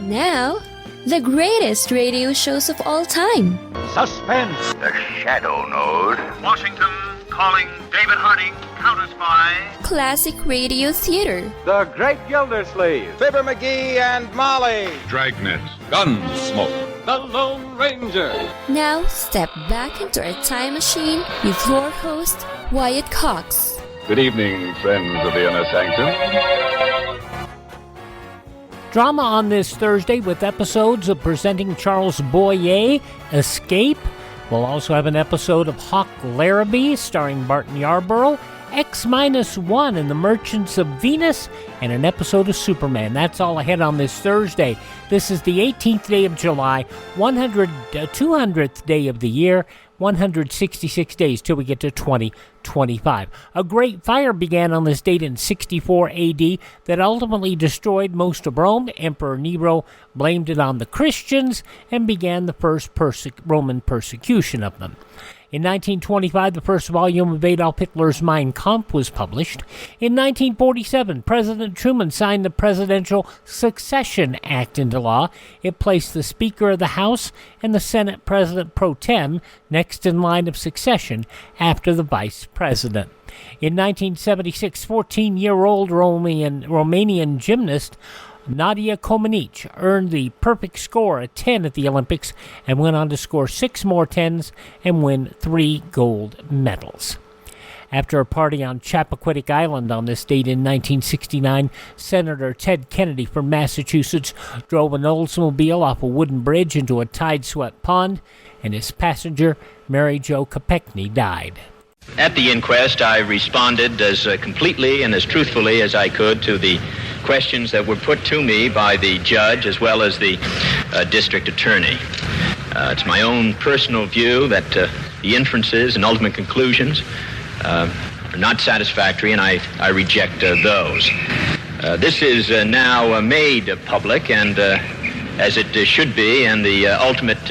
Now, the greatest radio shows of all time. Suspense. The Shadow Node. Washington calling David Harding, counter-spy. Classic radio theater. The Great Gildersleeve. Fibber McGee and Molly. Dragnet. Gunsmoke. The Lone Ranger. Now, step back into a time machine with your host, Wyatt Cox. Good evening, friends of the Inner Sanctum. Drama on this Thursday with episodes of Presenting Charles Boyer, Escape. We'll also have an episode of Hawk Larabee starring Barton Yarborough, X-1 and the Merchants of Venus, and an episode of Superman. That's all ahead on this Thursday. This is the 18th day of July, 200th day of the year, 166 days till we get to 2025. A great fire began on this date in 64 AD that ultimately destroyed most of Rome. Emperor Nero blamed it on the Christians and began the first Roman persecution of them. In 1925, the first volume of Adolf Hitler's Mein Kampf was published. In 1947, President Truman signed the Presidential Succession Act into law. It placed the Speaker of the House and the Senate President pro tem next in line of succession after the Vice President. In 1976, 14-year-old Romanian gymnast Nadia Comaneci earned the perfect score, a 10 at the Olympics, and went on to score 6 more 10s and win 3 gold medals. After a party on Chappaquiddick Island on this date in 1969, Senator Ted Kennedy from Massachusetts drove an Oldsmobile off a wooden bridge into a tide-swept pond, and his passenger, Mary Jo Kopechne, died. At the inquest, I responded as completely and as truthfully as I could to the questions that were put to me by the judge as well as the district attorney. It's my own personal view that the inferences and ultimate conclusions are not satisfactory, and I reject those. This is now made public, and as it should be, and the ultimate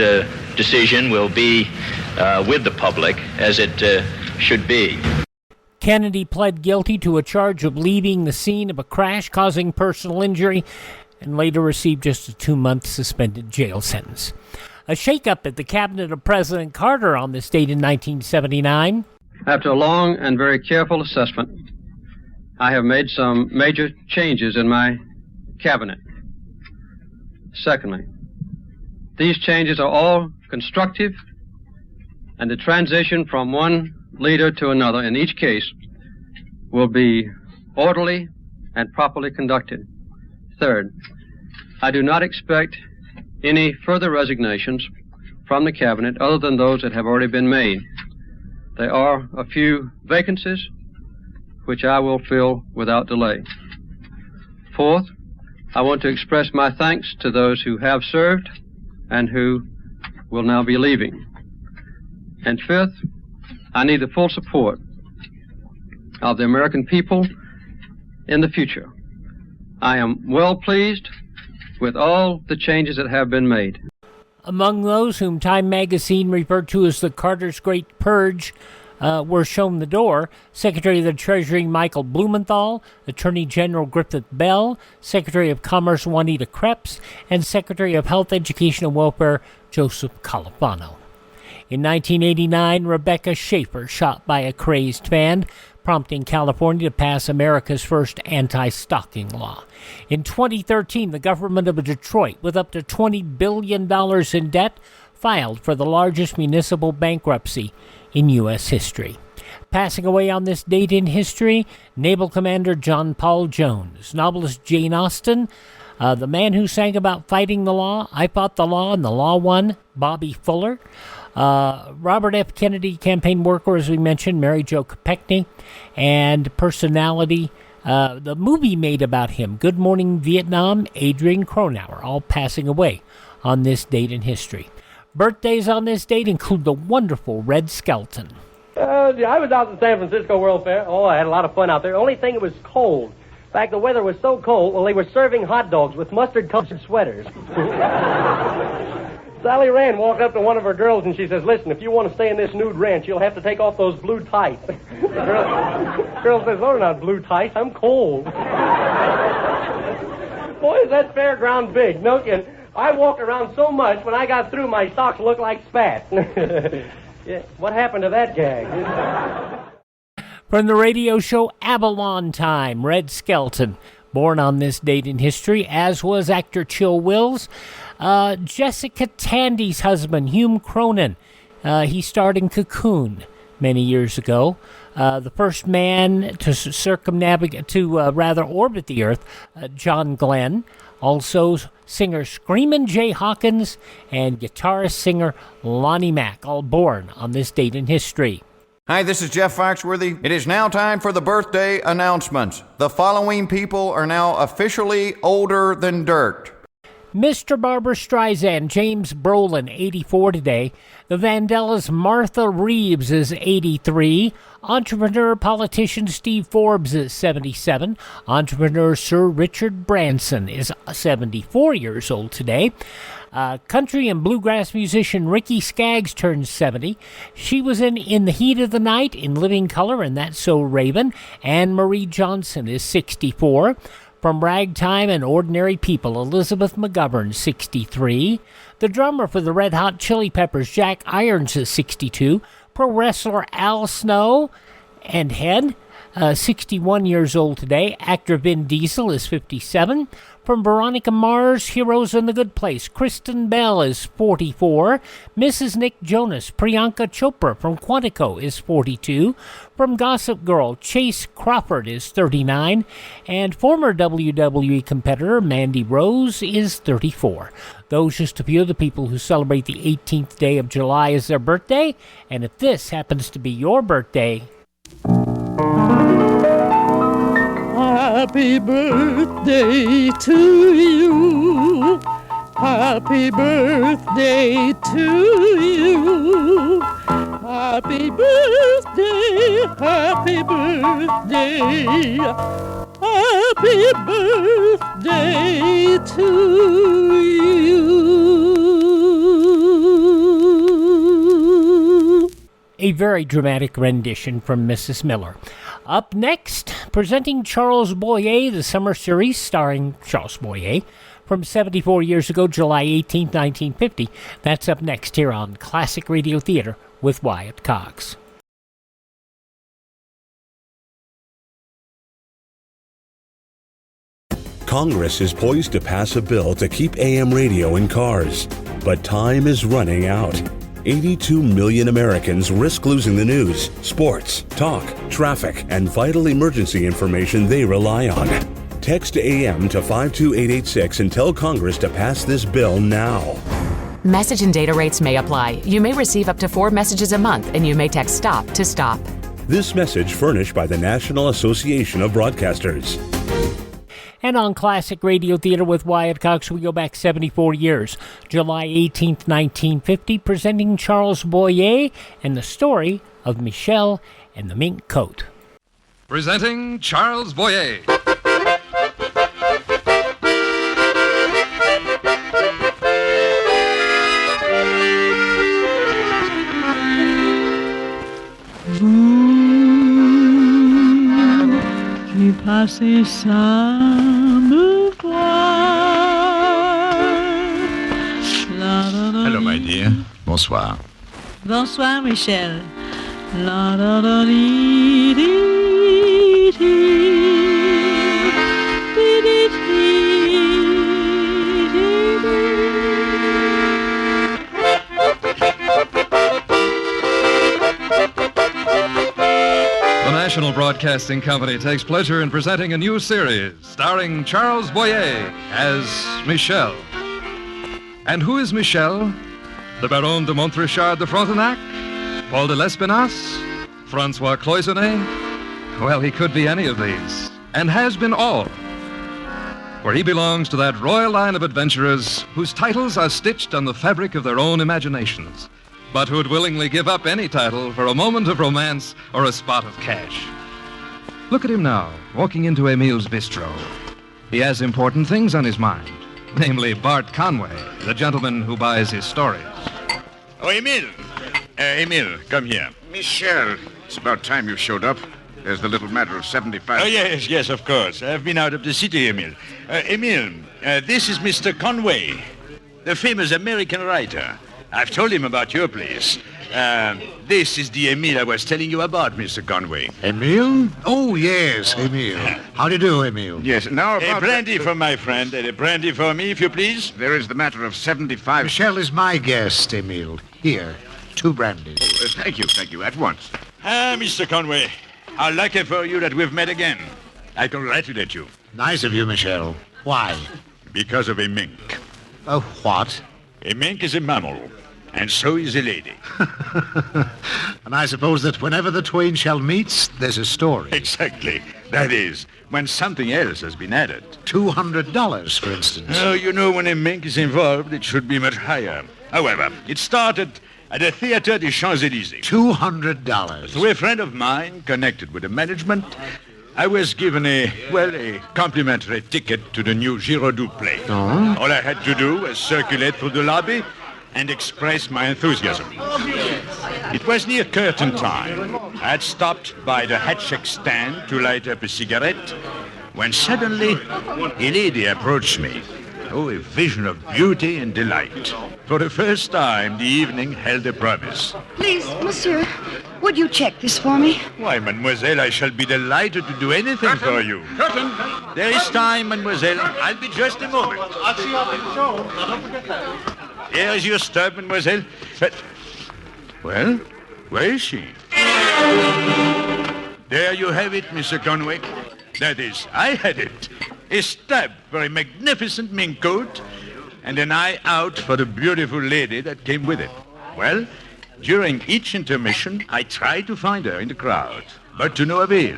decision will be with the public as it should be. Kennedy pled guilty to a charge of leaving the scene of a crash causing personal injury and later received just a 2-month suspended jail sentence. A shakeup at the cabinet of President Carter on this date in 1979. After a long and very careful assessment, I have made some major changes in my cabinet. Secondly, these changes are all constructive, and the transition from one leader to another in each case will be orderly and properly conducted. Third, I do not expect any further resignations from the cabinet other than those that have already been made. There are a few vacancies which I will fill without delay. Fourth, I want to express my thanks to those who have served and who will now be leaving. And fifth, I need the full support of the American people in the future. I am well pleased with all the changes that have been made. Among those whom Time magazine referred to as the Carter's Great Purge were shown the door: Secretary of the Treasury Michael Blumenthal, Attorney General Griffith Bell, Secretary of Commerce Juanita Krebs, and Secretary of Health, Education, and Welfare Joseph Califano. In 1989, Rebecca Schaefer shot by a crazed fan, prompting California to pass America's first anti-stalking law. In 2013, the government of Detroit, with up to $20 billion in debt, filed for the largest municipal bankruptcy in U.S. history. Passing away on this date in history, Naval Commander John Paul Jones, novelist Jane Austen, the man who sang about fighting the law, I Fought the Law and the Law Won, Bobby Fuller, Robert F. Kennedy campaign worker, as we mentioned, Mary Jo Kopechne, and personality, the movie made about him, Good Morning Vietnam, Adrian Cronauer, all passing away on this date in history. Birthdays on this date include the wonderful Red Skelton. I was out at the San Francisco World Fair. Oh, I had a lot of fun out there. Only thing, it was cold. In fact, the weather was so cold, well, they were serving hot dogs with mustard-colored sweaters. Sally Rand walked up to one of her girls and she says, "Listen, if you want to stay in this nude ranch, you'll have to take off those blue tights." The girl says, "Those are not blue tights. I'm cold." Boy, is that fairground big. No kidding. I walked around so much, when I got through, my socks looked like spat. Yeah, what happened to that gag? From the radio show Avalon Time, Red Skelton, born on this date in history, as was actor Chill Wills. Jessica Tandy's husband, Hume Cronin. He starred in Cocoon many years ago. The first man to orbit the Earth, John Glenn. Also, singer Screamin' Jay Hawkins and guitarist-singer Lonnie Mack, all born on this date in history. Hi, this is Jeff Foxworthy. It is now time for the birthday announcements. The following people are now officially older than dirt. Mr. Barbra Streisand, James Brolin, 84 today. The Vandellas, Martha Reeves is 83. Entrepreneur, politician Steve Forbes is 77. Entrepreneur Sir Richard Branson is 74 years old today. Country and bluegrass musician Ricky Skaggs turns 70. She was in the Heat of the Night, in Living Color, and That's So Raven. Anne Marie Johnson is 64. From Ragtime and Ordinary People, Elizabeth McGovern, 63. The drummer for the Red Hot Chili Peppers, Jack Irons, is 62. Pro wrestler Al Snow and Head, 61 years old today. Actor Vin Diesel is 57. From Veronica Mars, Heroes in the Good Place, Kristen Bell is 44. Mrs. Nick Jonas, Priyanka Chopra from Quantico is 42. From Gossip Girl, Chase Crawford is 39. And former WWE competitor Mandy Rose is 34. Those just a few of the people who celebrate the 18th day of July as their birthday. And if this happens to be your birthday... Happy birthday to you. Happy birthday to you. Happy birthday, happy birthday. Happy birthday to you. A very dramatic rendition from Mrs. Miller. Up next, presenting Charles Boyer, the summer series starring Charles Boyer from 74 years ago, July 18, 1950. That's up next here on Classic Radio Theater with Wyatt Cox. Congress is poised to pass a bill to keep AM radio in cars, but time is running out. 82 million Americans risk losing the news, sports, talk, traffic, and vital emergency information they rely on. Text AM to 52886 and tell Congress to pass this bill now. Message and data rates may apply. You may receive up to 4 messages a month, and you may text STOP to stop. This message furnished by the National Association of Broadcasters. And on Classic Radio Theater with Wyatt Cox, we go back 74 years, July 18th, 1950, presenting Charles Boyer and the story of Mishel and the Mink Coat. Presenting Charles Boyer. Qui passait ça me voir. Hello, my dear. Bonsoir. Bonsoir, Michel. La da da dee dee dee dee dee The National Broadcasting Company takes pleasure in presenting a new series starring Charles Boyer as Mishel. And who is Mishel? The Baron de Montrichard de Frontenac? Paul de Lespinasse? Francois Cloisonnet? Well, he could be any of these, and has been all. For he belongs to that royal line of adventurers whose titles are stitched on the fabric of their own imaginations, but who'd willingly give up any title for a moment of romance or a spot of cash. Look at him now, walking into Emil's bistro. He has important things on his mind, namely Bart Conway, the gentleman who buys his stories. Oh, Emile. Emile, come here. Michel, it's about time you showed up. There's the little matter of 75. Oh, yes, of course. I've been out of the city, Emil. This is Mr. Conway, the famous American writer. I've told him about your place. This is the Emil I was telling you about, Mr. Conway. Emil? Oh, yes, Emil. How do you do, Emil? Yes, now about... A brandy for my friend, and a brandy for me, if you please. There is the matter of 75... Mishel is my guest, Emil. Here, 2 brandies. Thank you, at once. Mr. Conway, how lucky for you that we've met again. I congratulate you. Nice of you, Mishel. Why? Because of a mink. A what? A mink is a mammal, and so is a lady. And I suppose that whenever the twain shall meet, there's a story. Exactly. That is, when something else has been added. $200, for instance. Oh, you know, when a mink is involved, it should be much higher. However, it started at the Theatre des Champs-Élysées. $200. Through a friend of mine connected with the management, I was given a complimentary ticket to the new Giraudoux play. Oh? All I had to do was circulate through the lobby and express my enthusiasm. It was near curtain time. I had stopped by the hat check stand to light up a cigarette when suddenly a lady approached me. Oh, a vision of beauty and delight. For the first time, the evening held a promise. Please, monsieur, would you check this for me? Why, mademoiselle, I shall be delighted to do anything for you. Curtain! There is time, mademoiselle. I'll be just a moment. I'll see you after the show. Don't forget that. Here is your stub, mademoiselle. But, well, where is she? There you have it, Mr. Conway. That is, I had it. A stab for a magnificent mink coat, and an eye out for the beautiful lady that came with it. Well, during each intermission, I tried to find her in the crowd, but to no avail.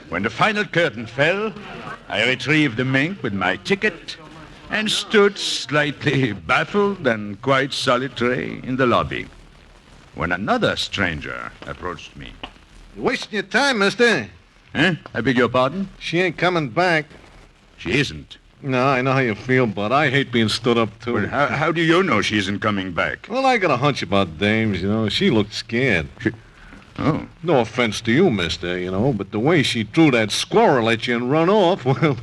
When the final curtain fell, I retrieved the mink with my ticket and stood slightly baffled and quite solitary in the lobby, when another stranger approached me. You're wasting your time, mister. Huh? I beg your pardon? She ain't coming back. She isn't. No, I know how you feel, but I hate being stood up to. Well, how do you know she isn't coming back? Well, I got a hunch about dames, you know. She looked scared. Oh. No offense to you, mister, you know, but the way she threw that squirrel at you and run off, well,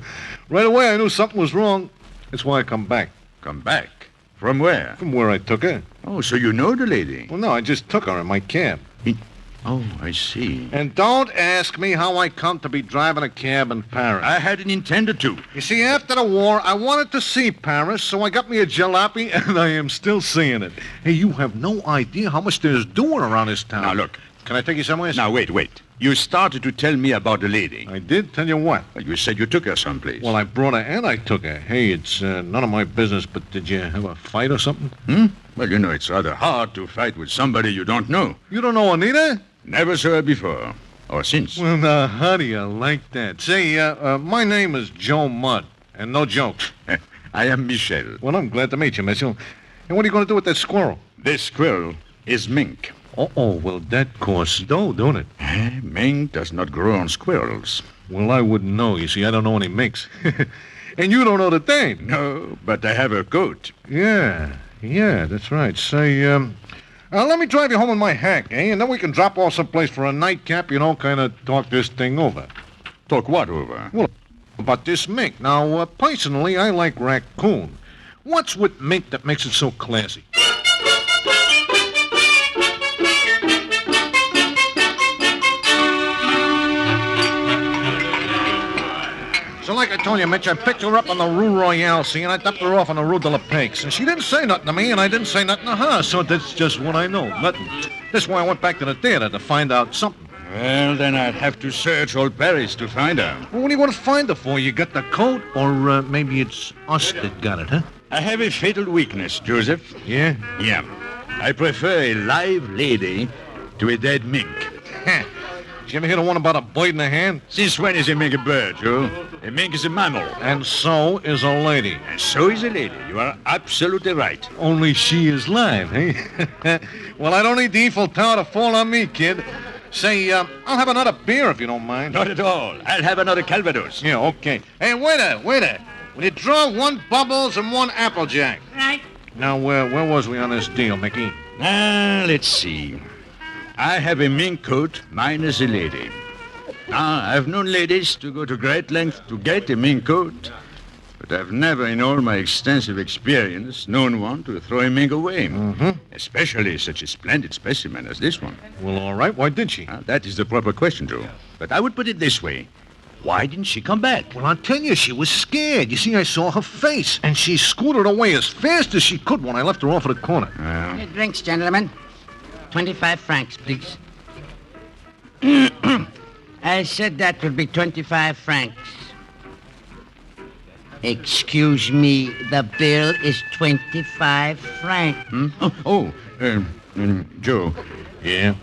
right away I knew something was wrong. That's why I come back. Come back? From where? From where I took her. Oh, so you know the lady? Well, no, I just took her in my cab. Oh, I see. And don't ask me how I come to be driving a cab in Paris. I hadn't intended to. You see, after the war, I wanted to see Paris, so I got me a jalopy, and I am still seeing it. Hey, you have no idea how much there's doing around this town. Now, look. Can I take you somewhere? Now, wait. You started to tell me about the lady. I did? Tell you what? Well, you said you took her someplace. Well, I brought her and I took her. Hey, it's none of my business, but did you have a fight or something? Well, you know, it's rather hard to fight with somebody you don't know. You don't know Anita? Never saw her before. Or since. Well, now, how do you like that? Say, my name is Joe Mudd, and no joke. I am Mishel. Well, I'm glad to meet you, Mishel. And what are you going to do with that squirrel? This squirrel is mink. Oh, well, that costs dough, don't it? Mink does not grow on squirrels. Well, I wouldn't know. You see, I don't know any minks. And you don't know the dame. No, but I have her coat. Yeah, that's right. Say, let me drive you home in my hack, eh? And then we can drop off someplace for a nightcap, you know, kind of talk this thing over. Talk what over? Well, about this mink. Now, personally, I like raccoon. What's with mink that makes it so classy? So like I told you, Mitch, I picked her up on the Rue Royale, see, and I dumped her off on the Rue de la Paix. And she didn't say nothing to me, and I didn't say nothing to her, so that's just what I know. Nothing. That's why I went back to the theater to find out something. Well, then I'd have to search all Paris to find her. Well, what do you want to find her for? You got the coat? Or maybe it's us that got it, huh? I have a fatal weakness, Joseph. Yeah? Yeah. I prefer a live lady to a dead mink. Did you ever hear the one about a bird in the hand? Since when is a mink a bird, Joe? A mink is a mammal. And so is a lady. And so is a lady. You are absolutely right. Only she is live, eh? Well, I don't need the Eiffel Tower to fall on me, kid. Say, I'll have another beer if you don't mind. Not at all. I'll have another Calvados. Yeah, okay. Hey, waiter. Will you draw 1 Bubbles and 1 Applejack? Right. Now, where was we on this deal, Mickey? Let's see. I have a mink coat minus a lady. Now, I've known ladies to go to great lengths to get a mink coat, but I've never, in all my extensive experience, known one to throw a mink away. Especially such a splendid specimen as this one. Well, all right. Why did she? That is the proper question, Joe. But I would put it this way. Why didn't she come back? Well, I'll tell you, she was scared. You see, I saw her face, and she scooted away as fast as she could when I left her off at the corner. Your drinks, gentlemen. 25 francs, please. I said that would be 25 francs. Excuse me, the bill is 25 francs. Joe. Yeah?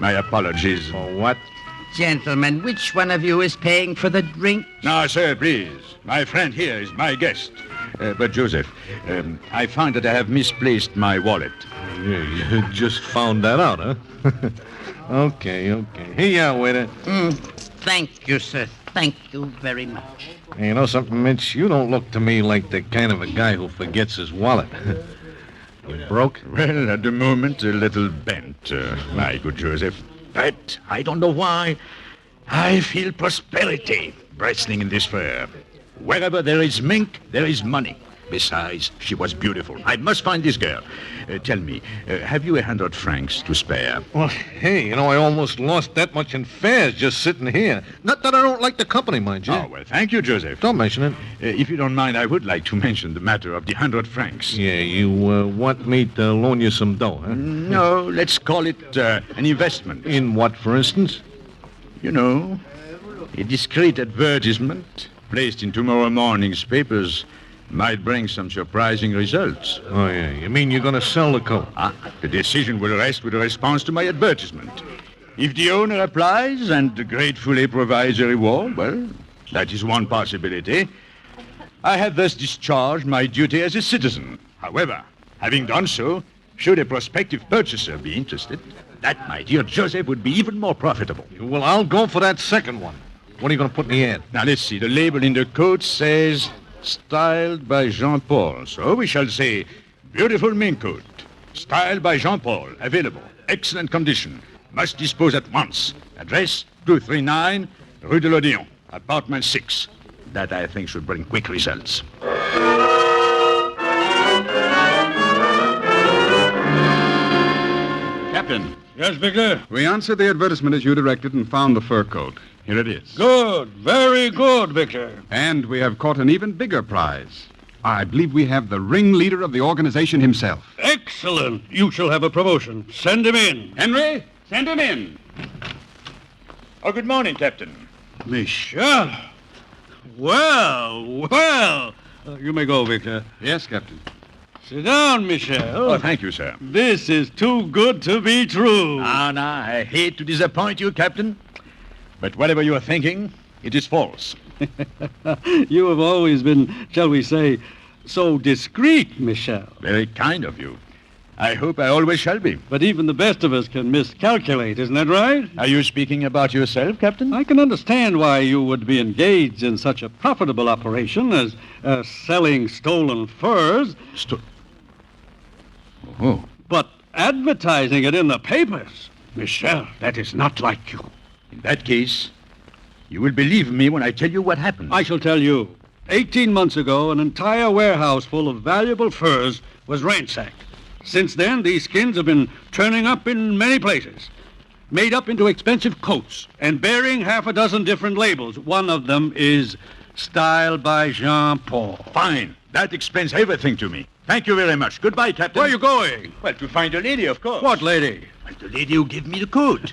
My apologies. For what? Gentlemen, which one of you is paying for the drink? No, sir, please. My friend here is my guest. But, Joseph, I found that I have misplaced my wallet. Yeah, you just found that out, huh? Okay. Here you are, waiter. Thank you, sir. Thank you very much. Hey, you know something, Mitch? You don't look to me like the kind of a guy who forgets his wallet. You broke? Well, at the moment, a little bent, my good Joseph. But I don't know why. I feel prosperity bristling in this fur. Wherever there is mink, there is money. Besides, she was beautiful. I must find this girl. Tell me, have you 100 francs to spare? Well, hey, I almost lost that much in fares just sitting here. Not that I don't like the company, mind you. Oh, well, thank you, Joseph. Don't mention it. If you don't mind, I would like to mention the matter of the 100 francs. Yeah, you want me to loan you some dough, huh? No, let's call it an investment. In what, for instance? You know, a discreet advertisement placed in tomorrow morning's papers might bring some surprising results. Oh, yeah. You mean you're going to sell the coat? The decision will rest with a response to my advertisement. If the owner applies and gratefully provides a reward, well, that is one possibility. I have thus discharged my duty as a citizen. However, having done so, should a prospective purchaser be interested, that, my dear Joseph, would be even more profitable. Well, I'll go for that second one. What are you going to put in the ad? Now, let's see. The label in the coat says, styled by Jean-Paul. So we shall say, beautiful mink coat. Styled by Jean-Paul. Available. Excellent condition. Must dispose at once. Address, 239, Rue de l'Odéon, apartment 6. That, I think, should bring quick results. Captain. Yes, Victor? We answered the advertisement as you directed and found the fur coat. Here it is. Good. Very good, Victor. And we have caught an even bigger prize. I believe we have the ringleader of the organization himself. Excellent. You shall have a promotion. Send him in. Henry, send him in. Oh, good morning, Captain. Mishel. Well. You may go, Victor. Yes, Captain. Sit down, Mishel. Oh, thank you, sir. This is too good to be true. No, I hate to disappoint you, Captain. But whatever you are thinking, it is false. You have always been, shall we say, so discreet, Mishel. Very kind of you. I hope I always shall be. But even the best of us can miscalculate, isn't that right? Are you speaking about yourself, Captain? I can understand why you would be engaged in such a profitable operation as selling stolen furs. Oh. But advertising it in the papers, Mishel, that is not like you. In that case, you will believe me when I tell you what happened. I shall tell you. 18 months ago, an entire warehouse full of valuable furs was ransacked. Since then, these skins have been turning up in many places, made up into expensive coats and bearing half a dozen different labels. One of them is styled by Jean-Paul. Fine. That explains everything to me. Thank you very much. Goodbye, Captain. Where are you going? Well, to find a lady, of course. What lady? The lady who gave me the coat.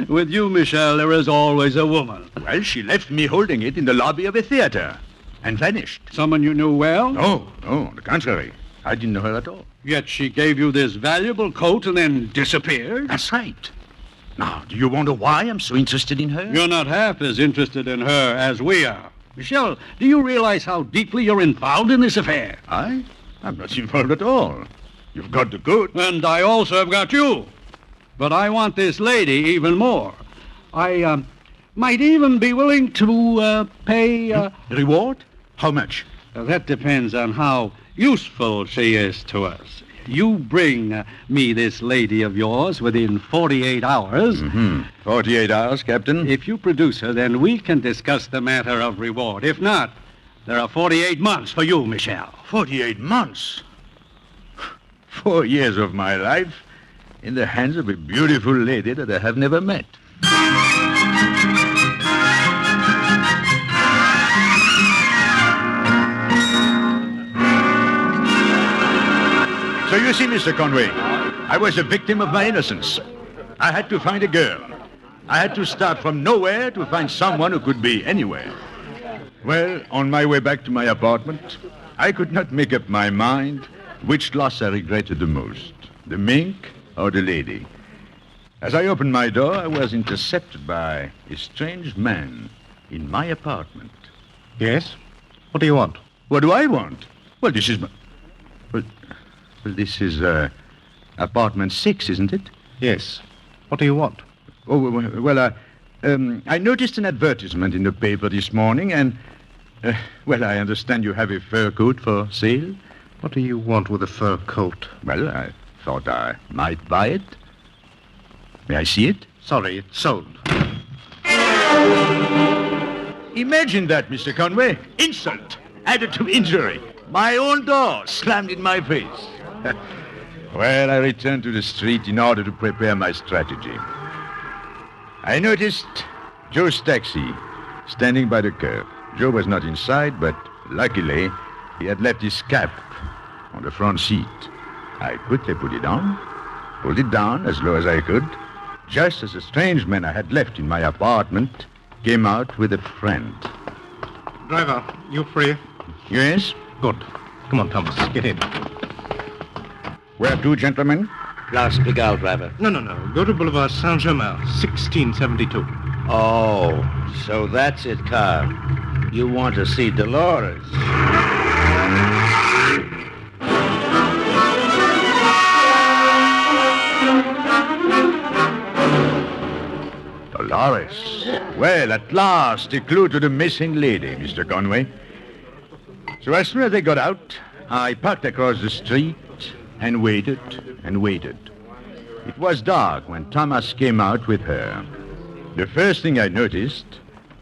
With you, Mishel, there is always a woman. Well, she left me holding it in the lobby of a theater and vanished. Someone you knew well? No, on the contrary. I didn't know her at all. Yet she gave you this valuable coat and then disappeared? That's right. Now, do you wonder why I'm so interested in her? You're not half as interested in her as we are. Mishel, do you realize how deeply you're involved in this affair? I'm not involved at all. You've got the coat. And I also have got you. But I want this lady even more. I might even be willing to pay... Reward? How much? That depends on how useful she is to us. You bring me this lady of yours within 48 hours. 48 hours, Captain. If you produce her, then we can discuss the matter of reward. If not, there are 48 months for you, Mishel. 48 months? 4 years of my life in the hands of a beautiful lady that I have never met. So you see, Mr. Conway, I was a victim of my innocence. I had to find a girl. I had to start from nowhere to find someone who could be anywhere. Well, on my way back to my apartment, I could not make up my mind which loss I regretted the most, the mink or the lady. As I opened my door, I was intercepted by a strange man in my apartment. Yes? What do you want? What do I want? Well, this is my... Well, this is apartment 6, isn't it? Yes. What do you want? Oh, well, I noticed an advertisement in the paper this morning, and, well, I understand you have a fur coat for sale. What do you want with a fur coat? Well, I thought I might buy it. May I see it? Sorry, it's sold. Imagine that, Mr. Conway. Insult added to injury. My own door slammed in my face. Well, I returned to the street in order to prepare my strategy. I noticed Joe's taxi standing by the curb. Joe was not inside, but luckily, he had left his cap on the front seat. I quickly put it on, pulled it down as low as I could, just as a strange man I had left in my apartment came out with a friend. Driver, you free? Yes? Good. Come on, Thomas, get in. Where to, gentlemen? Place Pigalle, driver. No. Go to Boulevard Saint-Germain, 1672. Oh, so that's it, Carl. You want to see Dolores. Dolores. Well, at last, a clue to the missing lady, Mr. Conway. So as soon as they got out, I parked across the street and waited and waited. It was dark when Thomas came out with her. The first thing I noticed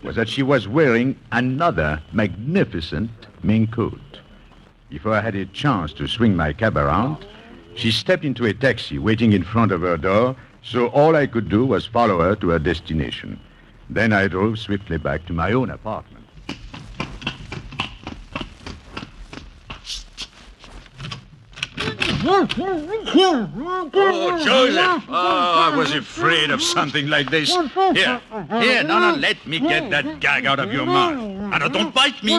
was that she was wearing another magnificent mink coat. Before I had a chance to swing my cab around, she stepped into a taxi waiting in front of her door, so all I could do was follow her to her destination. Then I drove swiftly back to my own apartment. Oh, Joseph! Oh, I was afraid of something like this. Here, now, let me get that gag out of your mouth. And don't bite me.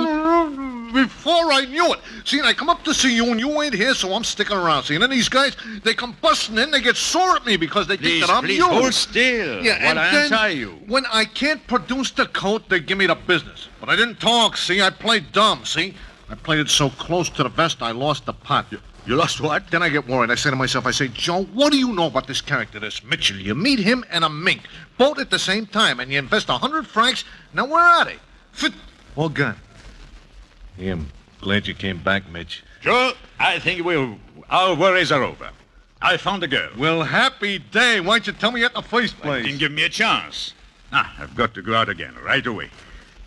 Before I knew it. See, I come up to see you, and you ain't here, so I'm sticking around. See, and then these guys, they come busting in, they get sore at me because they think that I'm please, you. Hold still while I untie you. When I can't produce the coat, they give me the business. But I didn't talk, see? I played dumb, see? I played it so close to the vest, I lost the pot. You lost what? Then I get worried. I say to myself, Joe, what do you know about this character, this Mitchell? You meet him and a mink, both at the same time, and you invest 100 francs. Now, where are they? Fit or gone? Yeah, I'm glad you came back, Mitch. Joe, I think our worries are over. I found the girl. Well, happy day. Why'd you tell me at the first place? Didn't give me a chance. I've got to go out again right away.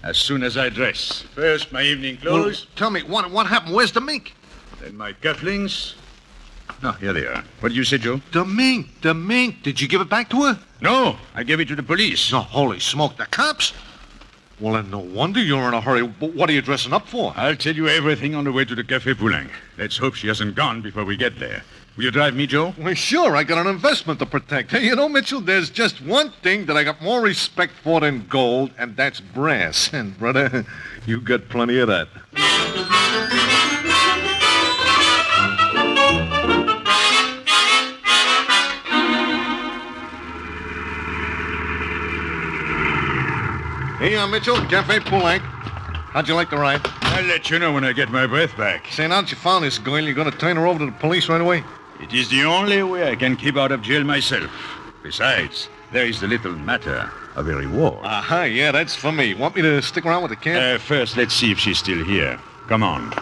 As soon as I dress. First, my evening clothes. Well, tell me, what happened? Where's the mink? Then my cufflinks. Here they are. What did you say, Joe? The mink. Did you give it back to her? No, I gave it to the police. No, holy smoke, the cops? Well, then no wonder you're in a hurry. What are you dressing up for? I'll tell you everything on the way to the Café Poulenc. Let's hope she hasn't gone before we get there. Will you drive me, Joe? Well, sure. I got an investment to protect. Hey, you know, Mitchell, there's just one thing that I got more respect for than gold, and that's brass. And, brother, you got plenty of that. Hey, Mitchell, Café Poulenc. How'd you like the ride? I'll let you know when I get my breath back. Say, now that you found this girl, you're going to turn her over to the police right away? It is the only way I can keep out of jail myself. Besides, there is the little matter of a reward. Aha, yeah, that's for me. Want me to stick around with the kid? First, let's see if she's still here. Come on.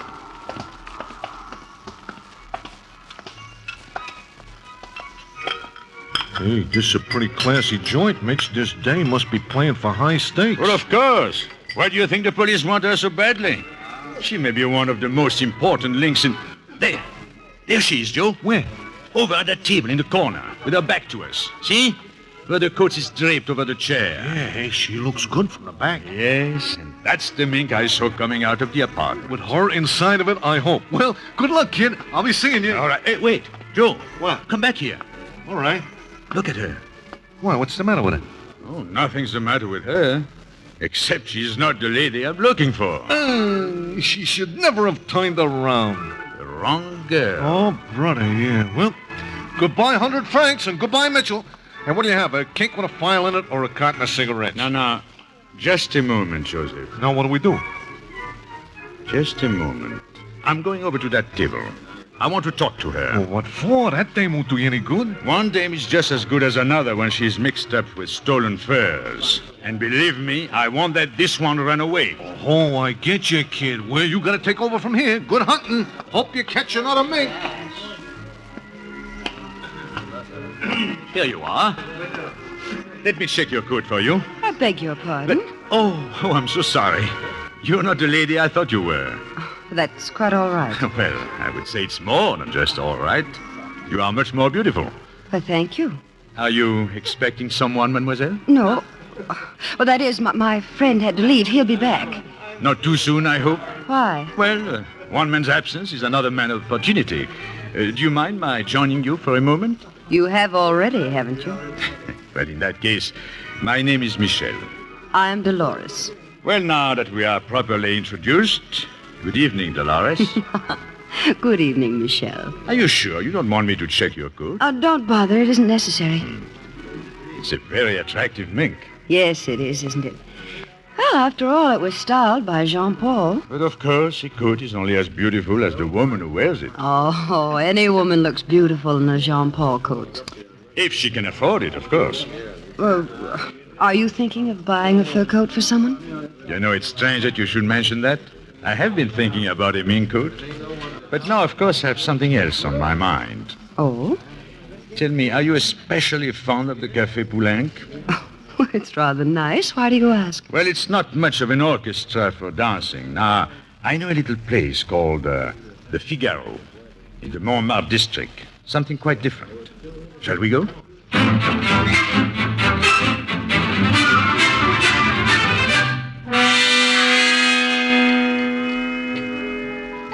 Hey, this is a pretty classy joint, Mitch. This dame must be playing for high stakes. Well, of course. Why do you think the police want her so badly? She may be one of the most important links in... There. There she is, Joe. Where? Over at that table in the corner, with her back to us. See? Where the coat is draped over the chair. Yeah, hey, she looks good from the back. Yes, and that's the Mink I saw coming out of the apartment. With her inside of it, I hope. Well, good luck, kid. I'll be seeing you. All right. Hey, wait. Joe. What? Come back here. All right. Look at her. Why, what's the matter with her? Oh, nothing's the matter with her. Except she's not the lady I'm looking for. She should never have turned around. The wrong girl. Oh, brother, yeah. Well, goodbye, 100 francs, and goodbye, Mitchell. And what do you have, a cake with a file in it or a carton of cigarettes? No. Just a moment, Joseph. Now, what do we do? Just a moment. I'm going over to that table. I want to talk to her. Well, what for? That dame won't do you any good. One dame is just as good as another when she's mixed up with stolen furs. And believe me, I won't let this one run away. Oh, I get you, kid. Well, you gotta take over from here. Good hunting. Hope you catch another mink. Here you are. Let me check your coat for you. I beg your pardon. Oh, I'm so sorry. You're not the lady I thought you were. That's quite all right. Well, I would say it's more than just all right. You are much more beautiful. Well, thank you. Are you expecting someone, mademoiselle? No. Well, that is, my friend had to leave. He'll be back. Not too soon, I hope. Why? Well, one man's absence is another man's opportunity. Do you mind my joining you for a moment? You have already, haven't you? Well, in that case, my name is Mishel. I am Dolores. Well, now that we are properly introduced, good evening, Dolores. Good evening, Michel. Are you sure you don't want me to check your coat? Don't bother. It isn't necessary. It's a very attractive mink. Yes, it is, isn't it? Well, after all, it was styled by Jean-Paul. But of course, a coat is only as beautiful as the woman who wears it. Oh, any woman looks beautiful in a Jean-Paul coat. If she can afford it, of course. Well, are you thinking of buying a fur coat for someone? You know, it's strange that you should mention that. I have been thinking about a mink coat. But now, of course, I have something else on my mind. Oh? Tell me, are you especially fond of the Café Poulenc? Well, it's rather nice. Why do you ask? Well, it's not much of an orchestra for dancing. Now, I know a little place called the Figaro in the Montmartre district. Something quite different. Shall we go?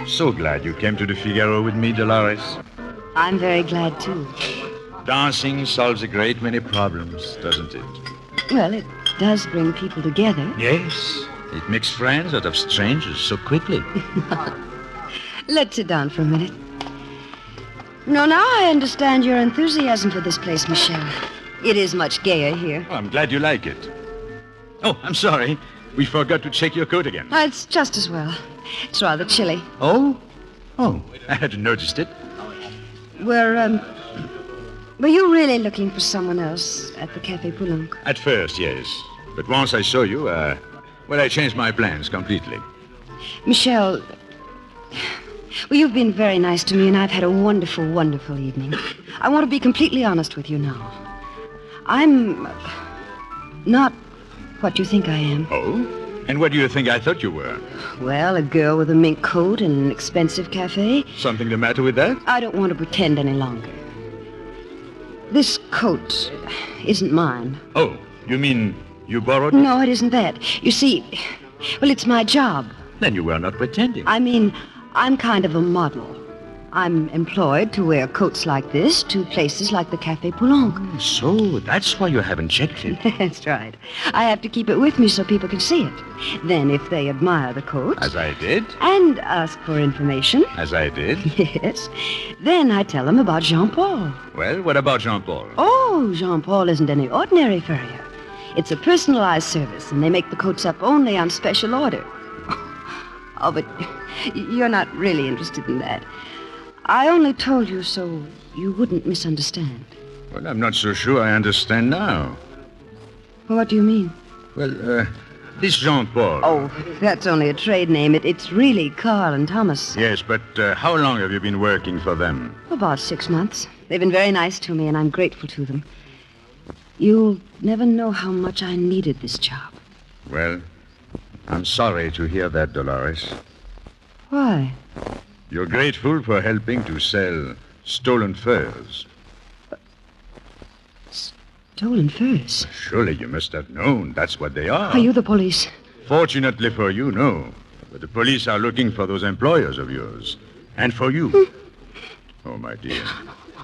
So glad you came to the Figaro with me, Dolores. I'm very glad, too. Dancing solves a great many problems, doesn't it? Well, it does bring people together. Yes. It makes friends out of strangers so quickly. Let's sit down for a minute. No, now I understand your enthusiasm for this place, Michel. It is much gayer here. Oh, I'm glad you like it. Oh, I'm sorry. We forgot to check your coat again. It's just as well. It's rather chilly. Oh? Oh, I hadn't noticed it. Were you really looking for someone else at the Café Poulenc? At first, yes. But once I saw you, I changed my plans completely. Michel, well, you've been very nice to me, and I've had a wonderful, wonderful evening. I want to be completely honest with you now. I'm not what you think I am. Oh? And what do you think I thought you were? Well, a girl with a mink coat and an expensive cafe. Something the matter with that? I don't want to pretend any longer. This coat isn't mine. Oh, you mean you borrowed it? No, it isn't that. You see, well, it's my job. Then you were not pretending. I mean, I'm kind of a model. I'm employed to wear coats like this to places like the Café Poulenc. So that's why you haven't checked it. That's right. I have to keep it with me so people can see it. Then if they admire the coat... As I did. And ask for information... As I did. Yes. Then I tell them about Jean-Paul. Well, what about Jean-Paul? Oh, Jean-Paul isn't any ordinary furrier. It's a personalized service, and they make the coats up only on special order. Oh, but you're not really interested in that. I only told you so you wouldn't misunderstand. Well, I'm not so sure I understand now. Well, what do you mean? Well, this Jean-Paul. Oh, that's only a trade name. It's really Carl and Thomas. Yes, but how long have you been working for them? About 6 months. They've been very nice to me, and I'm grateful to them. You'll never know how much I needed this job. Well, I'm sorry to hear that, Dolores. Why? You're grateful for helping to sell stolen furs. Stolen furs? Surely you must have known that's what they are. Are you the police? Fortunately for you, no. But the police are looking for those employers of yours. And for you. Oh, my dear.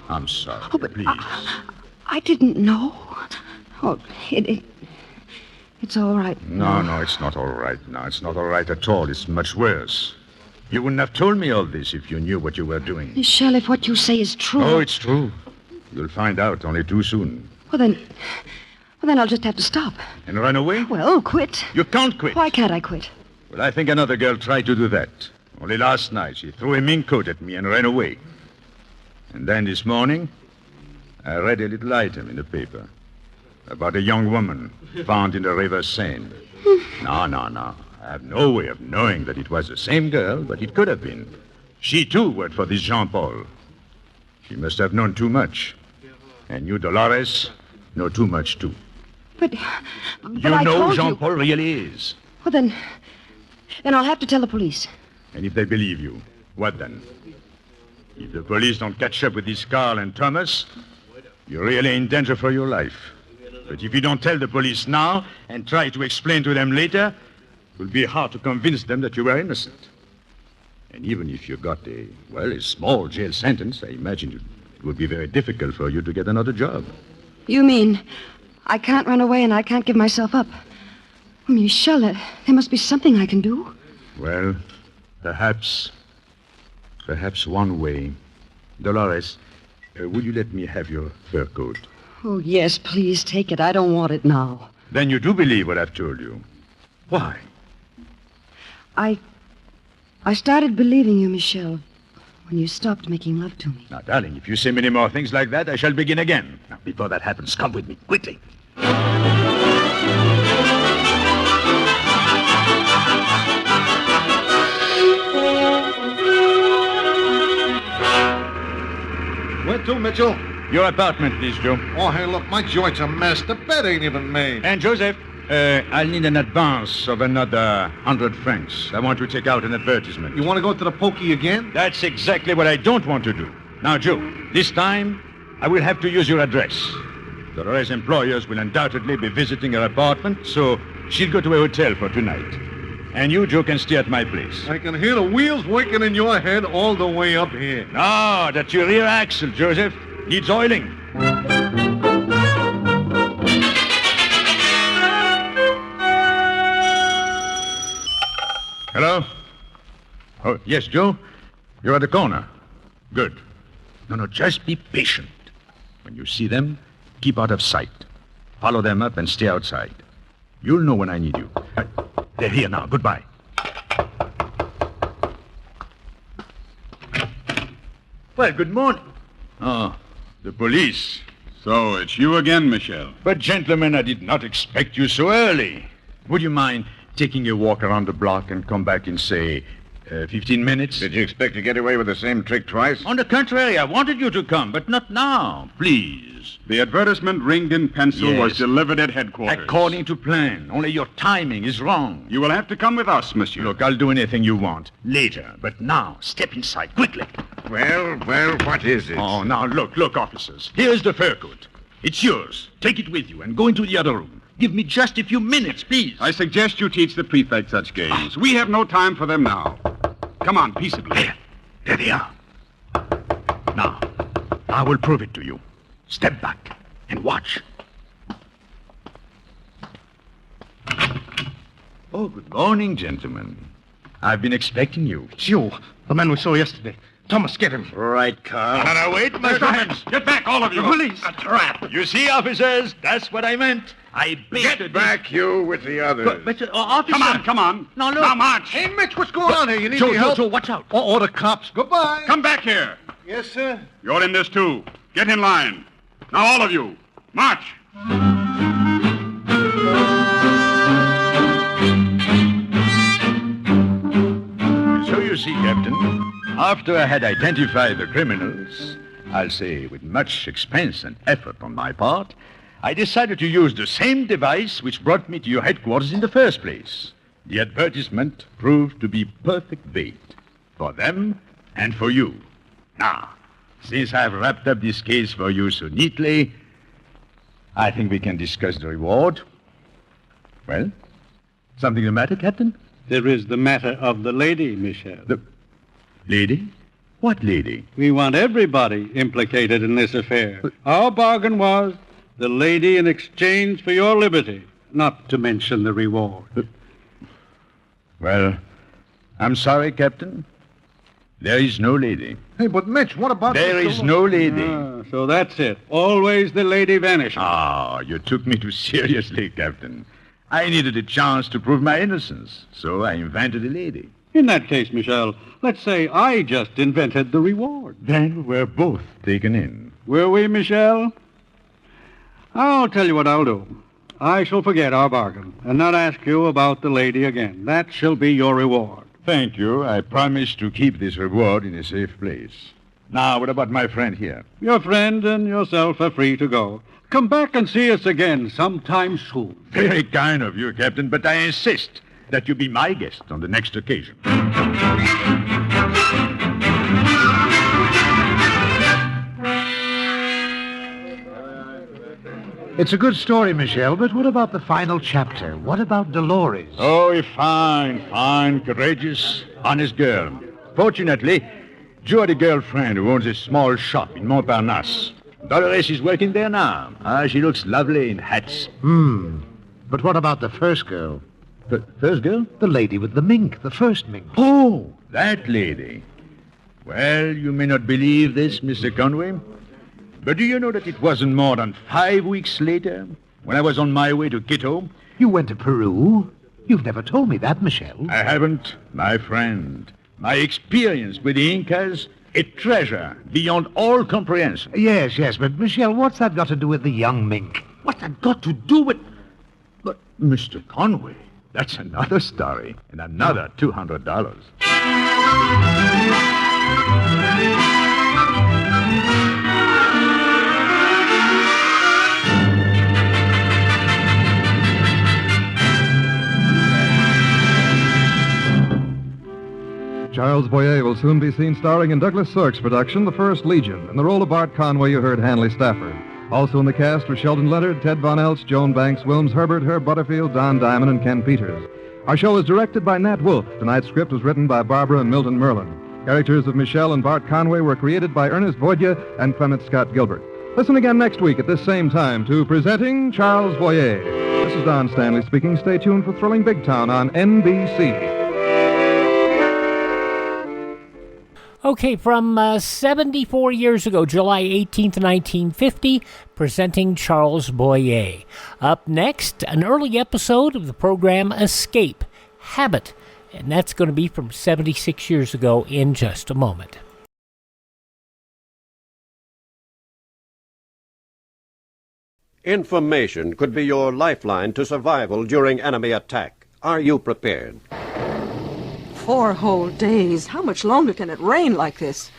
I'm sorry. Oh, but please. I didn't know. Oh, it's all right. No, it's not all right now. It's not all right at all. It's much worse. You wouldn't have told me all this if you knew what you were doing. Mishel, if what you say is true... Oh, it's true. You'll find out only too soon. Well, then I'll just have to stop. And run away? Well, quit. You can't quit. Why can't I quit? Well, I think another girl tried to do that. Only last night, she threw a mink coat at me and ran away. And then this morning, I read a little item in the paper about a young woman found in the river Seine. No. I have no way of knowing that it was the same girl, but it could have been. She, too, worked for this Jean-Paul. She must have known too much. And you, Dolores, know too much, too. But You I know told Jean-Paul really is. Well, then I'll have to tell the police. And if they believe you, what then? If the police don't catch up with this Carl and Thomas, you're really in danger for your life. But if you don't tell the police now and try to explain to them later, it will be hard to convince them that you were innocent. And even if you got a small jail sentence, I imagine it would be very difficult for you to get another job. You mean I can't run away and I can't give myself up? Mishel, there must be something I can do. Well, perhaps one way. Dolores, would you let me have your fur coat? Oh, yes, please take it. I don't want it now. Then you do believe what I've told you. Why? I started believing you, Mishel, when you stopped making love to me. Now, darling, if you say many more things like that, I shall begin again. Now, before that happens, come with me, quickly. Where to, Mitchell? Your apartment, please, Joe. Oh, hey, look, my joint's a mess. The bed ain't even made. And Joseph, I'll need an advance of another 100 francs. I want to take out an advertisement. You want to go to the pokey again? That's exactly what I don't want to do. Now, Joe, this time, I will have to use your address. Dolores' employers will undoubtedly be visiting her apartment, so she'll go to a hotel for tonight. And you, Joe, can stay at my place. I can hear the wheels working in your head all the way up here. No, that's your rear axle, Joseph. Needs oiling. Hello? Oh, yes, Joe? You're at the corner. Good. No, just be patient. When you see them, keep out of sight. Follow them up and stay outside. You'll know when I need you. They're here now. Goodbye. Well, good morning. Oh, the police. So it's you again, Mishel. But, gentlemen, I did not expect you so early. Would you mind taking a walk around the block and come back in, say, 15 minutes? Did you expect to get away with the same trick twice? On the contrary, I wanted you to come, but not now. Please. The advertisement ringed in pencil was delivered at headquarters. According to plan. Only your timing is wrong. You will have to come with us, monsieur. Look, I'll do anything you want. Later. But now, step inside, quickly. Well, what is it? Oh, now, look, officers. Here's the fur coat. It's yours. Take it with you and go into the other room. Give me just a few minutes, please. I suggest you teach the prefect such games. We have no time for them now. Come on, peaceably. There they are. Now, I will prove it to you. Step back and watch. Oh, good morning, gentlemen. I've been expecting you. It's you, the man we saw yesterday. Thomas, get him. Right, Carl. No, wait, my friends. Get back, all of you. The police. A trap. You see, officers, that's what I meant. I baited Get back, you, with the others. But officer... Come on. Now, look. Now, march. Hey, Mitch, what's going on here? You need Joe, any help? Joe, watch out. Oh, the cops. Goodbye. Come back here. Yes, sir. You're in this, too. Get in line. Now, all of you, march. So you see, Captain, after I had identified the criminals, I'll say with much expense and effort on my part, I decided to use the same device which brought me to your headquarters in the first place. The advertisement proved to be perfect bait for them and for you. Now, since I've wrapped up this case for you so neatly, I think we can discuss the reward. Well, something the matter, Captain? There is the matter of the lady, Mishel. The lady? What lady? We want everybody implicated in this affair. Our bargain was the lady in exchange for your liberty, not to mention the reward. Well, I'm sorry, Captain. There is no lady. Hey, but Mitch, what about... There is no lady. So that's it. Always the lady vanishing. Ah, you took me too seriously, Captain. I needed a chance to prove my innocence, so I invented a lady. In that case, Mishel, let's say I just invented the reward. Then we're both taken in. Were we, Mishel? I'll tell you what I'll do. I shall forget our bargain and not ask you about the lady again. That shall be your reward. Thank you. I promise to keep this reward in a safe place. Now, what about my friend here? Your friend and yourself are free to go. Come back and see us again sometime soon. Very kind of you, Captain, but I insist that you be my guest on the next occasion. It's a good story, Mishel, but what about the final chapter? What about Dolores? Oh, a fine, courageous, honest girl. Fortunately, Jo had a girlfriend who owns a small shop in Montparnasse. Dolores is working there now. She looks lovely in hats. But what about the first girl? The first girl? The lady with the mink, the first mink. Oh, that lady. Well, you may not believe this, Mr. Conway, but do you know that it wasn't more than 5 weeks later, when I was on my way to Quito? You went to Peru? You've never told me that, Mishel. I haven't, my friend. My experience with the Incas, a treasure beyond all comprehension. Yes, but Mishel, what's that got to do with the young mink? What's that got to do with... But, Mr. Conway, that's another story, and another $200. Charles Boyer will soon be seen starring in Douglas Sirk's production, The First Legion. In the role of Bart Conway, you heard Hanley Stafford. Also in the cast were Sheldon Leonard, Ted Von Eltz, Joan Banks, Wilms Herbert, Herb Butterfield, Don Diamond, and Ken Peters. Our show is directed by Nat Wolfe. Tonight's script was written by Barbara and Milton Merlin. Characters of Mishel and Bart Conway were created by Ernest Voidya and Clement Scott Gilbert. Listen again next week at this same time to Presenting Charles Boyer. This is Don Stanley speaking. Stay tuned for Thrilling Big Town on NBC. Okay, from 74 years ago, July 18th, 1950, Presenting Charles Boyer. Up next, an early episode of the program Escape, Habit, and that's going to be from 76 years ago in just a moment. Information could be your lifeline to survival during enemy attack. Are you prepared? 4 whole days. How much longer can it rain like this?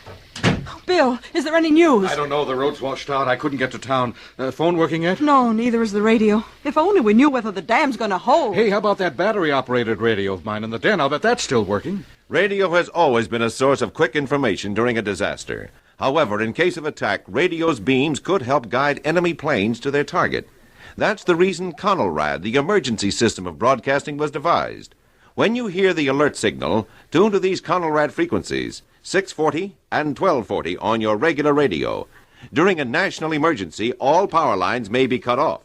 Bill, is there any news? I don't know. The road's washed out. I couldn't get to town. Phone working yet? No, neither is the radio. If only we knew whether the dam's going to hold. Hey, how about that battery-operated radio of mine in the den? I'll bet that's still working. Radio has always been a source of quick information during a disaster. However, in case of attack, radio's beams could help guide enemy planes to their target. That's the reason CONELRAD, the emergency system of broadcasting, was devised. When you hear the alert signal, tune to these CONELRAD frequencies, 640 and 1240 on your regular radio. During a national emergency, all power lines may be cut off.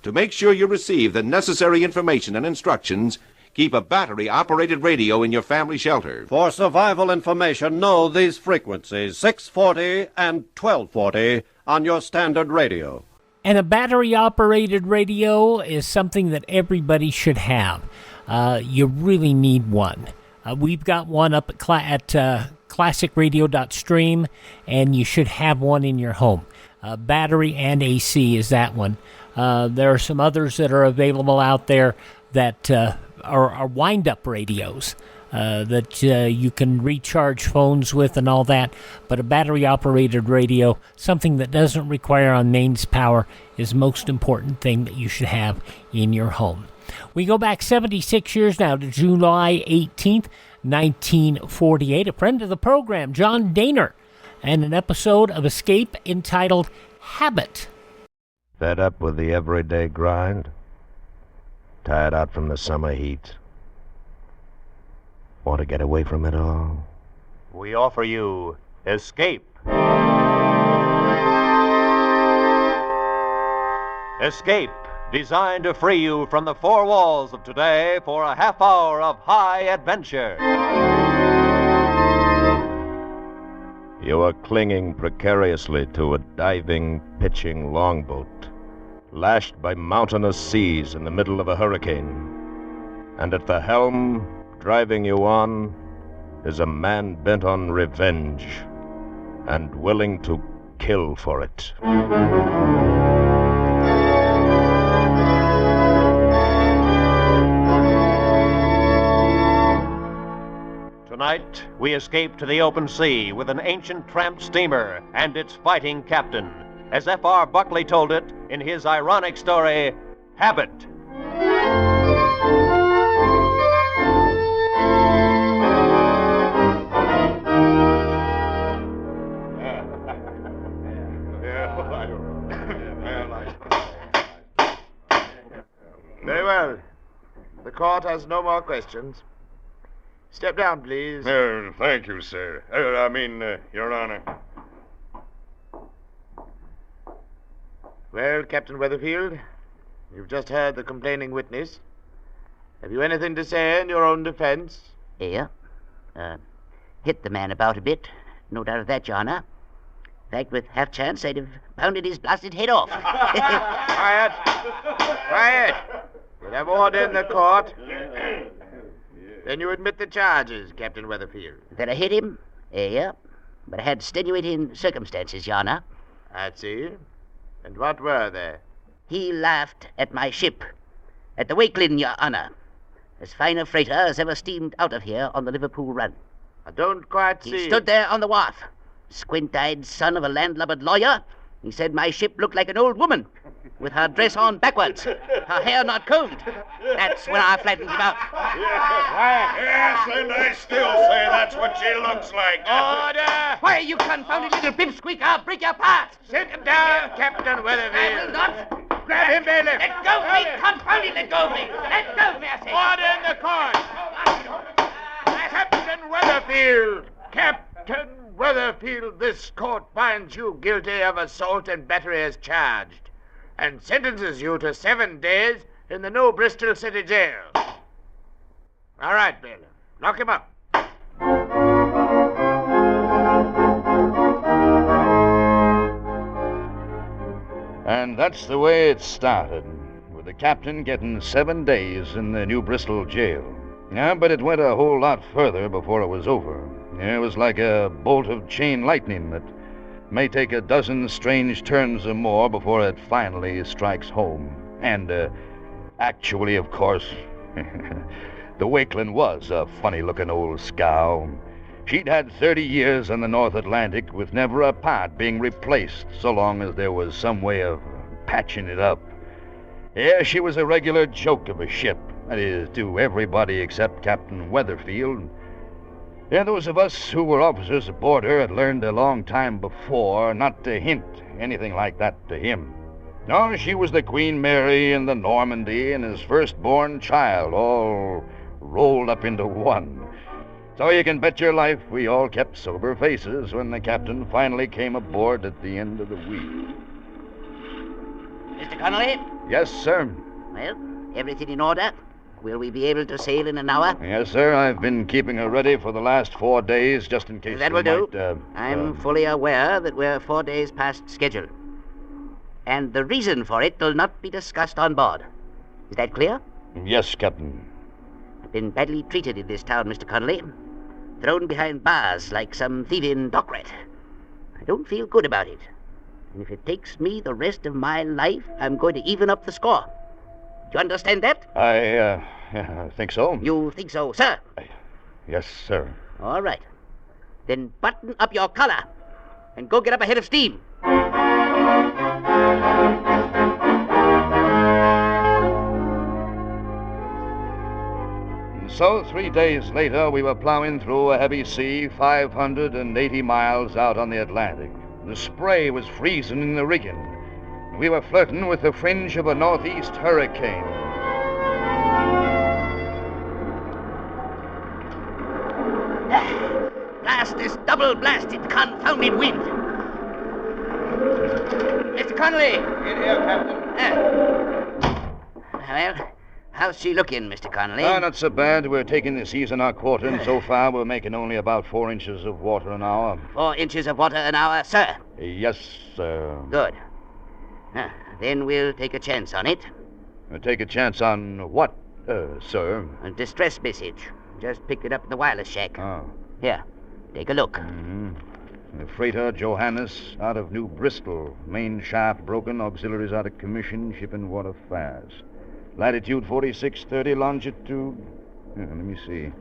To make sure you receive the necessary information and instructions, keep a battery-operated radio in your family shelter. For survival information, know these frequencies, 640 and 1240 on your standard radio. And a battery-operated radio is something that everybody should have. You really need one. We've got one up at classicradio.stream, and you should have one in your home. Battery and AC is that one. There are some others that are available out there that are wind-up radios. that you can recharge phones with and all that, but a battery-operated radio, something that doesn't require on mains power, is the most important thing that you should have in your home. We go back 76 years now to July 18th, 1948. A friend of the program, John Dehner, and an episode of Escape entitled Habit. Fed up with the everyday grind? Tired out from the summer heat? Want to get away from it all? We offer you Escape. Escape, designed to free you from the four walls of today for a half hour of high adventure. You are clinging precariously to a diving, pitching longboat, lashed by mountainous seas in the middle of a hurricane. And at the helm, driving you on, is a man bent on revenge and willing to kill for it. Tonight, we escape to the open sea with an ancient tramp steamer and its fighting captain, as F.R. Buckley told it in his ironic story, Habit. Very well. The court has no more questions. Step down, please. Thank you, sir. Your Honor. Well, Captain Weatherfield, you've just heard the complaining witness. Have you anything to say in your own defense? Yeah. Hit the man about a bit. No doubt of that, Your Honor. In fact, with half chance, I'd have pounded his blasted head off. Quiet! Quiet! We'll have order in the court. Then you admit the charges, Captain Weatherfield. That I hit him? Yeah. But I had extenuating circumstances, Your Honor. I see. And what were they? He laughed at my ship. At the Wakelin, Your Honor. As fine a freighter as ever steamed out of here on the Liverpool run. I don't quite see... He stood there on the wharf. Squint-eyed son of a landlubbered lawyer. He said my ship looked like an old woman, with her dress on backwards, her hair not combed. That's when I flattened him out. Yes, and I still say that's what she looks like. Order! Why, you confounded little pipsqueak, I'll break your part. Sit him down, Captain Weatherfield. I will not. Grab him, bailiff. Let go of me, confounded, let go of me. Let go of me, I say. Order in the court. Captain Weatherfield. Captain Weatherfield, this court finds you guilty of assault and battery as charged, and sentences you to 7 days in the New Bristol City Jail. All right, bailiff. Lock him up. And that's the way it started, with the captain getting 7 days in the New Bristol jail. Yeah, but it went a whole lot further before it was over. It was like a bolt of chain lightning that may take a dozen strange turns or more before it finally strikes home. And, actually, of course, the Wakelin was a funny-looking old scow. She'd had 30 years on the North Atlantic with never a part being replaced so long as there was some way of patching it up. Yeah, she was a regular joke of a ship. That is, to everybody except Captain Weatherfield. Yeah, those of us who were officers aboard her had learned a long time before not to hint anything like that to him. No, she was the Queen Mary and the Normandy and his firstborn child, all rolled up into one. So you can bet your life we all kept sober faces when the captain finally came aboard at the end of the week. Mr. Connolly? Yes, sir. Well, everything in order? Will we be able to sail in an hour? Yes, sir. I've been keeping her ready for the last 4 days, just in case That we will do. might, I'm fully aware that we're 4 days past schedule. And the reason for it will not be discussed on board. Is that clear? Yes, Captain. I've been badly treated in this town, Mr. Connolly. Thrown behind bars like some thieving dock rat. I don't feel good about it. And if it takes me the rest of my life, I'm going to even up the score. Do you understand that? I think so. You think so, sir? Yes, sir. All right. Then button up your collar and go get up a head of steam. So 3 days later, we were plowing through a heavy sea 580 miles out on the Atlantic. The spray was freezing in the rigging. We were flirting with the fringe of a northeast hurricane. Blast this double-blasted, confounded wind. Mr. Connolly! In here, Captain. Well, how's she looking, Mr. Connolly? Not so bad. We're taking the seas in our quarter, and so far we're making only about 4 inches of water an hour. 4 inches of water an hour, sir? Yes, sir. Good. Then we'll take a chance on it. Take a chance on what, sir? A distress message. Just picked it up in the wireless shack. Oh. Here, take a look. Mm-hmm. The freighter Johannes out of New Bristol. Main shaft broken, auxiliaries out of commission, shipping water fast. Latitude 4630, longitude... let me see.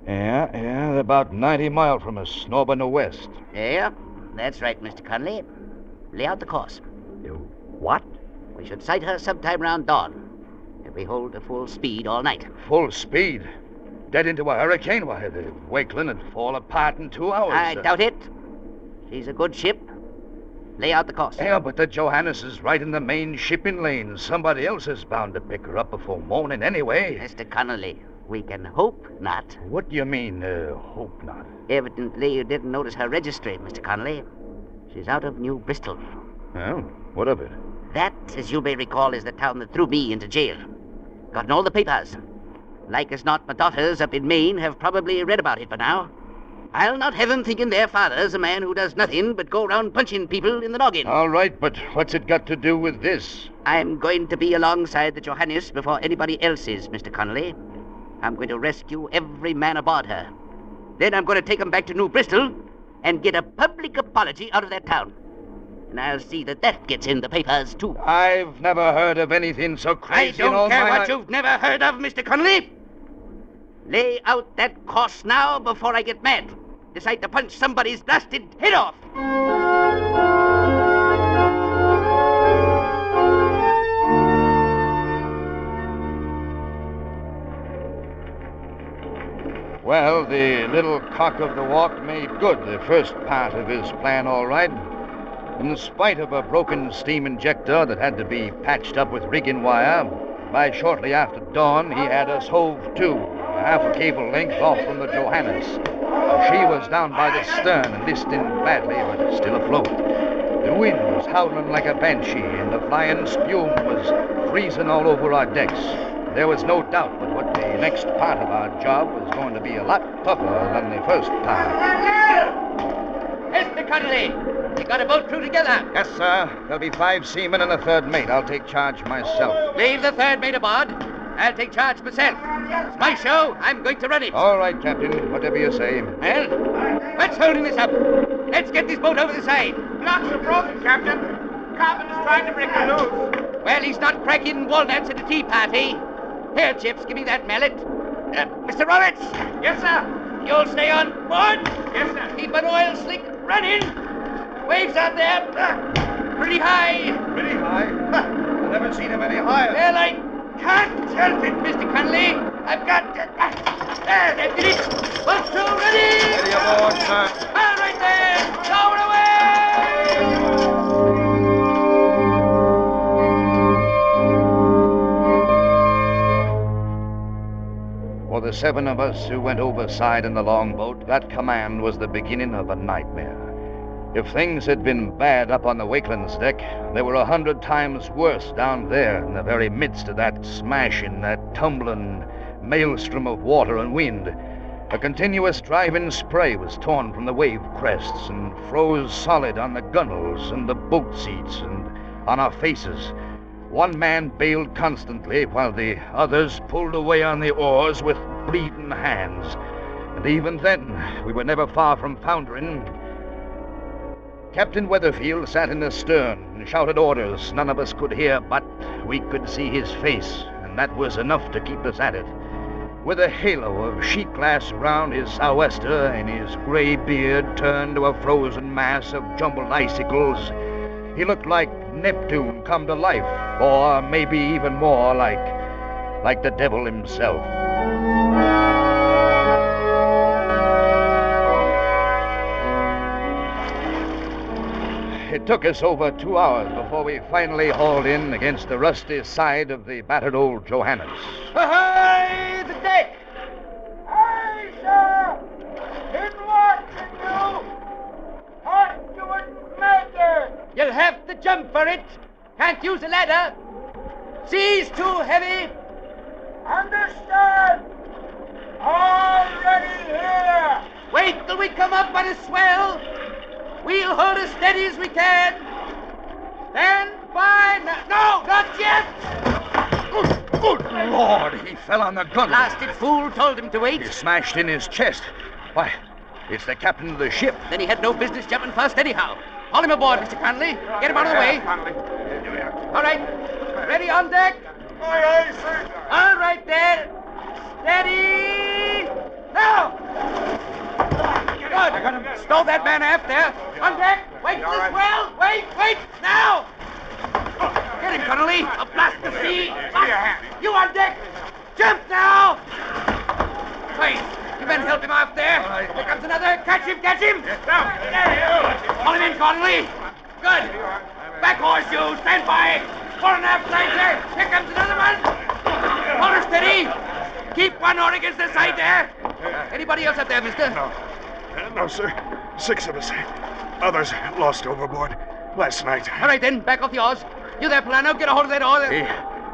Yeah, they're about 90 miles from us, northern or west. Yeah, that's right, Mr. Connolly. Lay out the course. What? We should sight her sometime round dawn. If we hold to full speed all night. Full speed? Dead into a hurricane? Why, the Wakeland would fall apart in 2 hours. I doubt it. She's a good ship. Lay out the course. Yeah, but the Johannes is right in the main shipping lane. Somebody else is bound to pick her up before morning anyway. Mr. Connolly, we can hope not. What do you mean, hope not? Evidently you didn't notice her registry, Mr. Connolly. She's out of New Bristol. Well, what of it? That, as you may recall, is the town that threw me into jail. Gotten all the papers. Like as not, my daughters up in Maine have probably read about it by now. I'll not have them thinking their father's a man who does nothing but go around punching people in the noggin. All right, but what's it got to do with this? I'm going to be alongside the Johannes before anybody else is, Mr. Connolly. I'm going to rescue every man aboard her. Then I'm going to take them back to New Bristol and get a public apology out of that town. And I'll see that that gets in the papers, too. I've never heard of anything so crazy I don't in all care my what life. you've never heard of, Mr. Connolly. Lay out that course now before I get mad. Decide to punch somebody's blasted head off. Well, the little cock of the walk made good the first part of his plan all right. In spite of a broken steam injector that had to be patched up with rigging wire, by shortly after dawn he had us hove to, half a cable length off from the Johannes. She was down by the stern and listing badly, but still afloat. The wind was howling like a banshee, and the flying spume was freezing all over our decks. There was no doubt but what the next part of our job was going to be a lot tougher than the first time. Mr. Connolly, you got a boat crew together? Yes, sir. There'll be 5 seamen and a third mate. I'll take charge myself. Leave the third mate aboard. I'll take charge myself. It's my show. I'm going to run it. All right, Captain. Whatever you say. Well, what's holding this up? Let's get this boat over the side. Blocks are broken, Captain. Carpenter's trying to break her loose. Well, he's not cracking walnuts at a tea party. Here, Chips, give me that mallet. Mr. Roberts! Yes, sir. You'll stay on board? Yes, sir. Keep an oil slick running. Waves out there. Pretty high. Pretty high? I've never seen him any higher. Well, I can't help it, Mr. Connolly. I've got to... There, that did it. Boat crew ready. Ready aboard, sir. All right, then. Lower away. For the 7 of us who went overside in the longboat, that command was the beginning of a nightmare. If things had been bad up on the Wakeland's deck, they were 100 times worse down there in the very midst of that smashing, that tumbling maelstrom of water and wind. A continuous driving spray was torn from the wave crests and froze solid on the gunwales and the boat seats and on our faces. One man bailed constantly while the others pulled away on the oars with bleeding hands. And even then, we were never far from foundering. Captain Weatherfield sat in the stern and shouted orders none of us could hear, but we could see his face, and that was enough to keep us at it. with a halo of sheet glass around his sou'wester and his gray beard turned to a frozen mass of jumbled icicles. He looked like Neptune come to life, or maybe even more like the devil himself. It took us over 2 hours before we finally hauled in against the rusty side of the battered old Johannes. Ahoy, the deck! Aye, sir! Been watching you! Hot to it, matter! You'll have to jump for it. Can't use a ladder. Sea's too heavy. Understand! Already here! Wait till we come up on a swell. We'll hold as steady as we can. Stand by. No, not yet. Good Lord, he fell on the gunwale. Blasted fool told him to wait. He smashed in his chest. Why, it's the captain of the ship. Then he had no business jumping first anyhow. Haul him aboard, Mr. Conley. Get him out of the way. All right. Ready on deck? Aye, aye, sir. All right, there. Steady. Now. Good. I got him. Stow that man aft there. On deck. Wait for the swell. Wait. Now. Get him, Connolly. I'll blast the sea. You on deck. Jump now. Wait. You men help him out there. Here comes another. Catch him. Haul him in, Connolly. Good. Back horse, you. Stand by. Fore and aft lighter. Here comes another one. Hold her steady. Keep one oar against the side there. Anybody else up there, mister? No, sir. 6 of us. Others lost overboard last night. All right, then. Back off the oars. You there, Polano. Get a hold of that oar.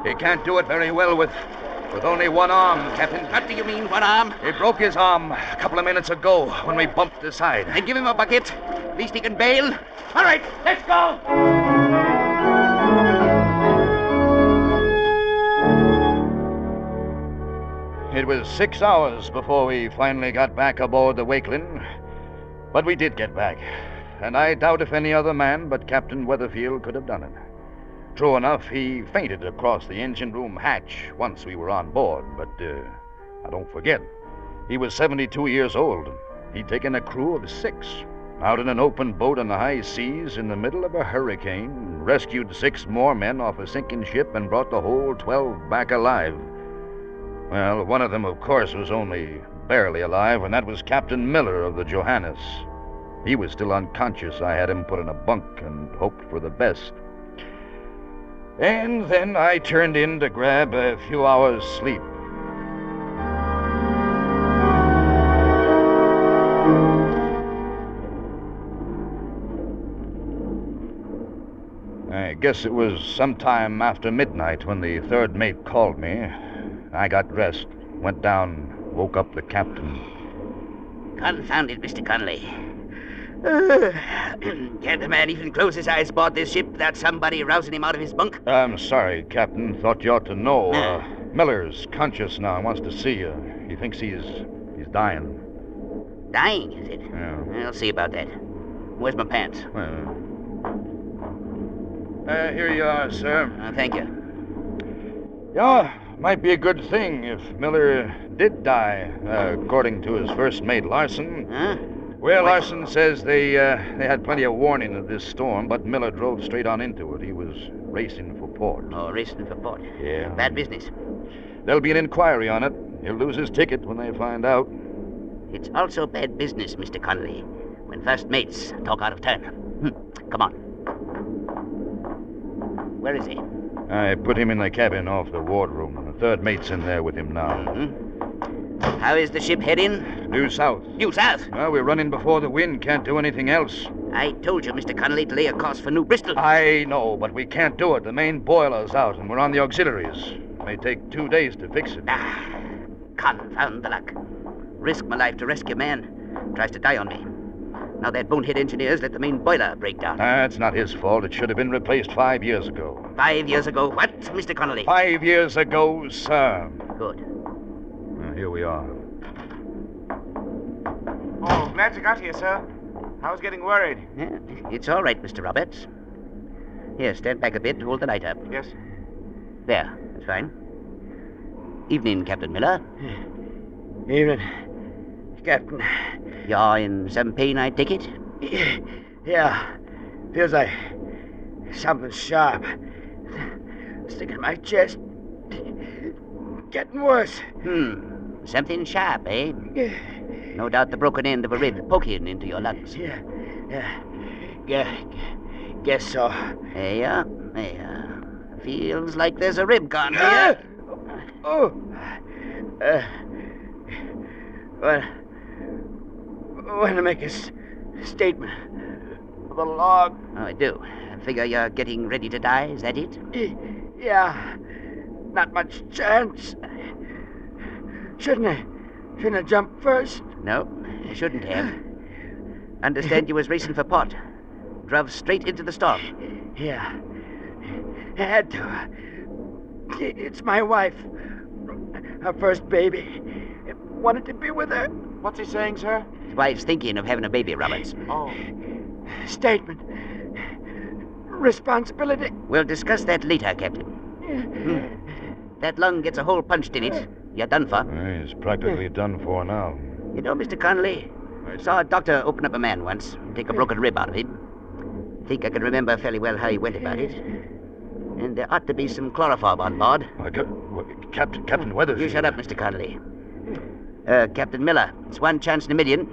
He can't do it very well with only one arm, Captain. What do you mean, one arm? He broke his arm a couple of minutes ago when we bumped aside. Then give him a bucket. At least he can bail. All right, let's go. It was 6 hours before we finally got back aboard the Wakeling. But we did get back. And I doubt if any other man but Captain Weatherfield could have done it. True enough, he fainted across the engine room hatch once we were on board. But don't forget, he was 72 years old. He'd taken a crew of 6 out in an open boat on the high seas in the middle of a hurricane, rescued 6 more men off a sinking ship, and brought the whole 12 back alive. Well, one of them, of course, was only barely alive, and that was Captain Miller of the Johannes. He was still unconscious. I had him put in a bunk and hoped for the best. And then I turned in to grab a few hours' sleep. I guess it was sometime after midnight when the third mate called me. I got dressed, went down, woke up the captain. Confound it, Mr. Conley. Can't a man even close his eyes aboard this ship without somebody rousing him out of his bunk? I'm sorry, Captain. Thought you ought to know. Miller's conscious now. Wants to see you. He thinks he's dying. Dying, is it? Yeah. I'll see about that. Where's my pants? Here you are, sir. Thank you. Yeah, might be a good thing if Miller did die, according to his first mate, Larson. Huh? Well, Larson says they had plenty of warning of this storm, but Miller drove straight on into it. He was racing for port. Oh, racing for port. Yeah. Bad business. There'll be an inquiry on it. He'll lose his ticket when they find out. It's also bad business, Mr. Conley, when first mates talk out of turn. Come on. Where is he? I put him in the cabin off the wardroom. The third mate's in there with him now. How is the ship heading? Due south. Due south? Well, we're running before the wind. Can't do anything else. I told you, Mr. Conley, to lay a course for New Bristol. I know, but we can't do it. The main boiler's out, and we're on the auxiliaries. It may take 2 days to fix it. Confound the luck. Risk my life to rescue a man. Tries to die on me. Now that bonehead engineer's let the main boiler break down. That's not his fault. It should have been replaced 5 years ago. 5 years ago? What, Mr. Connolly? 5 years ago, sir. Good. Here we are. Oh, glad you got here, sir. I was getting worried. Yeah, it's all right, Mr. Roberts. Here, stand back a bit to hold the light up. Yes. There, that's fine. Evening, Captain Miller. Evening, Captain. You're in some pain, I take it? Yeah. Feels like something sharp. Sticking in my chest. Getting worse. Something sharp, eh? No doubt the broken end of a rib poking into your lungs. Yeah. Guess so. There. Feels like there's a rib gone here. Want to make a statement for the log. Oh, I do. I figure you're getting ready to die, is that it? Yeah. Not much chance. Shouldn't I jump first? No, you shouldn't have. Understand you was racing for pot. Drove straight into the storm. Yeah. Had to. It's my wife. Her first baby. Wanted to be with her. What's he saying, sir? His wife's thinking of having a baby, Roberts. Oh. Statement. Responsibility. We'll discuss that later, Captain. That lung gets a hole punched in it. You're done for. He's practically done for now. You know, Mr. Connolly, I saw a doctor open up a man once, take a broken rib out of him. I think I can remember fairly well how he went about it. And there ought to be some chloroform on board. Captain Weathers. You shut up, Mr. Connolly. Captain Miller, it's one chance in a million,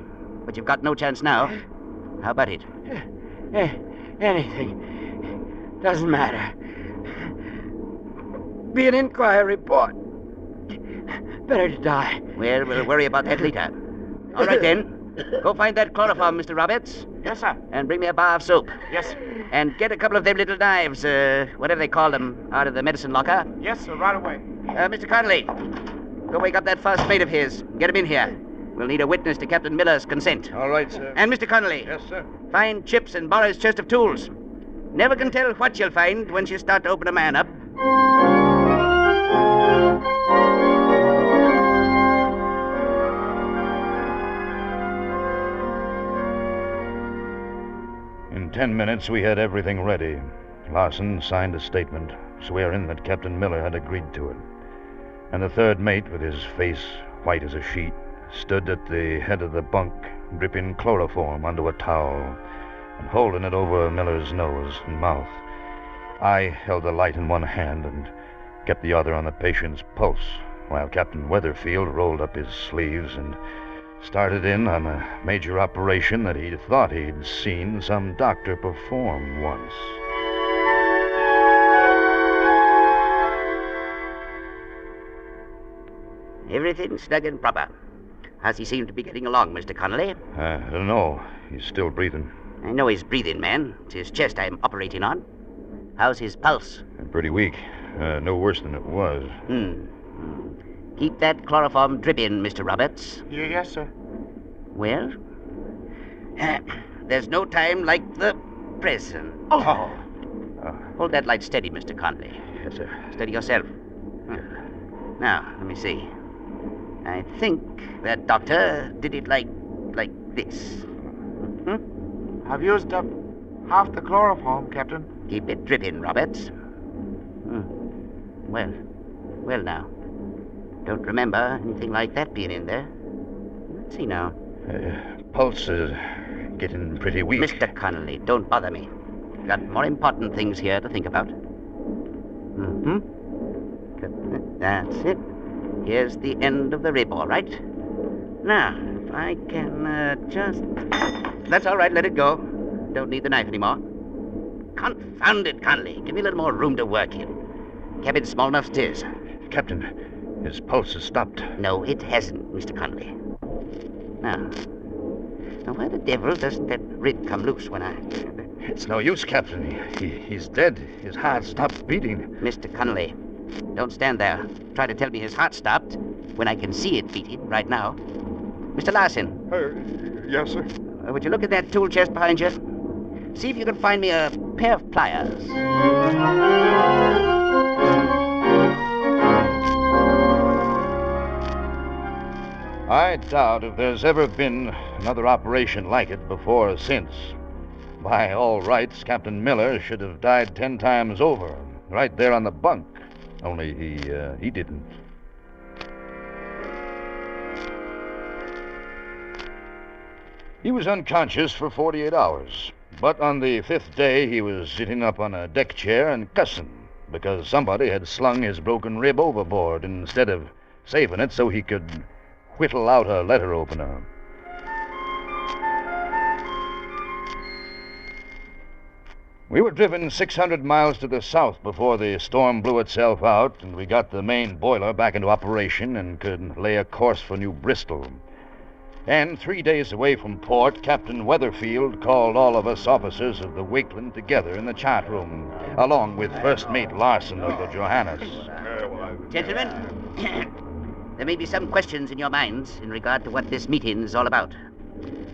but you've got no chance now. How about it? Anything. Doesn't matter. Be an inquiry report. Better to die. Well, we'll worry about that later. All right, then. Go find that chloroform, Mr. Roberts. Yes, sir. And bring me a bar of soap. Yes, sir. And get a couple of them little knives, whatever they call them, out of the medicine locker. Yes, sir, right away. Mr. Connolly, go wake up that first mate of his. Get him in here. We'll need a witness to Captain Miller's consent. All right, sir. And Mr. Connolly. Yes, sir. Find Chips and borrow his chest of tools. Never can tell what you'll find once you start to open a man up. In 10 minutes, we had everything ready. Larson signed a statement, swearing that Captain Miller had agreed to it. And the third mate, with his face white as a sheet, stood at the head of the bunk, dripping chloroform onto a towel and holding it over Miller's nose and mouth. I held the light in one hand and kept the other on the patient's pulse, while Captain Weatherfield rolled up his sleeves and started in on a major operation that he thought he'd seen some doctor perform once. Everything snug and proper. How's he seem to be getting along, Mr. Connolly? I don't know. He's still breathing. I know he's breathing, man. It's his chest I'm operating on. How's his pulse? Pretty weak. No worse than it was. Keep that chloroform dripping, Mr. Roberts. Yes, sir. Well, there's no time like the present. Hold that light steady, Mr. Connolly. Yes, sir. Steady yourself. Now, let me see. I think that doctor did it like this. I've used up half the chloroform, Captain. Keep it dripping, Roberts. Well now. Don't remember anything like that being in there. Let's see now. Pulse is getting pretty weak. Mr. Connolly, don't bother me. Got more important things here to think about. That's it. Here's the end of the rib, all right. Now, if I can just... That's all right, let it go. Don't need the knife anymore. Confound it, Connolly. Give me a little more room to work in. Cabin's small enough as it is. Captain, his pulse has stopped. No, it hasn't, Mr. Connolly. Now, why the devil doesn't that rib come loose when I... It's no use, Captain. He's dead. His heart stopped beating. Mr. Connolly, don't stand there. Try to tell me his heart stopped when I can see it beating right now. Mr. Larson. Yes, sir. Would you look at that tool chest behind you? See if you can find me a pair of pliers. I doubt if there's ever been another operation like it before or since. By all rights, Captain Miller should have died 10 times over, right there on the bunk. Only he didn't. He was unconscious for 48 hours. But on the 5th day, he was sitting up on a deck chair and cussing because somebody had slung his broken rib overboard instead of saving it so he could whittle out a letter opener. We were driven 600 miles to the south before the storm blew itself out, and we got the main boiler back into operation and could lay a course for New Bristol. And 3 days away from port, Captain Weatherfield called all of us officers of the Wakeland together in the chart room, along with First Mate Larson of the Johannes. Gentlemen, there may be some questions in your minds in regard to what this meeting is all about.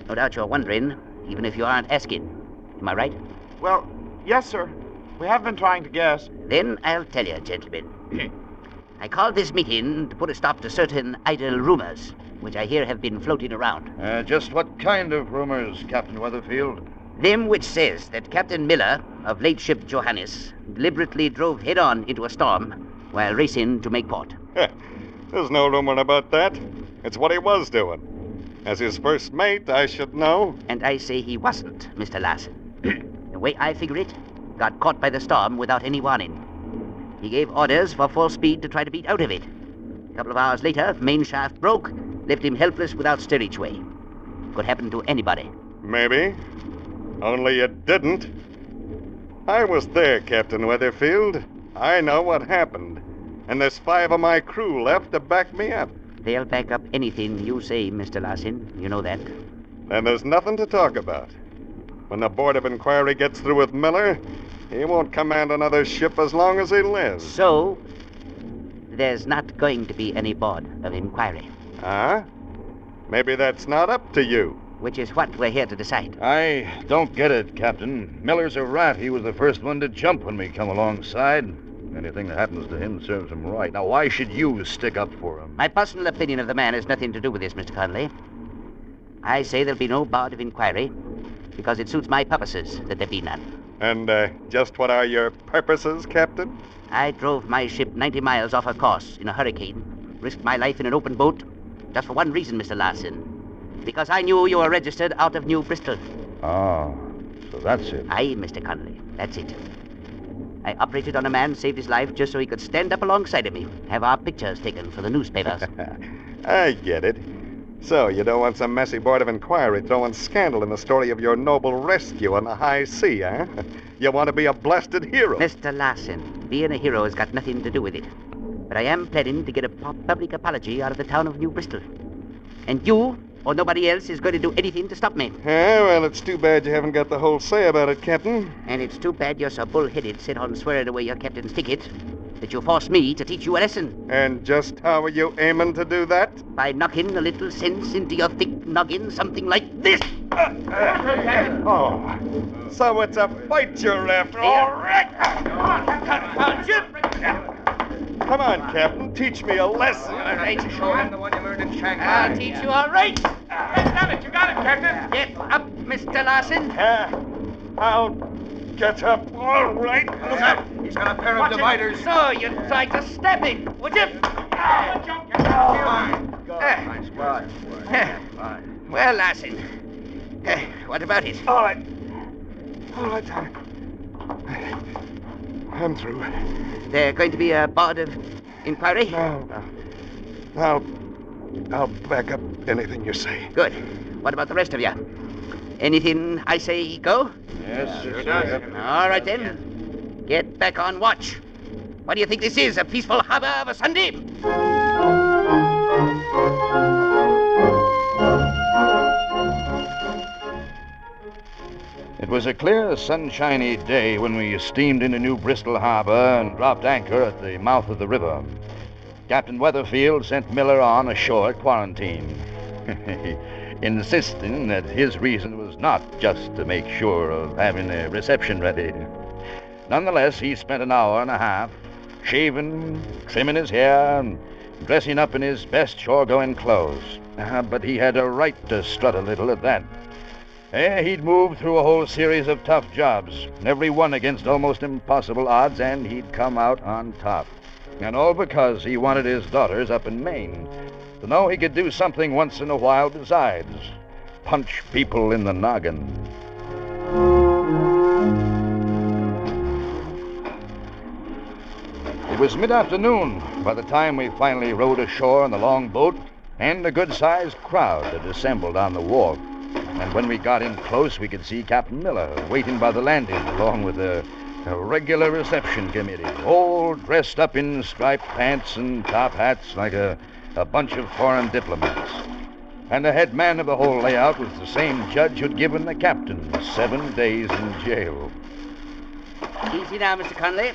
No doubt you're wondering, even if you aren't asking. Am I right? Well, yes, sir. We have been trying to guess. Then I'll tell you, gentlemen. I called this meeting to put a stop to certain idle rumors, which I hear have been floating around. Just what kind of rumors, Captain Weatherfield? Them which says that Captain Miller of late ship Johannes deliberately drove head-on into a storm while racing to make port. There's no rumor about that. It's what he was doing. As his first mate, I should know. And I say he wasn't, Mr. Larson. The way I figure it, got caught by the storm without any warning. He gave orders for full speed to try to beat out of it. A couple of hours later, main shaft broke, left him helpless without steerage way. Could happen to anybody. Maybe. Only it didn't. I was there, Captain Weatherfield. I know what happened. And there's 5 of my crew left to back me up. They'll back up anything you say, Mr. Larson. You know that. And there's nothing to talk about. When the Board of Inquiry gets through with Miller, he won't command another ship as long as he lives. So, there's not going to be any Board of Inquiry. Huh? Maybe that's not up to you. Which is what we're here to decide. I don't get it, Captain. Miller's a rat. He was the first one to jump when we come alongside. Anything that happens to him serves him right. Now, why should you stick up for him? My personal opinion of the man has nothing to do with this, Mr. Conley. I say there'll be no Board of Inquiry because it suits my purposes that there be none. And just what are your purposes, Captain? I drove my ship 90 miles off her course in a hurricane, risked my life in an open boat, just for one reason, Mr. Larson. Because I knew you were registered out of New Bristol. Ah, so that's it. Aye, Mr. Conley, that's it. I operated on a man, saved his life just so he could stand up alongside of me, have our pictures taken for the newspapers. I get it. So, you don't want some messy Board of Inquiry throwing scandal in the story of your noble rescue on the high sea, huh? You want to be a blasted hero. Mr. Larson, being a hero has got nothing to do with it. But I am planning to get a public apology out of the town of New Bristol. And you, or nobody else, is going to do anything to stop me. Yeah, well, it's too bad you haven't got the whole say about it, Captain. And it's too bad you're so bull-headed, set on swearing away your captain's ticket, that you forced me to teach you a lesson. And just how are you aiming to do that? By knocking a little sense into your thick noggin, something like this. Oh, so it's a fight you're after, all right. Come on, Captain, teach me a lesson. All right, show him the one you learned in Shanghai. I'll teach you all right. You got it, Captain. Get up, Mr. Larson. I'll get up, all right. Look out, he's got a pair of dividers. So you tried to stab me, would you? Well, Larson, what about it? All right, I'm through. There going to be a Board of Inquiry? No. I'll back up anything you say. Good. What about the rest of you? Anything I say go? Yes, sure does. All right, then. Get back on watch. What do you think this is, a peaceful harbor of a Sunday? It was a clear, sunshiny day when we steamed into New Bristol Harbor and dropped anchor at the mouth of the river. Captain Weatherfield sent Miller on ashore at quarantine, insisting that his reason was not just to make sure of having a reception ready. Nonetheless, he spent an hour and a half shaving, trimming his hair, and dressing up in his best shore-going clothes. But he had a right to strut a little at that. He'd moved through a whole series of tough jobs, every one against almost impossible odds, and he'd come out on top. And all because he wanted his daughters up in Maine to know he could do something once in a while besides. punch people in the noggin. It was mid-afternoon by the time we finally rowed ashore in the longboat, and a good-sized crowd had assembled on the wharf. And when we got in close, we could see Captain Miller waiting by the landing, along with a regular reception committee, all dressed up in striped pants and top hats like a bunch of foreign diplomats. And the head man of the whole layout was the same judge who'd given the captain 7 days in jail. Easy now, Mr. Conley.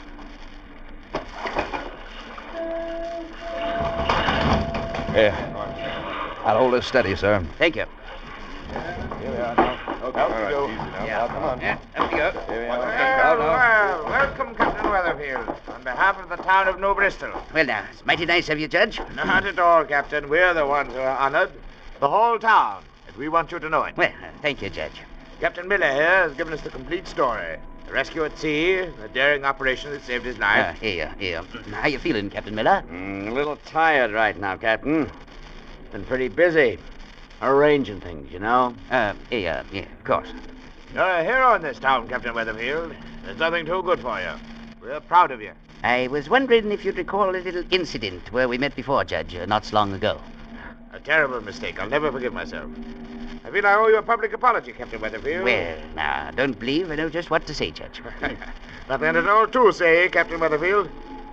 Here. I'll hold this steady, sir. Thank you. Here we are now. Okay, out we go. Now, come on. Yeah, up we go. Here we are. Well, welcome, Captain Weatherfield, on behalf of the town of New Bristol. Well, now, it's mighty nice of you, Judge. Not at all, Captain. We're the ones who are honored. The whole town. And we want you to know it. Well, thank you, Judge. Captain Miller here has given us the complete story. The rescue at sea, the daring operation that saved his life. Here. How you feeling, Captain Miller? A little tired right now, Captain. Been pretty busy. Arranging things, you know. Yeah, of course. You're a hero in this town, Captain Weatherfield. There's nothing too good for you. We're proud of you. I was wondering if you'd recall a little incident where we met before, Judge, not so long ago. A terrible mistake. I'll never forgive myself. I feel I owe you a public apology, Captain Weatherfield. Well, now, don't believe I know just what to say, Judge. Nothing at all to say, Captain Weatherfield.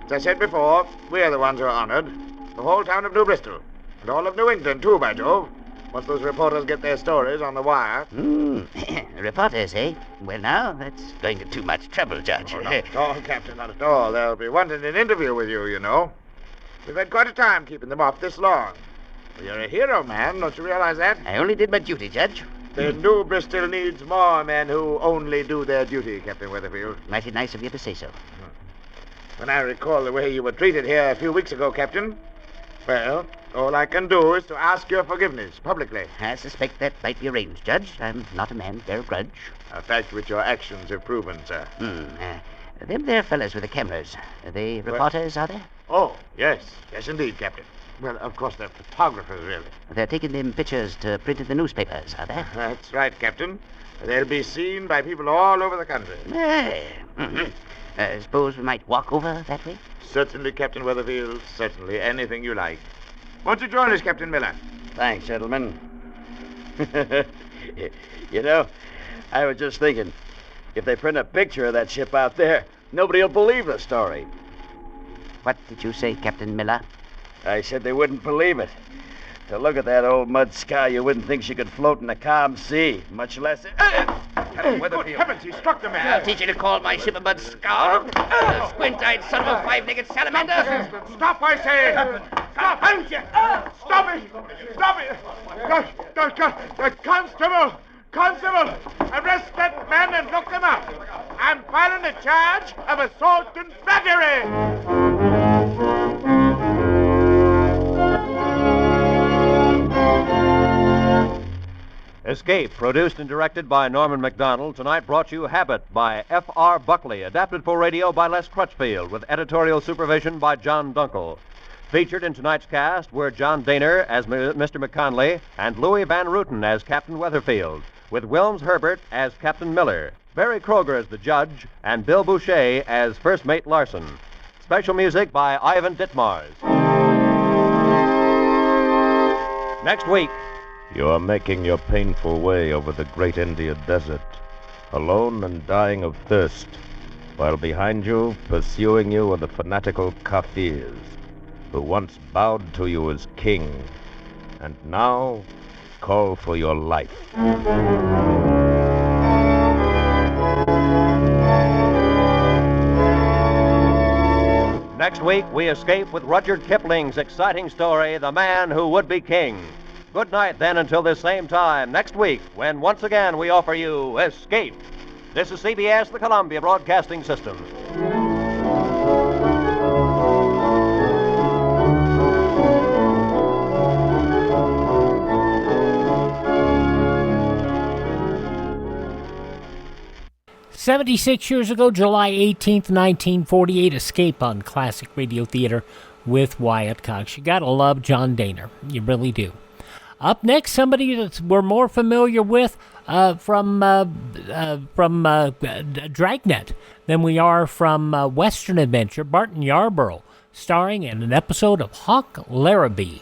As I said before, we're the ones who are honored. The whole town of New Bristol. And all of New England, too, by Jove. Once those reporters get their stories on the wire. Reporters, eh? Well, now, that's going to too much trouble, Judge. Oh, not at all, Captain, not at all. They'll be wanting an interview with you, you know. We've had quite a time keeping them off this long. Well, you're a hero, man. Don't you realize that? I only did my duty, Judge. The New Bristol needs more men who only do their duty, Captain Weatherfield. Mighty nice of you to say so. When I recall the way you were treated here a few weeks ago, Captain, well, all I can do is to ask your forgiveness publicly. I suspect that might be arranged, Judge. I'm not a man to bear a grudge. A fact which your actions have proven, sir. Them there fellas with the cameras, are they reporters, are they? Oh, yes. Yes, indeed, Captain. Well, of course, they're photographers, really. They're taking them pictures to print in the newspapers, are they? That's right, Captain. They'll be seen by people all over the country. Suppose we might walk over that way? Certainly, Captain Weatherfield. Certainly. Anything you like. Won't you join us, Captain Miller? Thanks, gentlemen. You know, I was just thinking, if they print a picture of that ship out there, nobody will believe the story. What did you say, Captain Miller? I said they wouldn't believe it. To look at that old mud sky, you wouldn't think she could float in a calm sea, much less... Good heavens, he struck the man. I'll teach you to call my ship a mud scour. Squint-eyed son of a five-legged salamander. Stop, I say. Stop, haven't you? Stop it. Stop it. Constable, arrest that man and lock him up. I'm filing a charge of assault and battery. Escape, produced and directed by Norman Macdonald, tonight brought you Habit by F.R. Buckley, adapted for radio by Les Crutchfield, with editorial supervision by John Dunkel. Featured in tonight's cast were John Dehner as Mr. McConley and Louis Van Rooten as Captain Weatherfield, with Wilms Herbert as Captain Miller, Barry Kroger as the judge, and Bill Boucher as First Mate Larson. Special music by Ivan Ditmars. Next week, you are making your painful way over the great India desert, alone and dying of thirst, while behind you, pursuing you, are the fanatical Kafirs, who once bowed to you as king, and now call for your life. Next week, we escape with Rudyard Kipling's exciting story, The Man Who Would Be King. Good night, then, until this same time next week, when once again we offer you Escape. This is CBS, the Columbia Broadcasting System. "76 years ago, July 18th, 1948, Escape on Classic Radio Theater with Wyatt Cox. You gotta love John Dehner. You really do. Up next, somebody that we're more familiar with from Dragnet than we are from Western Adventure, Barton Yarborough, starring in an episode of Hawk Larabee.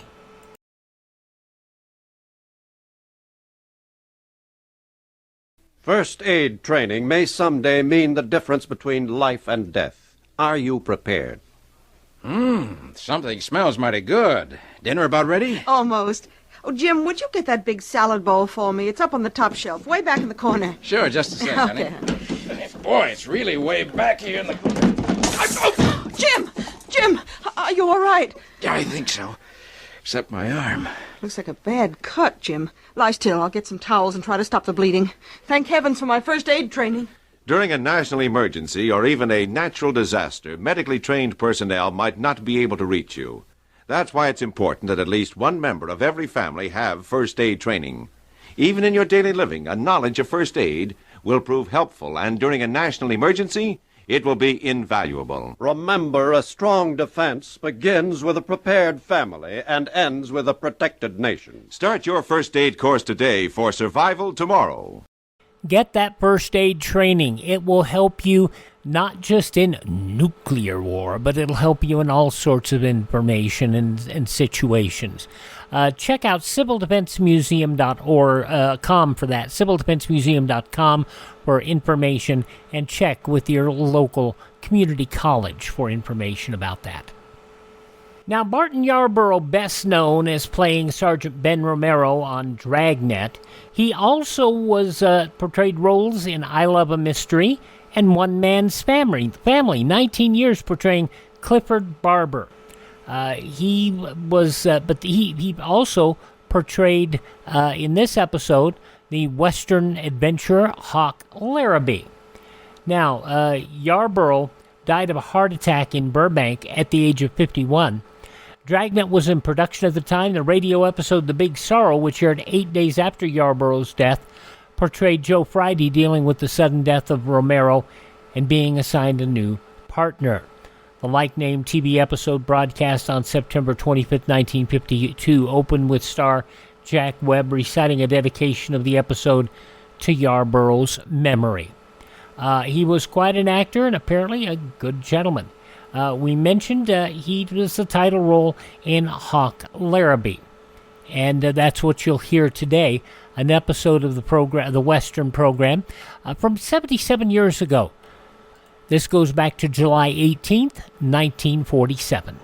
First aid training may someday mean the difference between life and death. Are you prepared? Something smells mighty good. Dinner about ready? Almost. Oh, Jim, would you get that big salad bowl for me? It's up on the top shelf, way back in the corner. Sure, just a sec, Okay. honey. Boy, it's really way back here in the... Jim, are you all right? I think so. Except my arm. Looks like a bad cut, Jim. Lie still. I'll get some towels and try to stop the bleeding. Thank heavens for my first aid training. During a national emergency or even a natural disaster, medically trained personnel might not be able to reach you. That's why it's important that at least one member of every family have first aid training. Even in your daily living, a knowledge of first aid will prove helpful, and during a national emergency, it will be invaluable. Remember, a strong defense begins with a prepared family and ends with a protected nation. Start your first aid course today for survival tomorrow. Get that first aid training. It will help you not just in nuclear war, but it'll help you in all sorts of information and situations. Check out civildefensemuseum.com for that, civildefensemuseum.com for information, and check with your local community college for information about that. Now, Barton Yarborough, best known as playing Sergeant Ben Romero on Dragnet, he also was portrayed roles in I Love a Mystery and One Man's Family, 19 years portraying Clifford Barber. He also portrayed in this episode the Western adventurer Hawk Larabee. Now, Yarborough died of a heart attack in Burbank at the age of 51. Dragnet was in production at the time. The radio episode The Big Sorrow, which aired 8 days after Yarborough's death, portrayed Joe Friday dealing with the sudden death of Romero and being assigned a new partner. The like-named TV episode, broadcast on September 25, 1952, opened with star Jack Webb reciting a dedication of the episode to Yarborough's memory. He was quite an actor and apparently a good gentleman. We mentioned he was the title role in Hawk Larabee. And that's what you'll hear today, an episode of the program, the Western program, from 77 years ago. This goes back to July 18th, 1947.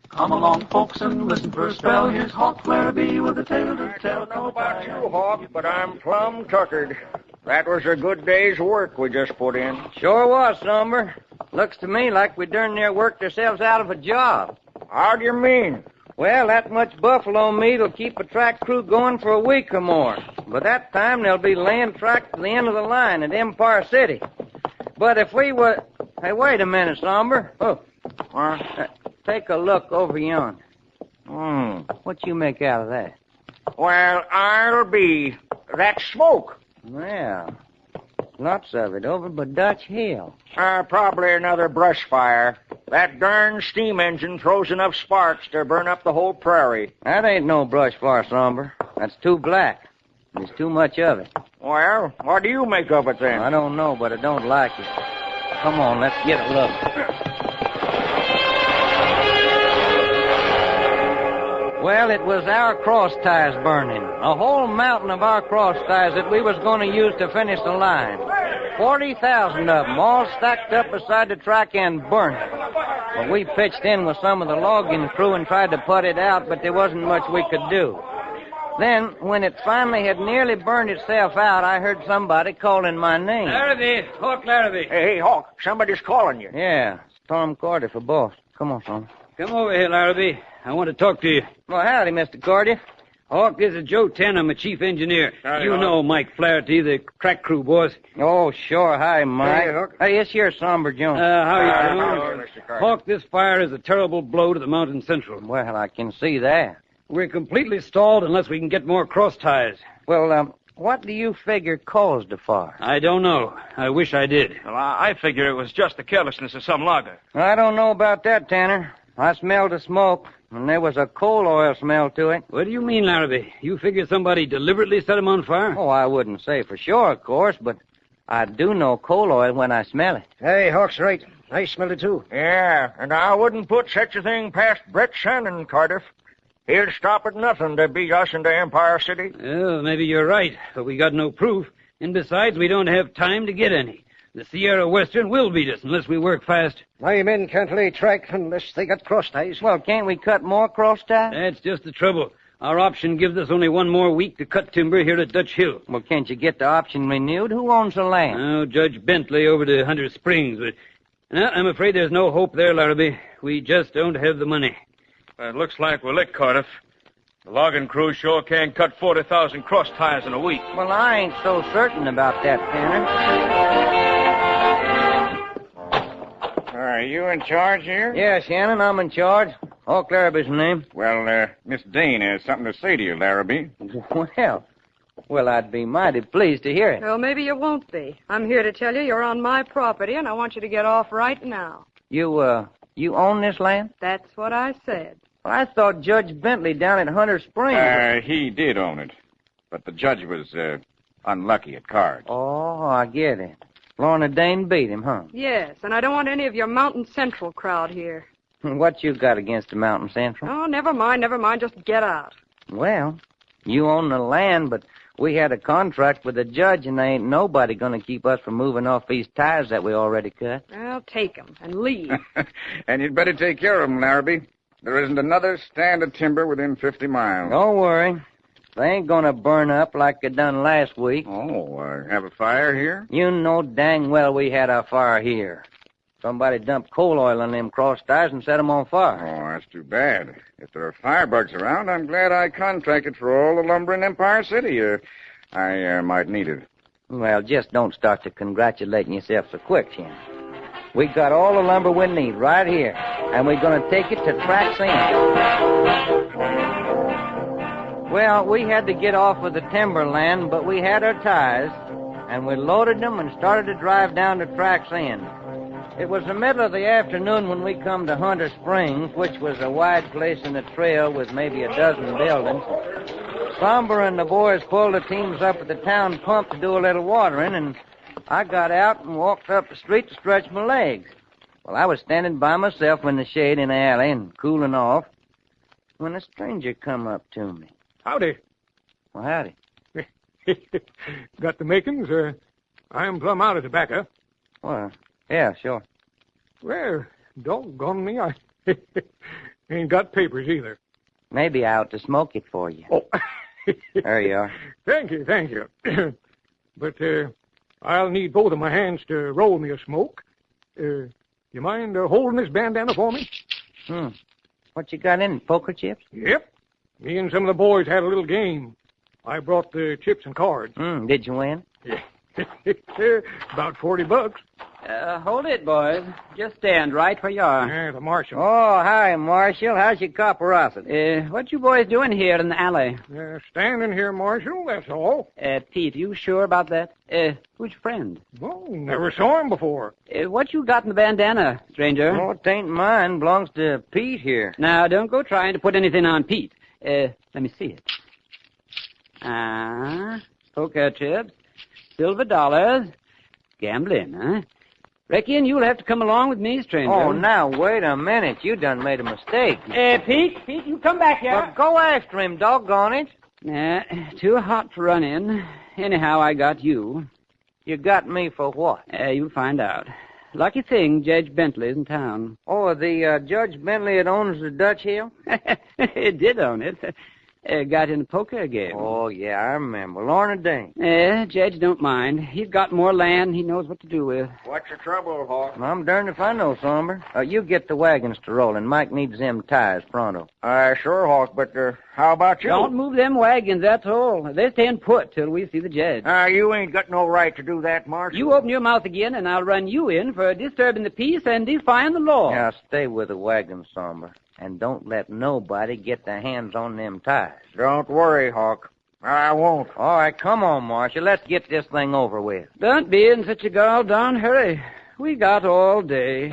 Come along, folks, and listen for a spell. Here's Hawk Larabee with a tale to tell. I don't know about you, Hawk, but I'm plumb tuckered. That was a good day's work we just put in. Sure was, Somber. Looks to me like we darn near worked ourselves out of a job. How do you mean? Well, that much buffalo meat will keep a track crew going for a week or more. By that time, they'll be laying track to the end of the line at Empire City. But if we were... Hey, wait a minute, Somber. Oh, take a look over yonder. What you make out of that? Well, I'll be... That's smoke. Yeah. Lots of it over by Dutch Hill. Probably another brush fire. That darn steam engine throws enough sparks to burn up the whole prairie. That ain't no brush fire, Somber. That's too black. There's too much of it. Well, what do you make of it, then? I don't know, but I don't like it. Come on, let's get a look. Well, it was our cross ties burning. A whole mountain of our cross ties that we was going to use to finish the line. 40,000 of them, all stacked up beside the track and burning. Well, we pitched in with some of the logging crew and tried to put it out, but there wasn't much we could do. Then, when it finally had nearly burned itself out, I heard somebody calling my name. Larabee, Hawk Larabee. Hey, Hawk, somebody's calling you. Yeah, it's Tom Carter for boss. Come on, Tom. Come over here, Larabee. I want to talk to you. Well, howdy, Mr. Carter. Hawk, this is Joe Tanner, my chief engineer. Howdy, you Hawk. know Mike Flaherty, the crack crew, boys. Oh, sure. Hi, Mike. Hey, Hawk. Hey, it's your Somber Jones. How you doing? Hello, Mr. Carter. Hawk, this fire is a terrible blow to the Mountain Central. Well, I can see that. We're completely stalled unless we can get more cross ties. Well, what do you figure caused the fire? I don't know. I wish I did. Well, I figure it was just the carelessness of some logger. I don't know about that, Tanner. I smelled the smoke. And there was a coal oil smell to it. What do you mean, Larabee? You figure somebody deliberately set him on fire? Oh, I wouldn't say for sure, of course, but I do know coal oil when I smell it. Hey, Hawk's right. I smelled it too. Yeah, and I wouldn't put such a thing past Brett Shannon, Cardiff. He'd stop at nothing to beat us into Empire City. Well, maybe you're right, but we got no proof. And besides, we don't have time to get any. The Sierra Western will beat us unless we work fast. My men can't lay track unless they got cross ties. Well, can't we cut more cross ties? That's just the trouble. Our option gives us only one more week to cut timber here at Dutch Hill. Well, can't you get the option renewed? Who owns the land? Oh, Judge Bentley over to Hunter Springs. But I'm afraid there's no hope there, Larabee. We just don't have the money. It looks like we're licked, Cardiff. The logging crew sure can't cut 40,000 cross ties in a week. Well, I ain't so certain about that, Tanner. Are you in charge here? Yeah, Shannon, I'm in charge. Hawk Larabee's the name. Well, Miss Dane has something to say to you, Larabee. Well, I'd be mighty pleased to hear it. Well, maybe you won't be. I'm here to tell you you're on my property, and I want you to get off right now. You own this land? That's what I said. Well, I thought Judge Bentley down at Hunter Springs... He did own it, but the judge was, unlucky at cards. Oh, I get it. Lorna Dane beat him, huh? Yes, and I don't want any of your Mountain Central crowd here. What you got against the Mountain Central? Oh, never mind. Just get out. Well, you own the land, but we had a contract with the judge, and there ain't nobody going to keep us from moving off these ties that we already cut. Well, take 'em and leave. And you'd better take care of 'em, Larabee. There isn't another stand of timber within 50 miles. Don't worry. They ain't going to burn up like they done last week. Oh, have a fire here? You know dang well we had a fire here. Somebody dumped coal oil on them cross ties and set 'em on fire. Oh, that's too bad. If there are firebugs around, I'm glad I contracted for all the lumber in Empire City. I might need it. Well, just don't start to congratulating yourself so quick, Shannon. We got all the lumber we need right here, and we're going to take it to Track's End. Well, we had to get off of the timberland, but we had our ties, and we loaded them and started to drive down to Track's End. It was the middle of the afternoon when we come to Hunter Springs, which was a wide place in the trail with maybe a dozen buildings. Somber and the boys pulled the teams up at the town pump to do a little watering, and I got out and walked up the street to stretch my legs. Well, I was standing by myself in the shade in the alley and cooling off when a stranger come up to me. Howdy. Well, howdy. Got the makings? I'm plumb out of tobacco. Well, yeah, sure. Well, doggone me, I ain't got papers either. Maybe I ought to smoke it for you. Oh. There you are. Thank you. But I'll need both of my hands to roll me a smoke. You mind holding this bandana for me? What you got in it, poker chips? Yep. Me and some of the boys had a little game. I brought the chips and cards. Did you win? About $40. Hold it, boys. Just stand right where you are. The marshal. Oh, hi, Marshal. How's your copperosity? What you boys doing here in the alley? Standing here, Marshal, that's all. Pete, you sure about that? Who's your friend? Well, never saw him before. What you got in the bandana, stranger? Oh, it ain't mine. Belongs to Pete here. Now, don't go trying to put anything on Pete. Let me see it. Poker chips, silver dollars, gambling, huh? Reckon you'll have to come along with me, stranger. Oh, now, wait a minute. You done made a mistake. Pete, you come back here. Well, go after him, doggone it. Too hot to run in. Anyhow, I got you. You got me for what? You'll find out. Lucky thing Judge Bentley's in town. Oh, the Judge Bentley that owns the Dutch Hill? He did own it. Got in a poker game. Oh, yeah, I remember. Lorna Dane. Judge don't mind. He's got more land he knows what to do with. What's your trouble, Hawk? I'm darned if I know, Somber. You get the wagons to rolling. Mike needs them ties pronto. Sure, Hawk, but how about you? Don't move them wagons, that's all. They're staying put till we see the judge. You ain't got no right to do that, Marshal. You open your mouth again, and I'll run you in for disturbing the peace and defying the law. Now, stay with the wagons, Somber. And don't let nobody get their hands on them ties. Don't worry, Hawk. I won't. All right, come on, Marshal. Let's get this thing over with. Don't be in such a gall-darn hurry. We got all day.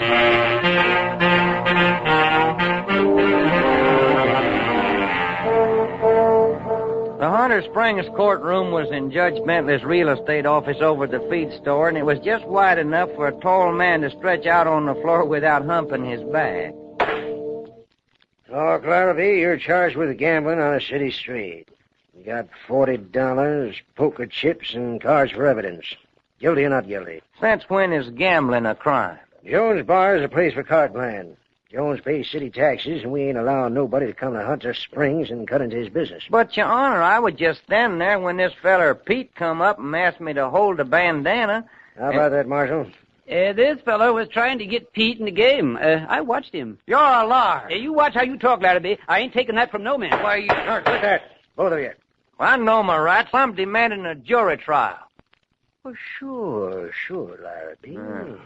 Hunter Springs courtroom was in Judge Bentley's real estate office over at the feed store, and it was just wide enough for a tall man to stretch out on the floor without humping his back. Hawk Larabee, you're charged with gambling on a city street. You got $40, poker chips, and cards for evidence. Guilty or not guilty? Since when is gambling a crime? Jones Bar is a place for card playing. Jones pays city taxes, and we ain't allowing nobody to come to Hunter Springs and cut into his business. But, Your Honor, I was just standing there when this feller Pete come up and asked me to hold the bandana. How about that, Marshal? This fellow was trying to get Pete in the game. I watched him. You're a liar. You watch how you talk, Larabee. I ain't taking that from no man. Why, you... Quit that, both of you. Well, I know my rights. I'm demanding a jury trial. Well, sure, Larabee.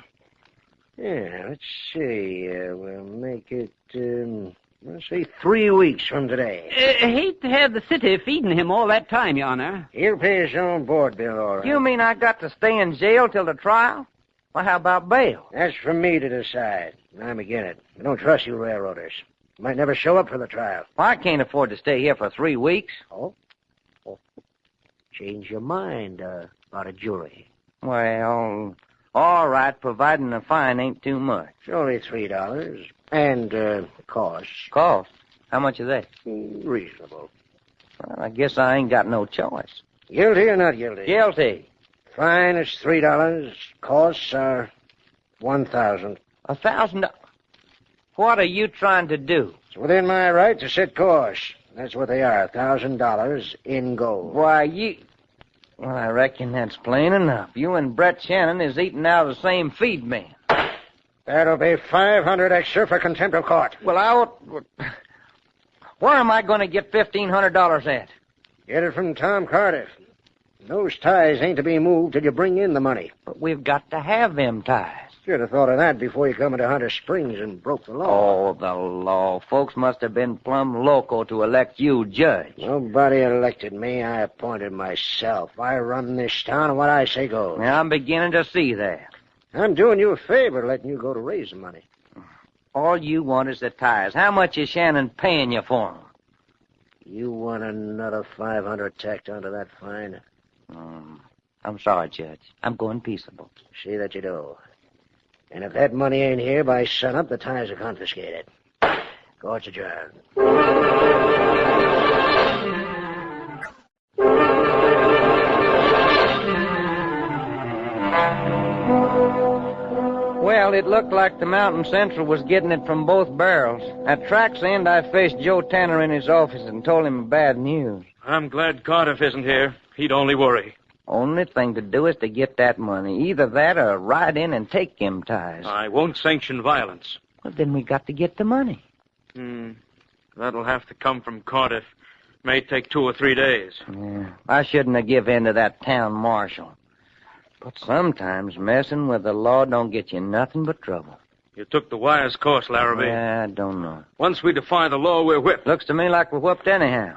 Yeah, let's see. We'll make it, let's say 3 weeks from today. Hate to have the city feeding him all that time, Your Honor. He'll pay his own board bill, all right. You mean I got to stay in jail till the trial? Well, how about bail? That's for me to decide. I'm against it. I don't trust you railroaders. You might never show up for the trial. Well, I can't afford to stay here for 3 weeks. Oh? Change your mind about a jury. Well, all right, providing the fine ain't too much. It's only $3. And, costs. Cost? How much is that? Reasonable. Well, I guess I ain't got no choice. Guilty or not guilty? Guilty. Fine is $3. Costs are $1,000. $1,000? What are you trying to do? It's within my right to set costs. That's what they are, $1,000 in gold. Why, Well, I reckon that's plain enough. You and Brett Shannon is eating out of the same feed man. That'll be $500 extra for contempt of court. Well, where am I going to get $1,500 at? Get it from Tom Cardiff. Those ties ain't to be moved till you bring in the money. But we've got to have them ties. Should have thought of that before you come into Hunter Springs and broke the law. Oh, the law. Folks must have been plumb loco to elect you judge. Nobody elected me. I appointed myself. I run this town, and what I say goes. Now, I'm beginning to see that. I'm doing you a favor letting you go to raise the money. All you want is the ties. How much is Shannon paying you for them? You want another $500 tacked onto that fine? I'm sorry, Judge. I'm going peaceable. See that you do. And if that money ain't here by sunup, the ties are confiscated. Court's adjourned. Well, it looked like the Mountain Central was getting it from both barrels. At Track's End, I faced Joe Tanner in his office and told him bad news. I'm glad Cardiff isn't here. He'd only worry. Only thing to do is to get that money. Either that or ride in and take them ties. I won't sanction violence. Well, then we got to get the money. That'll have to come from Cardiff. May take 2 or 3 days. Yeah, I shouldn't have given in to that town marshal. But sometimes messing with the law don't get you nothing but trouble. You took the wise course, Larabee. Yeah, I don't know. Once we defy the law, we're whipped. Looks to me like we're whipped anyhow.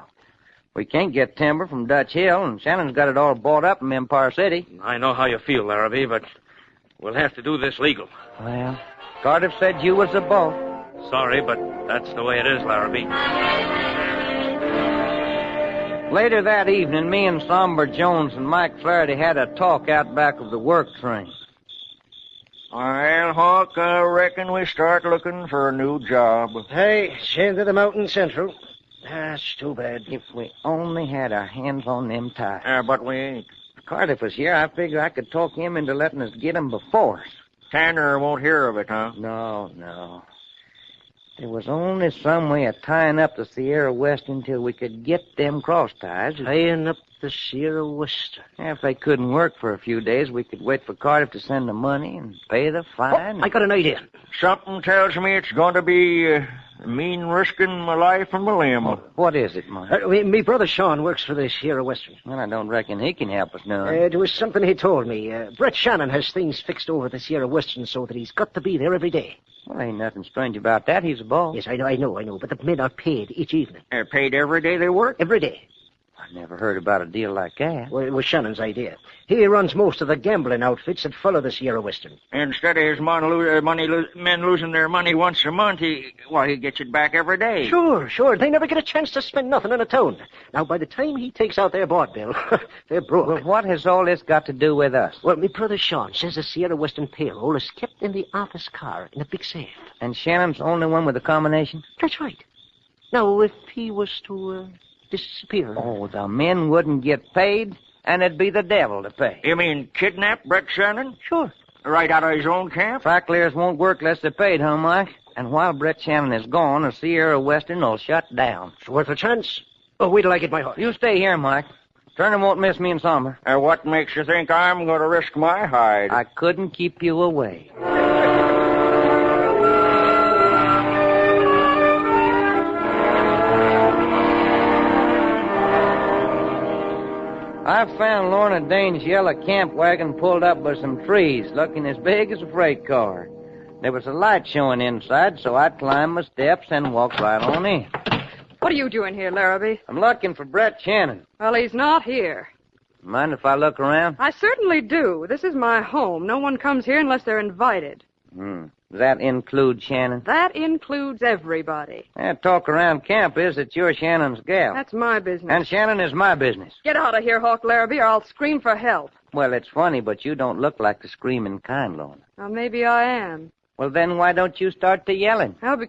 We can't get timber from Dutch Hill, and Shannon's got it all bought up in Empire City. I know how you feel, Larabee, but we'll have to do this legal. Well, Cardiff said you was the boss. Sorry, but that's the way it is, Larabee. Later that evening, me and Somber Jones and Mike Flaherty had a talk out back of the work train. Well, Hawk, I reckon we start looking for a new job. Hey, send to the Mountain Central. That's too bad. If we only had our hands on them ties. But we ain't. If Cardiff was here, I figure I could talk him into letting us get them before us. Tanner won't hear of it, huh? No. There was only some way of tying up the Sierra Western until we could get them cross ties. Tying up the Sierra Western? If they couldn't work for a few days, we could wait for Cardiff to send the money and pay the fine. I got an idea. Something tells me it's going to be mean risking my life and my limb. What is it, Mike? Me brother Sean works for the Sierra Western. Well, I don't reckon he can help us none. There was something he told me. Brett Shannon has things fixed over the Sierra Western so that he's got to be there every day. Well, ain't nothing strange about that. He's a boss. Yes, I know. But the men are paid each evening. They're paid every day they work? Every day. I never heard about a deal like that. Well, it was Shannon's idea. He runs most of the gambling outfits that follow the Sierra Western. Instead of his men losing their money once a month, he gets it back every day. Sure. They never get a chance to spend nothing in a town. Now, by the time he takes out their board bill, they're broke. Well, what has all this got to do with us? Well, my brother Sean says the Sierra Western payroll is kept in the office car in a big safe. And Shannon's the only one with the combination? That's right. Now, if he was to disappear... Oh, the men wouldn't get paid, and it'd be the devil to pay. You mean kidnap Brett Shannon? Sure. Right out of his own camp? Track clears won't work unless they're paid, huh, Mike? And while Brett Shannon is gone, the Sierra Western will shut down. It's worth a chance. Oh, wait till I get my horse. You stay here, Mike. Turner won't miss me in summer. What makes you think I'm going to risk my hide? I couldn't keep you away. I found Lorna Dane's yellow camp wagon pulled up by some trees, looking as big as a freight car. There was a light showing inside, so I climbed my steps and walked right on in. What are you doing here, Larabee? I'm looking for Brett Shannon. Well, he's not here. Mind if I look around? I certainly do. This is my home. No one comes here unless they're invited. Does that include Shannon? That includes everybody. That talk around camp is that you're Shannon's gal. That's my business. And Shannon is my business. Get out of here, Hawk Larabee, or I'll scream for help. Well, it's funny, but you don't look like the screaming kind, Lorna. Well, maybe I am. Well, then why don't you start to yelling? Well,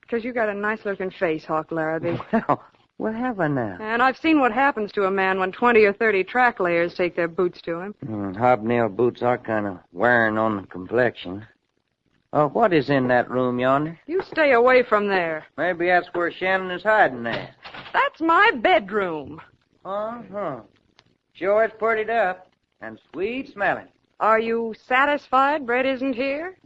because you got a nice-looking face, Hawk Larabee. Well, what have I now? And I've seen what happens to a man when 20 or 30 track layers take their boots to him. Hobnail boots are kind of wearing on the complexion. Oh, what is in that room yonder? You stay away from there. Maybe that's where Shannon is hiding at. That's my bedroom. Uh-huh. Sure, it's prettied up and sweet smelling. Are you satisfied Brett isn't here?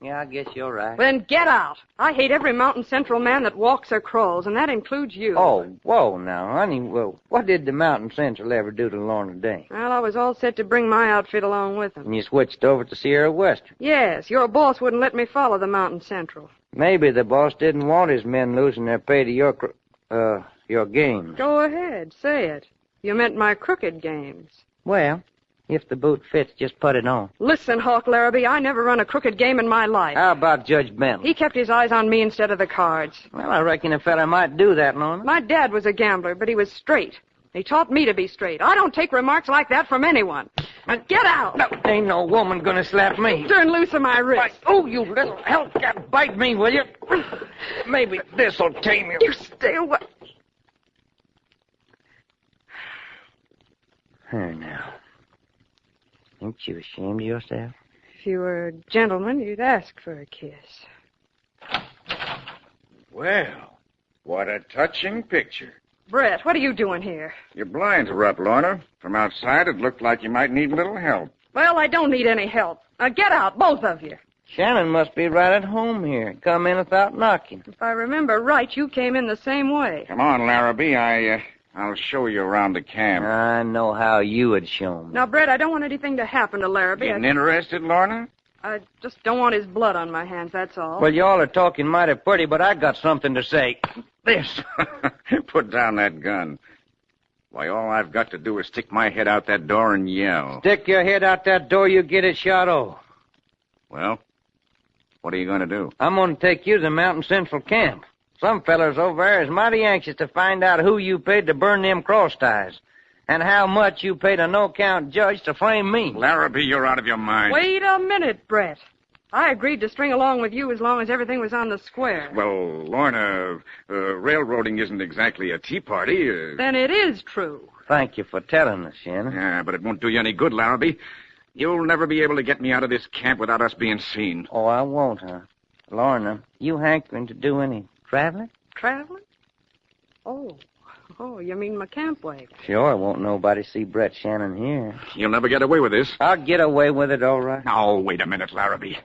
Yeah, I guess you're right. Then get out. I hate every Mountain Central man that walks or crawls, and that includes you. Oh, whoa now, honey. Well, what did the Mountain Central ever do to Lorna Dane? Well, I was all set to bring my outfit along with them. And you switched over to Sierra Western? Yes, your boss wouldn't let me follow the Mountain Central. Maybe the boss didn't want his men losing their pay to your games. Go ahead, say it. You meant my crooked games. Well, if the boot fits, just put it on. Listen, Hawk Larabee, I never run a crooked game in my life. How about Judge Bentley? He kept his eyes on me instead of the cards. Well, I reckon a fella might do that, Lorna. My dad was a gambler, but he was straight. He taught me to be straight. I don't take remarks like that from anyone. Now get out! No, ain't no woman gonna slap me. Turn loose of my wrist. Oh, you little help! Bite me, will you? Maybe this'll tame you. You stay away. Here now. Ain't you ashamed of yourself? If you were a gentleman, you'd ask for a kiss. Well, what a touching picture. Brett, what are you doing here? Your blinds are up, Lorna. From outside, it looked like you might need a little help. Well, I don't need any help. Now get out, both of you. Shannon must be right at home here. Come in without knocking. If I remember right, you came in the same way. Come on, Larabee. I'll show you around the camp. I know how you would show me. Now, Brett, I don't want anything to happen to Larabee. Getting interested, Lorna? I just don't want his blood on my hands, that's all. Well, y'all are talking mighty pretty, but I got something to say. This. Put down that gun. Why, all I've got to do is stick my head out that door and yell. Stick your head out that door, you get it shot off. Well, what are you going to do? I'm going to take you to the Mountain Central camp. Some fellers over there is mighty anxious to find out who you paid to burn them cross ties, and how much you paid a no-count judge to frame me. Larabee, you're out of your mind. Wait a minute, Brett. I agreed to string along with you as long as everything was on the square. Well, Lorna, railroading isn't exactly a tea party. Then it is true. Thank you for telling us, Shannon. Yeah, but it won't do you any good, Larabee. You'll never be able to get me out of this camp without us being seen. Oh, I won't, huh? Lorna, you hankering to do any traveling? Traveling? Oh, you mean my camp wagon? Sure, won't nobody see Brett Shannon here. You'll never get away with this. I'll get away with it, all right. Oh, wait a minute, Larabee.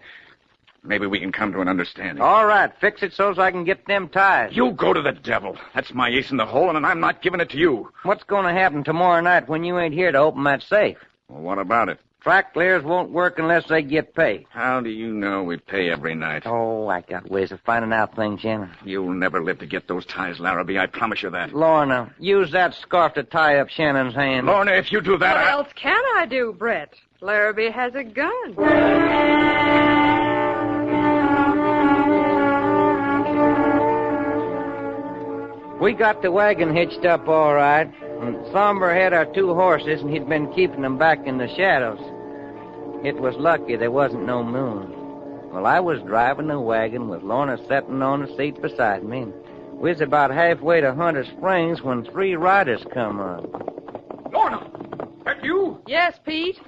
Maybe we can come to an understanding. All right, fix it so's I can get them ties. You go to the devil. That's my ace in the hole, and I'm not giving it to you. What's going to happen tomorrow night when you ain't here to open that safe? Well, what about it? Track clears won't work unless they get paid. How do you know we pay every night? Oh, I got ways of finding out things, Shannon. You'll never live to get those ties, Larrabee. I promise you that. Lorna, use that scarf to tie up Shannon's hand. Lorna, if you do that, What else can I do, Brett? Larrabee has a gun. We got the wagon hitched up all right. And Somber had our 2 horses, and he'd been keeping them back in the shadows. It was lucky there wasn't no moon. Well, I was driving the wagon with Lorna sitting on the seat beside me. And we was about halfway to Hunter Springs when 3 riders come up. Lorna, that you? Yes, Pete?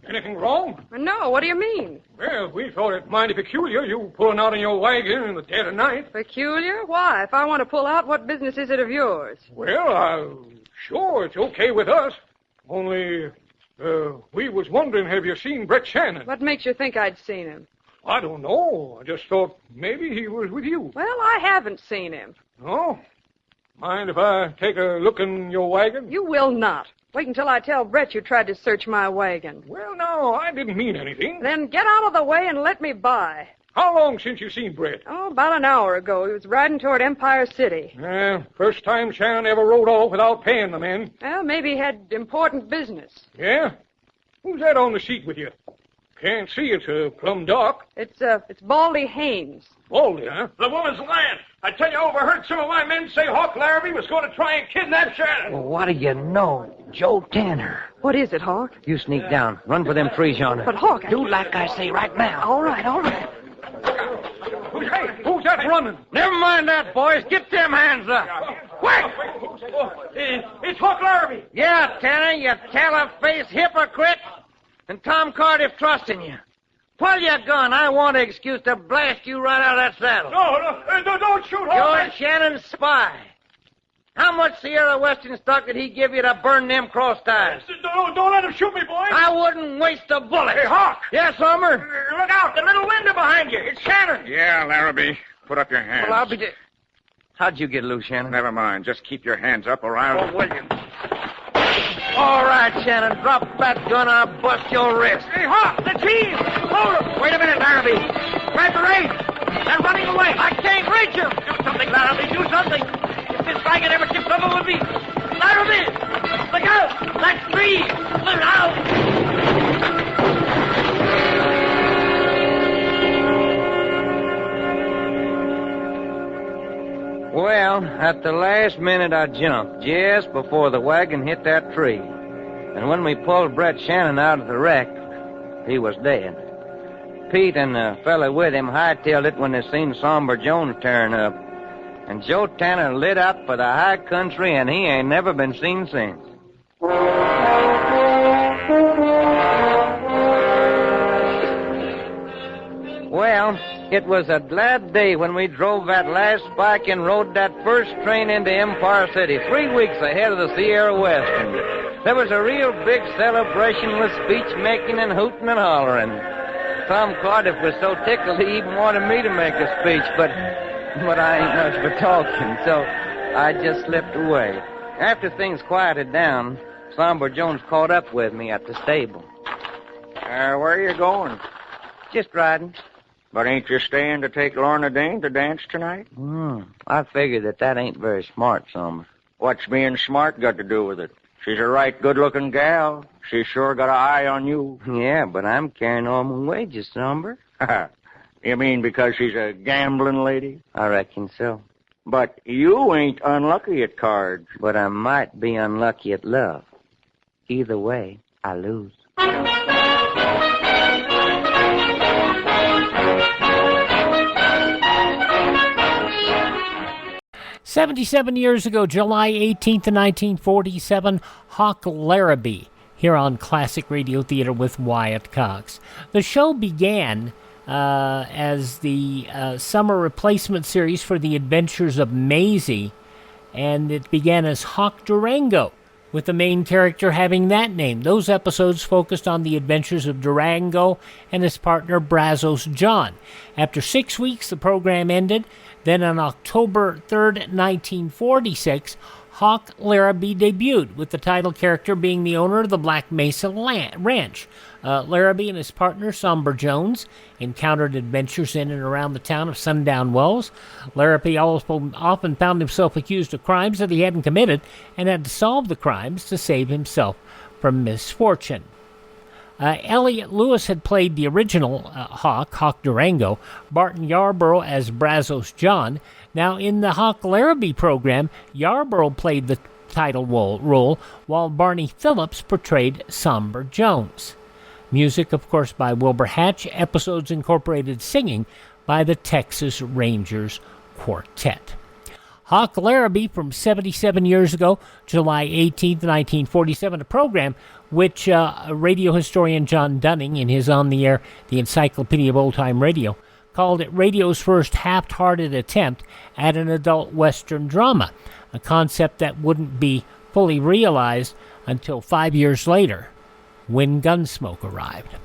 Anything wrong? No, what do you mean? Well, we thought it mighty peculiar, you pulling out in your wagon in the dead of night. Peculiar? Why? If I want to pull out, what business is it of yours? Well, sure, it's okay with us. Only, we was wondering, have you seen Brett Shannon? What makes you think I'd seen him? I don't know. I just thought maybe he was with you. Well, I haven't seen him. Oh? Mind if I take a look in your wagon? You will not. Wait until I tell Brett you tried to search my wagon. Well, no, I didn't mean anything. Then get out of the way and let me by. How long since you seen Brett? Oh, about an hour ago. He was riding toward Empire City. First time Shannon ever rode off without paying the men. Well, maybe he had important business. Yeah? Who's that on the seat with you? Can't see, it's plumb dark. It's Baldy Haynes. Baldy, huh? The woman's lying. I tell you, I overheard some of my men say Hawk Larabee was going to try and kidnap Shannon. Well, what do you know? Joe Dehner. What is it, Hawk? You sneak down. Run for them trees yonder. But, Hawk... Do like I say right now. All right, all right. Hey, who's that running? Never mind that, boys. Get them hands up. Quick! It's Hawk Larabee. Yeah, Tanner, you tailor-faced hypocrite. And Tom Cardiff trusting you. Pull your gun. I want an excuse to blast you right out of that saddle. No, don't shoot, Hawk. You're Shannon's spy. How much Sierra Western stock did he give you to burn them cross ties? Don't let him shoot me, boy. I wouldn't waste a bullet. Hey, Hawk. Yes, Homer? Look out. The little window behind you. It's Shannon. Yeah, Larrabee. Put up your hands. Well, I'll be... How'd you get loose, Shannon? Never mind. Just keep your hands up or I'll... Oh, will you? All right, Shannon. Drop that gun. I'll bust your wrist. Hey, Hawk, the team. Hold him. Wait a minute, Larrabee. Grab the reins. They're running away. I can't reach him. Do something, Larrabee. Do something. If this wagon ever tips over with me. Larrabee! Look out! That's me! Look out! Well, at the last minute I jumped, just before the wagon hit that tree. And when we pulled Brett Shannon out of the wreck, he was dead. Pete and the fella with him hightailed it when they seen Somber Jones turn up. And Joe Tanner lit out for the high country, and he ain't never been seen since. Well, it was a glad day when we drove that last spike and rode that first train into Empire City, 3 weeks ahead of the Sierra Western. There was a real big celebration with speech-making and hooting and hollering. Tom Cardiff was so tickled he even wanted me to make a speech, but I ain't much for talking, so I just slipped away. After things quieted down, Somber Jones caught up with me at the stable. Where are you going? Just riding. But ain't you staying to take Lorna Dane to dance tonight? I figured that ain't very smart, Somber. What's being smart got to do with it? She's a right good-looking gal. She's sure got an eye on you. Yeah, but I'm carrying all my wages, Somber. You mean because she's a gambling lady? I reckon so. But you ain't unlucky at cards. But I might be unlucky at love. Either way, I lose. 77 years ago, July 18th, 1947, Hawk Larabee, here on Classic Radio Theater with Wyatt Cox. The show began as the summer replacement series for The Adventures of Maisie, and it began as Hawk Durango, with the main character having that name. Those episodes focused on the adventures of Durango and his partner Brazos John. After 6 weeks, the program ended. Then on October 3rd, 1946, Hawk Larabee debuted, with the title character being the owner of the Black Mesa Ranch. Larabee and his partner, Somber Jones, encountered adventures in and around the town of Sundown Wells. Larabee often found himself accused of crimes that he hadn't committed and had to solve the crimes to save himself from misfortune. Elliot Lewis had played the original Hawk Durango, Barton Yarborough as Brazos John. Now, in the Hawk Larabee program, Yarborough played the title role, while Barney Phillips portrayed Somber Jones. Music, of course, by Wilbur Hatch. Episodes incorporated singing by the Texas Rangers Quartet. Hawk Larabee from 77 years ago, July 18th, 1947, a program which radio historian John Dunning, in his On the Air, The Encyclopedia of Old-Time Radio, called it radio's first half-hearted attempt at an adult Western drama, a concept that wouldn't be fully realized until 5 years later, when Gunsmoke arrived.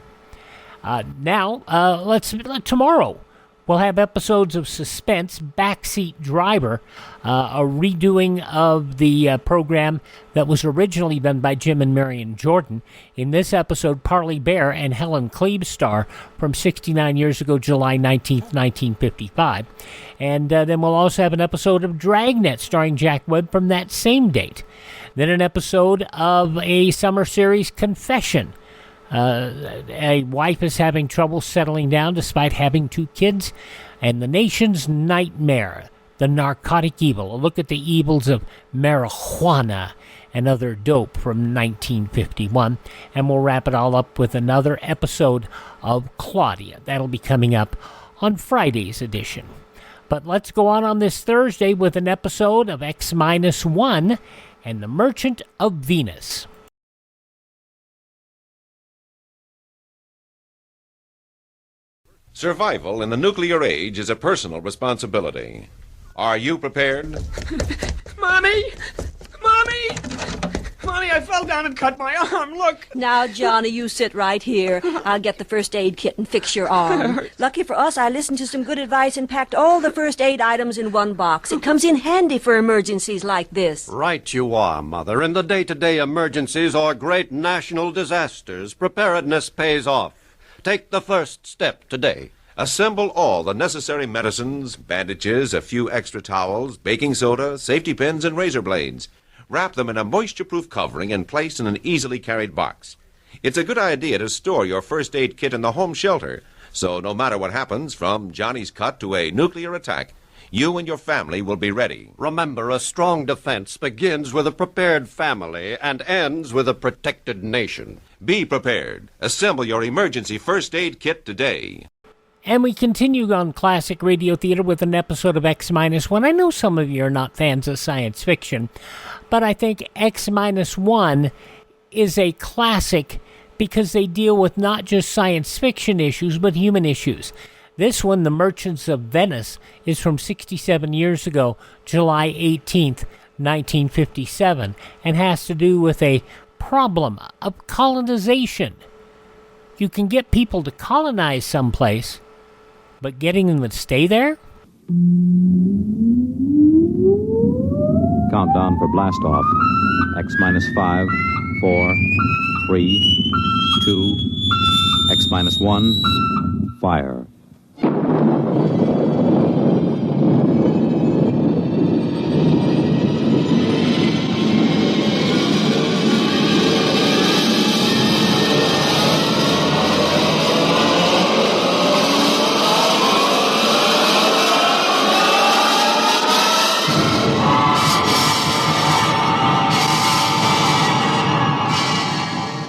Tomorrow, we'll have episodes of Suspense, Backseat Driver, a redoing of the program that was originally done by Jim and Marion Jordan. In this episode, Parley Bear and Helen Klebe star from 69 years ago, July 19th, 1955. And then we'll also have an episode of Dragnet starring Jack Webb from that same date. Then an episode of a summer series, Confession. A wife is having trouble settling down despite having 2 kids. And The Nation's Nightmare, the narcotic evil, a look at the evils of marijuana and other dope from 1951. And we'll wrap it all up with another episode of Claudia. That'll be coming up on Friday's edition. But let's go on this Thursday with an episode of X-1 and The Merchant of Venus. Survival in the nuclear age is a personal responsibility. Are you prepared? Mommy! Mommy! Mommy, I fell down and cut my arm. Look. Now, Johnny, you sit right here. I'll get the first aid kit and fix your arm. Lucky for us, I listened to some good advice and packed all the first aid items in one box. It comes in handy for emergencies like this. Right you are, Mother. In the day-to-day emergencies or great national disasters, preparedness pays off. Take the first step today. Assemble all the necessary medicines, bandages, a few extra towels, baking soda, safety pins, and razor blades. Wrap them in a moisture-proof covering and place in an easily carried box. It's a good idea to store your first aid kit in the home shelter, so no matter what happens, from Johnny's cut to a nuclear attack, you and your family will be ready. Remember, a strong defense begins with a prepared family and ends with a protected nation. Be prepared. Assemble your emergency first aid kit today. And we continue on Classic Radio Theater with an episode of X-1. I know some of you are not fans of science fiction, but I think X-1 is a classic because they deal with not just science fiction issues, but human issues. This one, The Merchants of Venice, is from 67 years ago, July 18th, 1957, and has to do with a problem of colonization. You can get people to colonize someplace, but getting them to stay there? Countdown for blast off. X-5, 4, 3, 2, X-1, fire.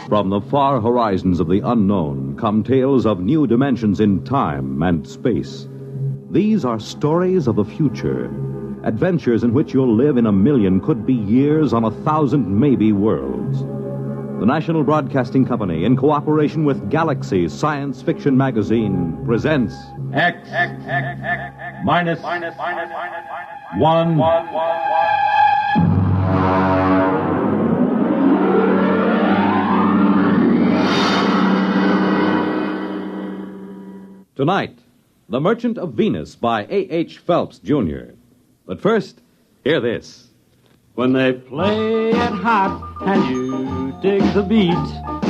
From the far horizons of the unknown come tales of new dimensions in time and space. These are stories of the future, adventures in which you'll live in a million, could be years, on 1,000 maybe worlds. The National Broadcasting Company, in cooperation with Galaxy Science Fiction Magazine, presents X minus 1. Tonight, The Merchant of Venus by A.H. Phelps, Jr. But first, hear this. When they play it hot and you dig the beat,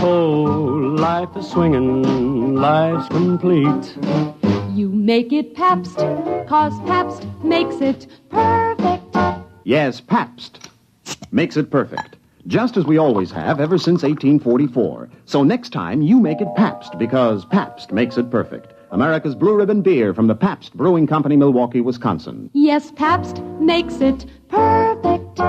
oh, life is swinging, life's complete. You make it Pabst, 'cause Pabst makes it perfect. Yes, Pabst makes it perfect. Just as we always have ever since 1844. So next time, you make it Pabst, because Pabst makes it perfect. America's Blue Ribbon beer from the Pabst Brewing Company, Milwaukee, Wisconsin. Yes, Pabst makes it perfect.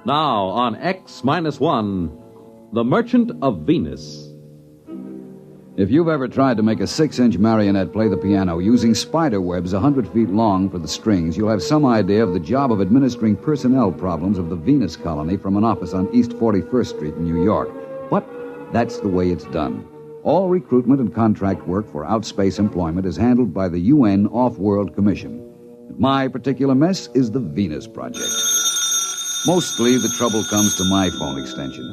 Now on X-1, The Merchant of Venus. If you've ever tried to make a 6-inch marionette play the piano using spider webs 100 feet long for the strings, you'll have some idea of the job of administering personnel problems of the Venus colony from an office on East 41st Street in New York. But that's the way it's done. All recruitment and contract work for outspace employment is handled by the UN Off-World Commission. My particular mess is the Venus Project. Mostly the trouble comes to my phone extension.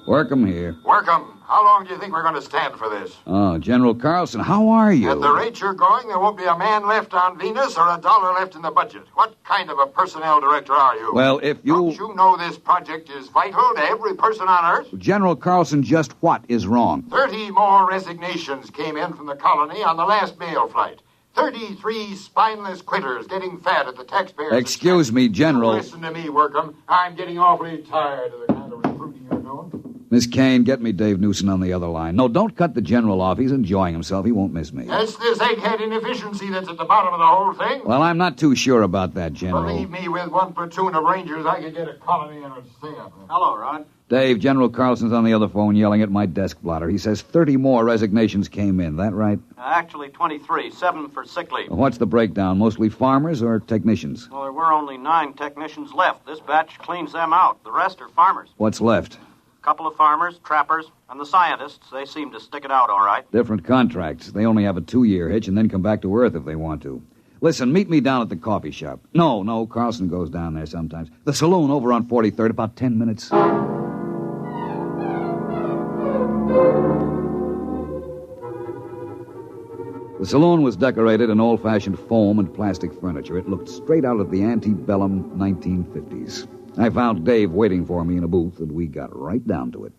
Work 'em here. Work 'em. How long do you think we're going to stand for this? Oh, General Carlson, how are you? At the rate you're going, there won't be a man left on Venus or a dollar left in the budget. What kind of a personnel director are you? Well, if you... Don't you know this project is vital to every person on Earth? General Carlson, just what is wrong? 30 more resignations came in from the colony on the last mail flight. 33 spineless quitters getting fat at the taxpayers' Excuse me, General. Listen to me, Workham. I'm getting awfully tired of the kind of recruiting you're doing. Miss Kane, get me Dave Newson on the other line. No, don't cut the General off. He's enjoying himself. He won't miss me. It's this egghead inefficiency that's at the bottom of the whole thing. Well, I'm not too sure about that, General. Believe me, with one platoon of Rangers, I could get a colony and it'd stay up there. Hello, Rod. Dave, General Carlson's on the other phone yelling at my desk blotter. He says 30 more resignations came in. That right? Actually, 23. 7 for sick leave. What's the breakdown? Mostly farmers or technicians? Well, there were only 9 technicians left. This batch cleans them out. The rest are farmers. What's left? A couple of farmers, trappers, and the scientists. They seem to stick it out all right. Different contracts. They only have a 2-year hitch and then come back to Earth if they want to. Listen, meet me down at the coffee shop. No, Carlson goes down there sometimes. The saloon over on 43rd, about 10 minutes. The saloon was decorated in old-fashioned foam and plastic furniture. It looked straight out of the antebellum 1950s. I found Dave waiting for me in a booth, and we got right down to it.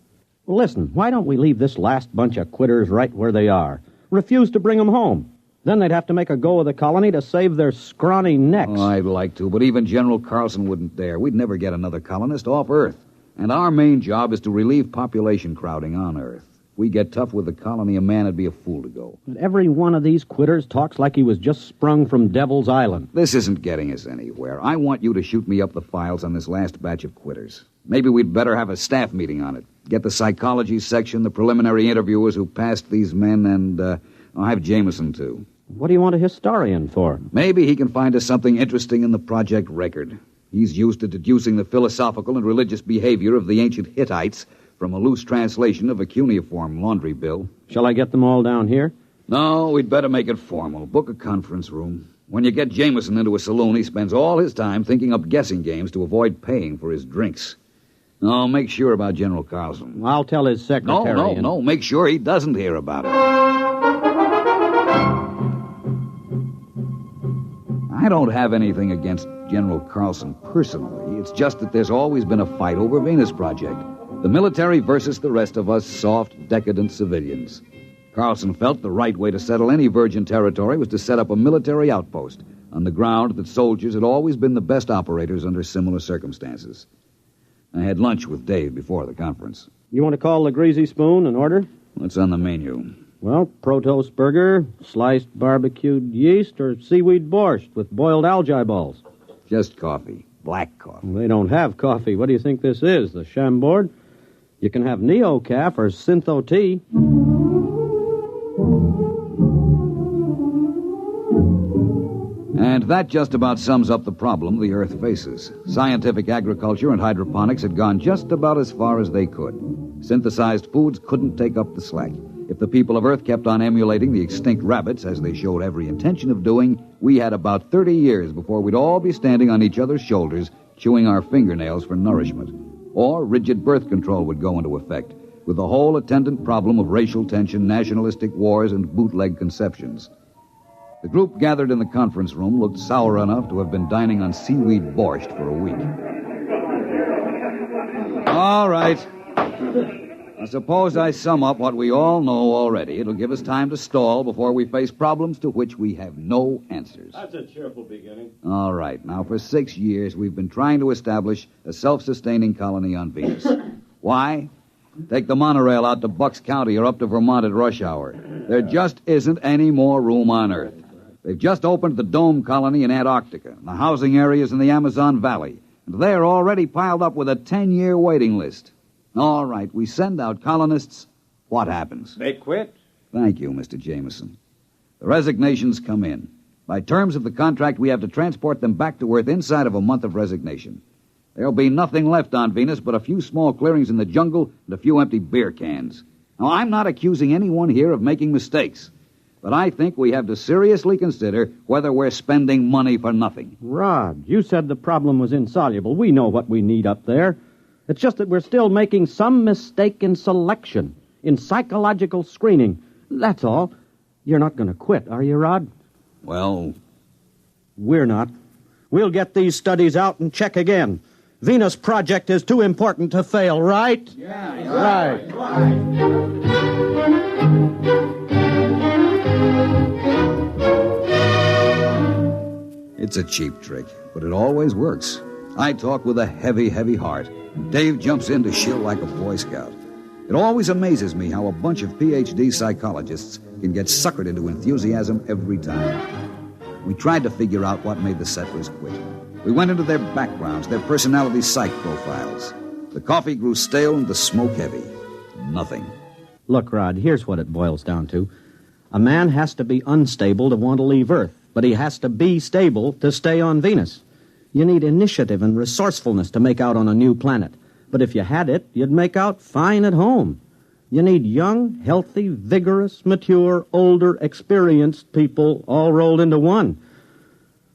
Well, listen, why don't we leave this last bunch of quitters right where they are? Refuse to bring them home. Then they'd have to make a go of the colony to save their scrawny necks. Oh, I'd like to, but even General Carlson wouldn't dare. We'd never get another colonist off Earth. And our main job is to relieve population crowding on Earth. If we get tough with the colony, a man would be a fool to go. And every one of these quitters talks like he was just sprung from Devil's Island. This isn't getting us anywhere. I want you to shoot me up the files on this last batch of quitters. Maybe we'd better have a staff meeting on it. Get the psychology section, the preliminary interviewers who passed these men, and I'll have Jameson, too. What do you want a historian for? Maybe he can find us something interesting in the project record. He's used to deducing the philosophical and religious behavior of the ancient Hittites from a loose translation of a cuneiform laundry bill. Shall I get them all down here? No, we'd better make it formal. Book a conference room. When you get Jameson into a saloon, he spends all his time thinking up guessing games to avoid paying for his drinks. No, make sure about General Carlson. I'll tell his secretary. No. Make sure he doesn't hear about it. I don't have anything against General Carlson personally. It's just that there's always been a fight over Venus Project. The military versus the rest of us soft, decadent civilians. Carlson felt the right way to settle any virgin territory was to set up a military outpost on the ground that soldiers had always been the best operators under similar circumstances. I had lunch with Dave before the conference. You want to call the Greasy Spoon and order? What's on the menu? Well, Protos burger, sliced barbecued yeast, or seaweed borscht with boiled algae balls. Just coffee. Black coffee. They don't have coffee. What do you think this is, the Chambord? You can have Neo-Caf or Syntho tea. And that just about sums up the problem the Earth faces. Scientific agriculture and hydroponics had gone just about as far as they could. Synthesized foods couldn't take up the slack. If the people of Earth kept on emulating the extinct rabbits, as they showed every intention of doing, we had about 30 years before we'd all be standing on each other's shoulders, chewing our fingernails for nourishment. Or rigid birth control would go into effect, with the whole attendant problem of racial tension, nationalistic wars, and bootleg conceptions. The group gathered in the conference room looked sour enough to have been dining on seaweed borscht for a week. All right. I suppose I sum up what we all know already. It'll give us time to stall before we face problems to which we have no answers. That's a cheerful beginning. All right. Now, for 6 years, we've been trying to establish a self-sustaining colony on Venus. Why? Take the monorail out to Bucks County or up to Vermont at rush hour. There just isn't any more room on Earth. They've just opened the Dome Colony in Antarctica, and the housing areas in the Amazon Valley, and they're already piled up with a 10-year waiting list. All right, we send out colonists. What happens? They quit. Thank you, Mr. Jameson. The resignations come in. By terms of the contract, we have to transport them back to Earth inside of a month of resignation. There'll be nothing left on Venus but a few small clearings in the jungle and a few empty beer cans. Now, I'm not accusing anyone here of making mistakes, but I think we have to seriously consider whether we're spending money for nothing. Rod, you said the problem was insoluble. We know what we need up there. It's just that we're still making some mistake in selection, in psychological screening. That's all. You're not going to quit, are you, Rod? Well, we're not. We'll get these studies out and check again. Venus Project is too important to fail, right? Yeah, right. It's a cheap trick, but it always works. I talk with a heavy, heavy heart. Dave jumps in to shill like a Boy Scout. It always amazes me how a bunch of Ph.D. psychologists can get suckered into enthusiasm every time. We tried to figure out what made the settlers quit. We went into their backgrounds, their personality psych profiles. The coffee grew stale and the smoke heavy. Nothing. Look, Rod, here's what it boils down to. A man has to be unstable to want to leave Earth, but he has to be stable to stay on Venus. You need initiative and resourcefulness to make out on a new planet. But if you had it, you'd make out fine at home. You need young, healthy, vigorous, mature, older, experienced people all rolled into one.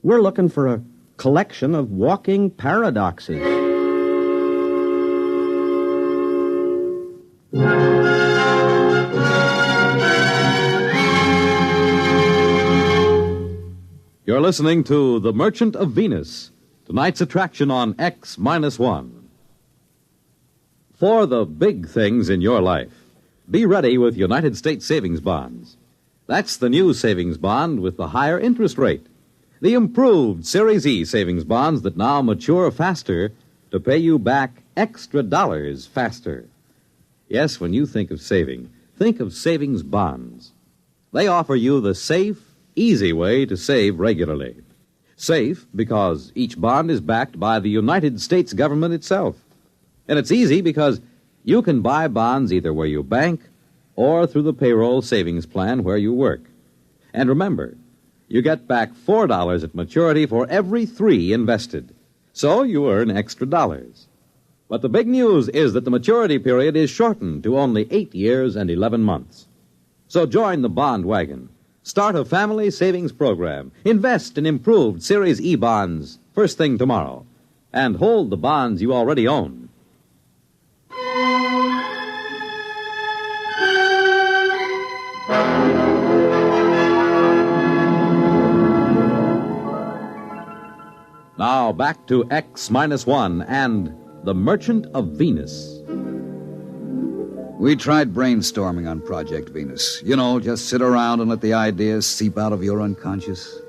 We're looking for a collection of walking paradoxes. You're listening to The Merchant of Venus, tonight's attraction on X-1. For the big things in your life, be ready with United States savings bonds. That's the new savings bond with the higher interest rate. The improved Series E savings bonds that now mature faster to pay you back extra dollars faster. Yes, when you think of saving, think of savings bonds. They offer you the safe, easy way to save regularly. Safe because each bond is backed by the United States government itself. And it's easy because you can buy bonds either where you bank or through the payroll savings plan where you work. And remember, you get back $4 at maturity for every $3 invested. So you earn extra dollars. But the big news is that the maturity period is shortened to only 8 years and 11 months. So join the bond wagon. Start a family savings program. Invest in improved Series E bonds first thing tomorrow. And hold the bonds you already own. Now back to X-1 and The Merchant of Venus. We tried brainstorming on Project Venus. You know, just sit around and let the ideas seep out of your unconscious.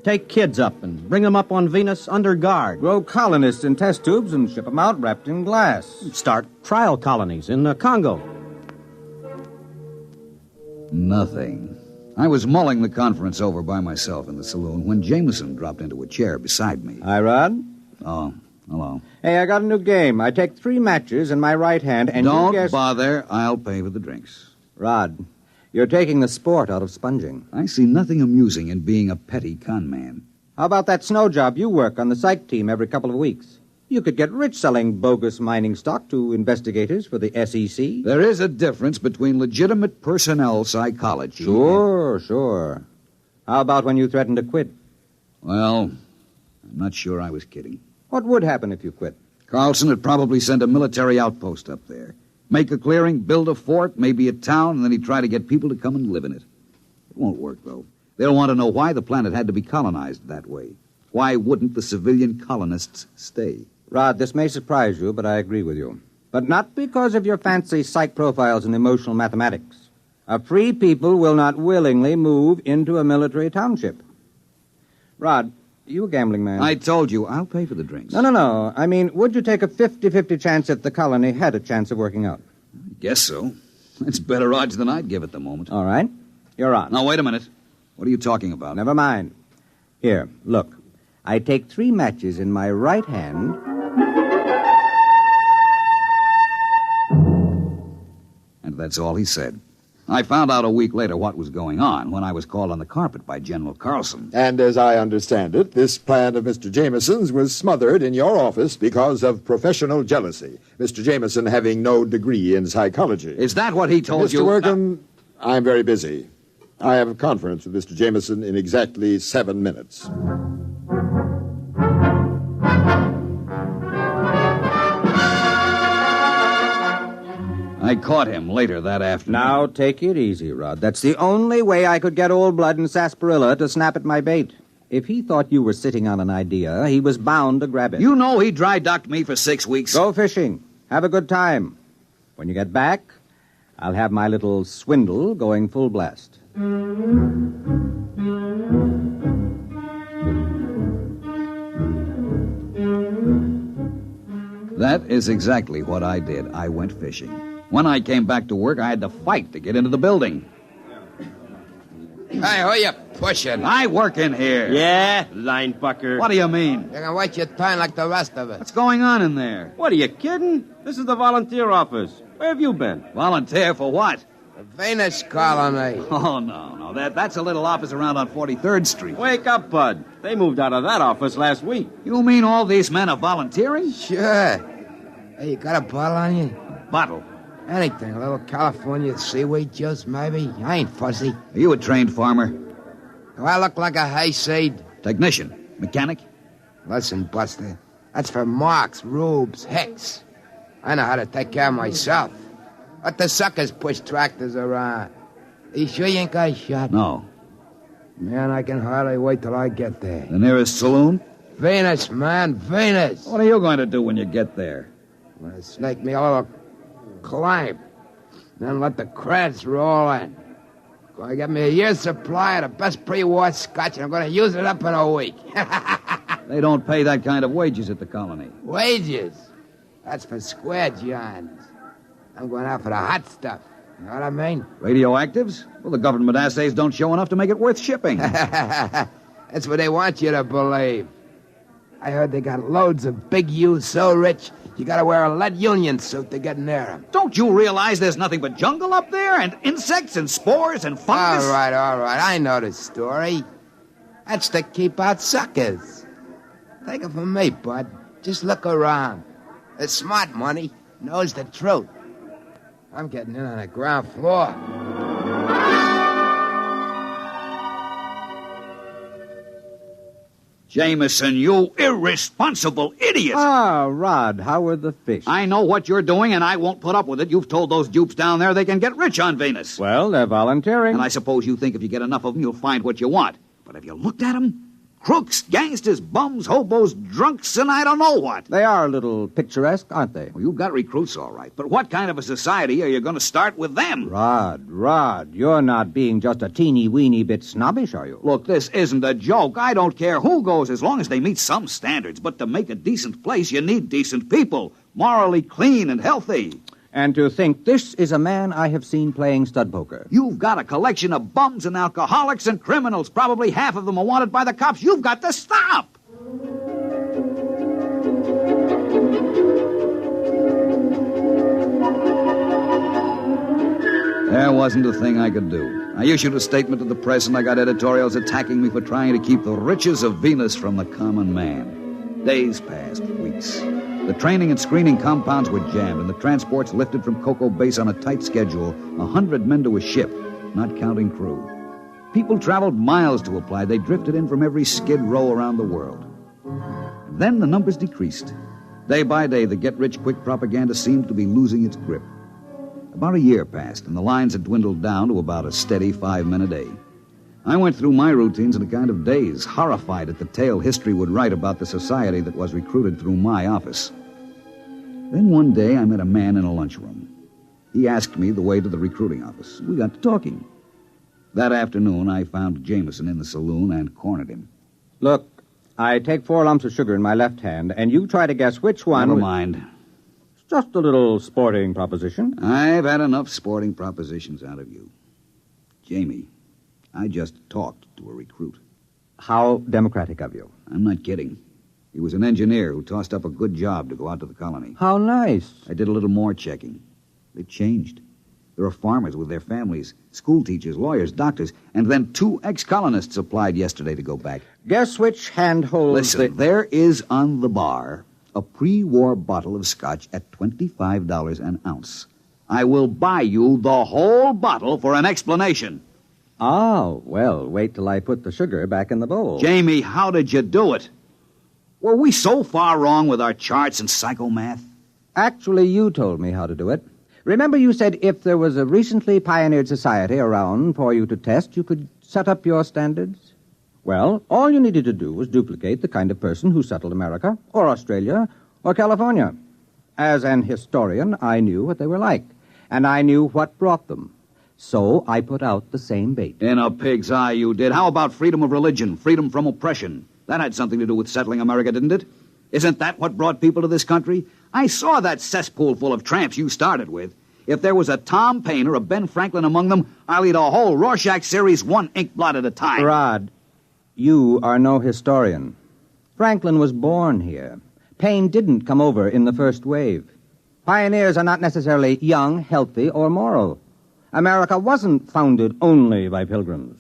Take kids up and bring them up on Venus under guard. Grow colonists in test tubes and ship them out wrapped in glass. Start trial colonies in the Congo. Nothing. I was mulling the conference over by myself in the saloon when Jameson dropped into a chair beside me. Hi, Rod. Oh, hello. Hey, I got a new game. I take 3 matches in my right hand and Don't you guess... bother. I'll pay for the drinks. Rod, you're taking the sport out of sponging. I see nothing amusing in being a petty con man. How about that snow job you work on the psych team every couple of weeks? You could get rich selling bogus mining stock to investigators for the SEC. There is a difference between legitimate personnel psychology. Sure. How about when you threatened to quit? Well, I'm not sure I was kidding. What would happen if you quit? Carlson would probably send a military outpost up there. Make a clearing, build a fort, maybe a town, and then he'd try to get people to come and live in it. It won't work, though. They'll want to know why the planet had to be colonized that way. Why wouldn't the civilian colonists stay? Rod, this may surprise you, but I agree with you. But not because of your fancy psych profiles and emotional mathematics. A free people will not willingly move into a military township. Rod, you a gambling man? I told you, I'll pay for the drinks. No. I mean, would you take a 50-50 chance if the colony had a chance of working out? Guess so. It's better odds than I'd give at the moment. All right. You're on. Now, wait a minute. What are you talking about? Never mind. Here, look. I take 3 matches in my right hand. And that's all he said. I found out a week later what was going on when I was called on the carpet by General Carlson. And as I understand it, this plan of Mr. Jameson's was smothered in your office because of professional jealousy, Mr. Jameson having no degree in psychology. Is that what he told you? Mr. Workham, I'm very busy. I have a conference with Mr. Jameson in exactly 7 minutes. I caught him later that afternoon. Now, take it easy, Rod. That's the only way I could get Old Blood and Sarsaparilla to snap at my bait. If he thought you were sitting on an idea, he was bound to grab it. You know he dry-docked me for 6 weeks. Go fishing. Have a good time. When you get back, I'll have my little swindle going full blast. That is exactly what I did. I went fishing. When I came back to work, I had to fight to get into the building. Hey, who you pushing? I work in here. Yeah? Line fucker. What do you mean? You're gonna wait your turn like the rest of us. What's going on in there? What, are you kidding? This is the volunteer office. Where have you been? Volunteer for what? The Venus colony. Oh, no. That's a little office around on 43rd Street. Wake up, Bud. They moved out of that office last week. You mean all these men are volunteering? Sure. Hey, you got a bottle on you? Bottle? Anything. A little California seaweed juice, maybe. I ain't fussy. Are you a trained farmer? Do I look like a hayseed? Technician? Mechanic? Listen, Buster. That's for Marks, Rubes, Hicks. I know how to take care of myself. Let the suckers push tractors around. You sure you ain't got a shot? No. Man, I can hardly wait till I get there. The nearest saloon? Venus, man, Venus. What are you going to do when you get there? I'm gonna snake me a little climb. Then let the creds roll in. Gonna get me a year's supply of the best pre-war scotch, and I'm gonna use it up in a week. They don't pay that kind of wages at the colony. Wages? That's for square johns. I'm going out for the hot stuff. You know what I mean? Radioactives? Well, the government assays don't show enough to make it worth shipping. That's what they want you to believe. I heard they got loads of big U's so rich, you gotta wear a lead union suit to get near them. Don't you realize there's nothing but jungle up there? And insects and spores and fungus? All right. I know the story. That's to keep out suckers. Take it from me, bud. Just look around. The smart money knows the truth. I'm getting in on the ground floor. Jameson, you irresponsible idiot! Ah, Rod, how are the fish? I know what you're doing, and I won't put up with it. You've told those dupes down there they can get rich on Venus. Well, they're volunteering. And I suppose you think if you get enough of them, you'll find what you want. But have you looked at them? Crooks, gangsters, bums, hobos, drunks, and I don't know what. They are a little picturesque, aren't they? Well, you've got recruits, all right. But what kind of a society are you going to start with them? Rod, you're not being just a teeny-weeny bit snobbish, are you? Look, this isn't a joke. I don't care who goes as long as they meet some standards. But to make a decent place, you need decent people, morally clean and healthy. And to think this is a man I have seen playing stud poker. You've got a collection of bums and alcoholics and criminals. Probably half of them are wanted by the cops. You've got to stop. There wasn't a thing I could do. I issued a statement to the press, and I got editorials attacking me for trying to keep the riches of Venus from the common man. Days passed, weeks. The training and screening compounds were jammed, and the transports lifted from Cocoa Base on a tight schedule, 100 men to a ship, not counting crew. People traveled miles to apply. They drifted in from every skid row around the world. Then the numbers decreased. Day by day, the get-rich-quick propaganda seemed to be losing its grip. About a year passed, and the lines had dwindled down to about a steady 5 men a day. I went through my routines in a kind of daze, horrified at the tale history would write about the society that was recruited through my office. Then one day I met a man in a lunchroom. He asked me the way to the recruiting office. We got to talking. That afternoon, I found Jameson in the saloon and cornered him. Look, I take 4 lumps of sugar in my left hand, and you try to guess which one... Never mind. It's just a little sporting proposition. I've had enough sporting propositions out of you. Jamie, I just talked to a recruit. How democratic of you. I'm not kidding. He was an engineer who tossed up a good job to go out to the colony. How nice. I did a little more checking. They've changed. There are farmers with their families, school teachers, lawyers, doctors, and then 2 ex-colonists applied yesterday to go back. Guess which hand holds Listen, there is on the bar a pre-war bottle of scotch at $25 an ounce. I will buy you the whole bottle for an explanation. Oh, well, wait till I put the sugar back in the bowl. Jamie, how did you do it? Were we so far wrong with our charts and psychomath? Actually, you told me how to do it. Remember you said if there was a recently pioneered society around for you to test, you could set up your standards? Well, all you needed to do was duplicate the kind of person who settled America, or Australia, or California. As an historian, I knew what they were like, and I knew what brought them. So I put out the same bait. In a pig's eye, you did. How about freedom of religion, freedom from oppression? That had something to do with settling America, didn't it? Isn't that what brought people to this country? I saw that cesspool full of tramps you started with. If there was a Tom Paine or a Ben Franklin among them, I'll eat a whole Rorschach series 1 ink blot at a time. Rod, you are no historian. Franklin was born here. Paine didn't come over in the first wave. Pioneers are not necessarily young, healthy, or moral. America wasn't founded only by pilgrims.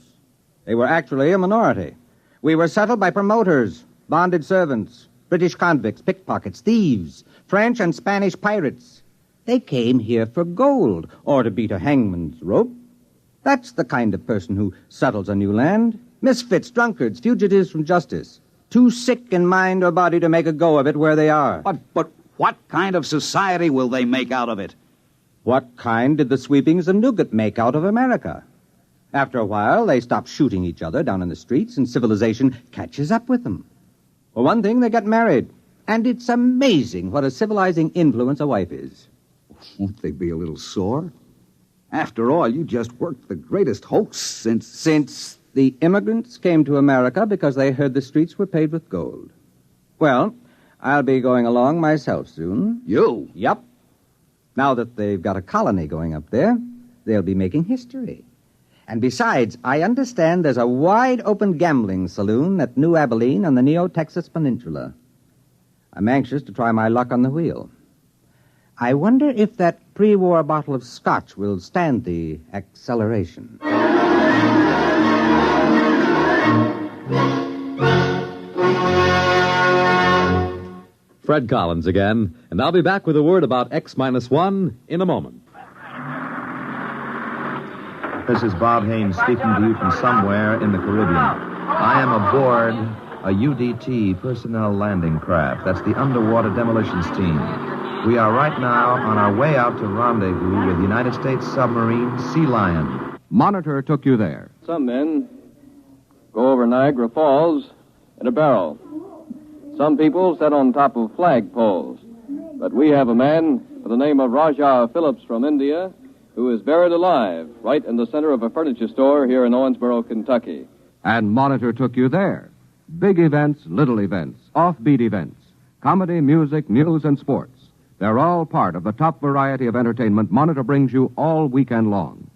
They were actually a minority. We were settled by promoters, bonded servants, British convicts, pickpockets, thieves, French and Spanish pirates. They came here for gold or to beat a hangman's rope. That's the kind of person who settles a new land. Misfits, drunkards, fugitives from justice. Too sick in mind or body to make a go of it where they are. But what kind of society will they make out of it? What kind did the sweepings of Newgate make out of America? After a while, they stop shooting each other down in the streets, and civilization catches up with them. For one thing, they get married. And it's amazing what a civilizing influence a wife is. Won't they be a little sore? After all, you just worked the greatest hoax since the immigrants came to America because they heard the streets were paved with gold. Well, I'll be going along myself soon. You? Yup. Now that they've got a colony going up there, they'll be making history. And besides, I understand there's a wide-open gambling saloon at New Abilene on the Neo-Texas Peninsula. I'm anxious to try my luck on the wheel. I wonder if that pre-war bottle of scotch will stand the acceleration. Fred Collins again, and I'll be back with a word about X-1 in a moment. This is Bob Haynes speaking to you from somewhere in the Caribbean. I am aboard a UDT personnel landing craft. That's the Underwater Demolitions Team. We are right now on our way out to rendezvous with United States submarine Sea Lion. Monitor took you there. Some men go over Niagara Falls in a barrel. Some people sit on top of flagpoles. But we have a man by the name of Rajah Phillips from India who is buried alive right in the center of a furniture store here in Owensboro, Kentucky. And Monitor took you there. Big events, little events, offbeat events, comedy, music, news, and sports. They're all part of the top variety of entertainment Monitor brings you all weekend long.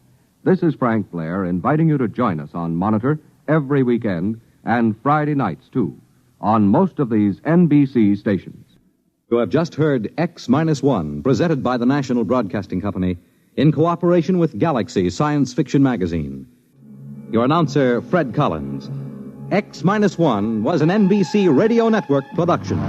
This is Frank Blair inviting you to join us on Monitor every weekend and Friday nights, too, on most of these NBC stations. You have just heard X-1, presented by the National Broadcasting Company in cooperation with Galaxy Science Fiction Magazine. Your announcer, Fred Collins. X-1 was an NBC Radio Network production.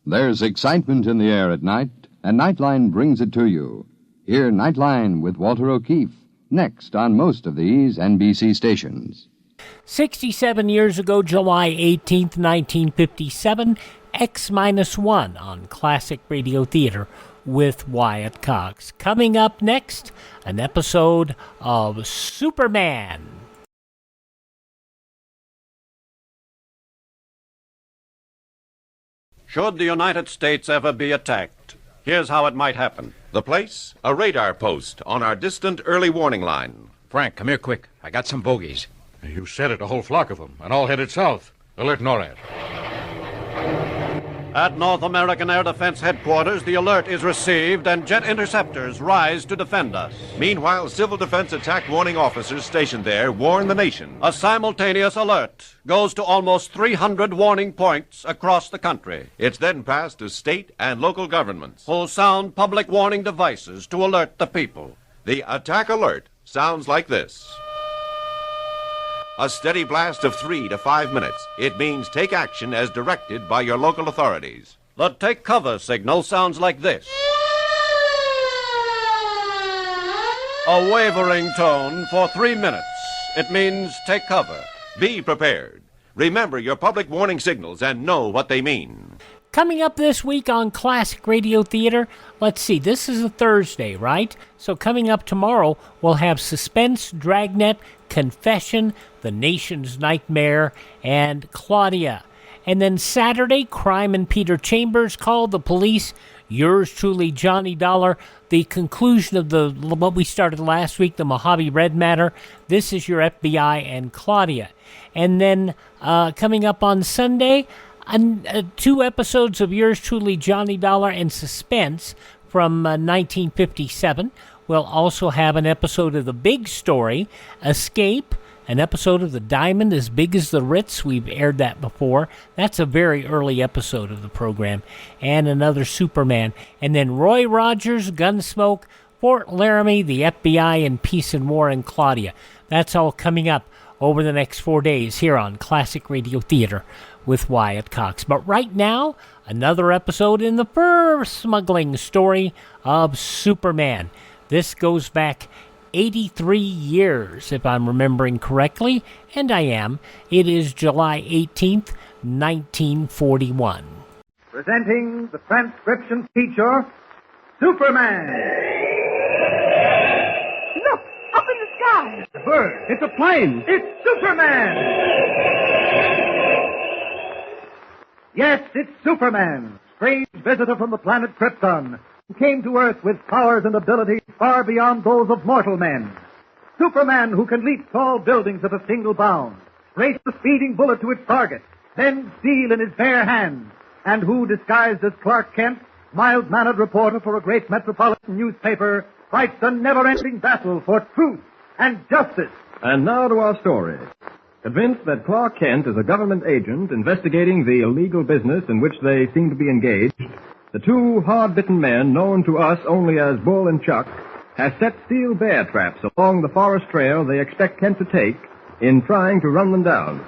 There's excitement in the air at night, and Nightline brings it to you. Hear Nightline with Walter O'Keefe, next on most of these NBC stations. 67 years ago, July 18th, 1957, X-1 on Classic Radio Theater with Wyatt Cox. Coming up next, an episode of Superman. Should the United States ever be attacked, here's how it might happen. The place? A radar post on our distant early warning line. Frank, come here quick. I got some bogies. You said it, a whole flock of them, and all headed south. Alert NORAD. At North American Air Defense Headquarters, the alert is received and jet interceptors rise to defend us. Meanwhile, civil defense attack warning officers stationed there warn the nation. A simultaneous alert goes to almost 300 warning points across the country. It's then passed to state and local governments, who sound public warning devices to alert the people. The attack alert sounds like this. A steady blast of 3 to 5 minutes. It means take action as directed by your local authorities. The take cover signal sounds like this. A wavering tone for 3 minutes. It means take cover. Be prepared. Remember your public warning signals and know what they mean. Coming up this week on Classic Radio Theater, let's see, this is a Thursday, right? So coming up tomorrow, we'll have Suspense, Dragnet, Confession, The Nation's Nightmare, and Claudia. And then Saturday, Crime and Peter Chambers, Call the Police, yours truly, Johnny Dollar, the conclusion of what we started last week, the Mojave Red Matter. This is your FBI and Claudia. And then coming up on Sunday, 2 episodes of yours truly, Johnny Dollar, and Suspense from 1957. We'll also have an episode of The Big Story, Escape, an episode of The Diamond as Big as the Ritz. We've aired that before. That's a very early episode of the program. And another Superman. And then Roy Rogers, Gunsmoke, Fort Laramie, the FBI, and Peace and War, and Claudia. That's all coming up over the next 4 days here on Classic Radio Theater with Wyatt Cox. But right now, another episode in the first Smuggling story of Superman. This goes back 83 years, if I'm remembering correctly, and I am. It is July 18th, 1941. Presenting the transcription feature, Superman. Look, up in the sky. The bird. It's a plane. It's Superman. Yes, it's Superman, strange visitor from the planet Krypton, who came to Earth with powers and abilities far beyond those of mortal men. Superman who can leap tall buildings at a single bound, race the speeding bullet to its target, then steel in his bare hand, and who, disguised as Clark Kent, mild-mannered reporter for a great metropolitan newspaper, fights a never-ending battle for truth and justice. And now to our story. Convinced that Clark Kent is a government agent investigating the illegal business in which they seem to be engaged, the 2 hard-bitten men, known to us only as Bull and Chuck, have set steel bear traps along the forest trail they expect Kent to take in trying to run them down.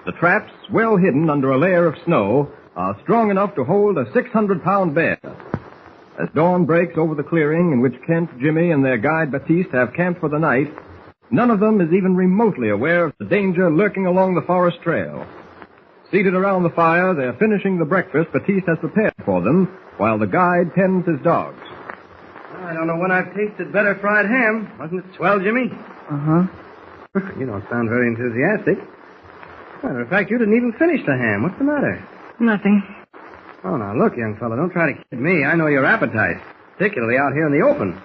The traps, well hidden under a layer of snow, are strong enough to hold a 600-pound bear. As dawn breaks over the clearing in which Kent, Jimmy, and their guide Batiste have camped for the night, none of them is even remotely aware of the danger lurking along the forest trail. Seated around the fire, they're finishing the breakfast Batiste has prepared for them, while the guide tends his dogs. I don't know when I've tasted better fried ham. Wasn't it swell, Jimmy? Uh-huh. You don't sound very enthusiastic. Matter of fact, you didn't even finish the ham. What's the matter? Nothing. Oh, now look, young fellow, don't try to kid me. I know your appetite, particularly out here in the open.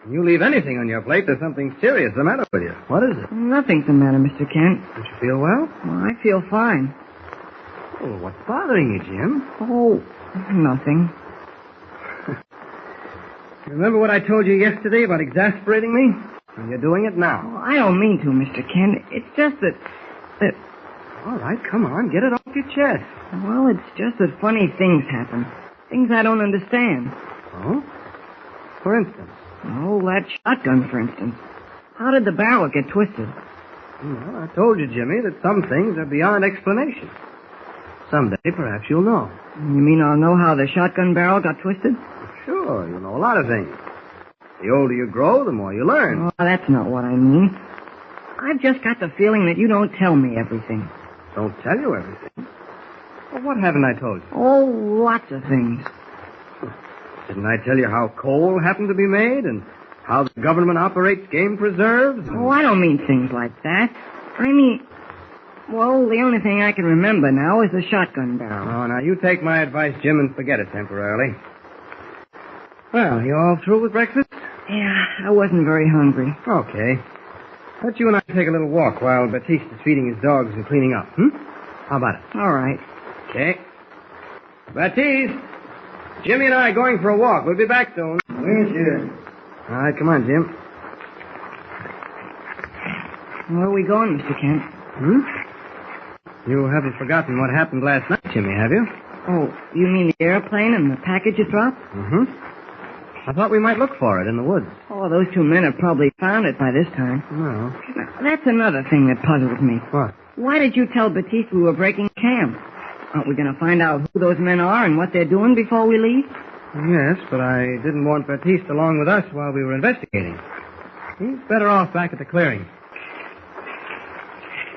When you leave anything on your plate, there's something serious the matter with you. What is it? Nothing's the matter, Mr. Kent. Don't you feel well? Well, I feel fine. Oh, what's bothering you, Jim? Oh, nothing. Remember what I told you yesterday about exasperating me? And you're doing it now. Oh, I don't mean to, Mr. Kent. It's just that... All right, come on, get it off your chest. Well, it's just that funny things happen. Things I don't understand. Oh? For instance? Oh, that shotgun, for instance. How did the barrel get twisted? Well, I told you, Jimmy, that some things are beyond explanation. Someday, perhaps you'll know. You mean I'll know how the shotgun barrel got twisted? Sure, you'll know a lot of things. The older you grow, the more you learn. Oh, that's not what I mean. I've just got the feeling that you don't tell me everything. Don't tell you everything? Well, what haven't I told you? Oh, lots of things. Didn't I tell you how coal happened to be made and how the government operates game preserves? Oh, I don't mean things like that. I mean, well, the only thing I can remember now is the shotgun barrel. Oh, now you take my advice, Jim, and forget it temporarily. Well, you all through with breakfast? Yeah, I wasn't very hungry. Okay. Let you and I take a little walk while Baptiste is feeding his dogs and cleaning up, How about it? All right. Okay. Baptiste! Jimmy and I are going for a walk. We'll be back soon. Sure. All right, come on, Jim. Where are we going, Mr. Kent? You haven't forgotten what happened last night, Jimmy, have you? Oh, you mean the airplane and the package it dropped? I thought we might look for it in the woods. Oh, those two men have probably found it by this time. No. Now, that's another thing that puzzles me. What? Why did you tell Baptiste we were breaking camp? Aren't we going to find out who those men are and what they're doing before we leave? Yes, but I didn't want Baptiste along with us while we were investigating. He's better off back at the clearing.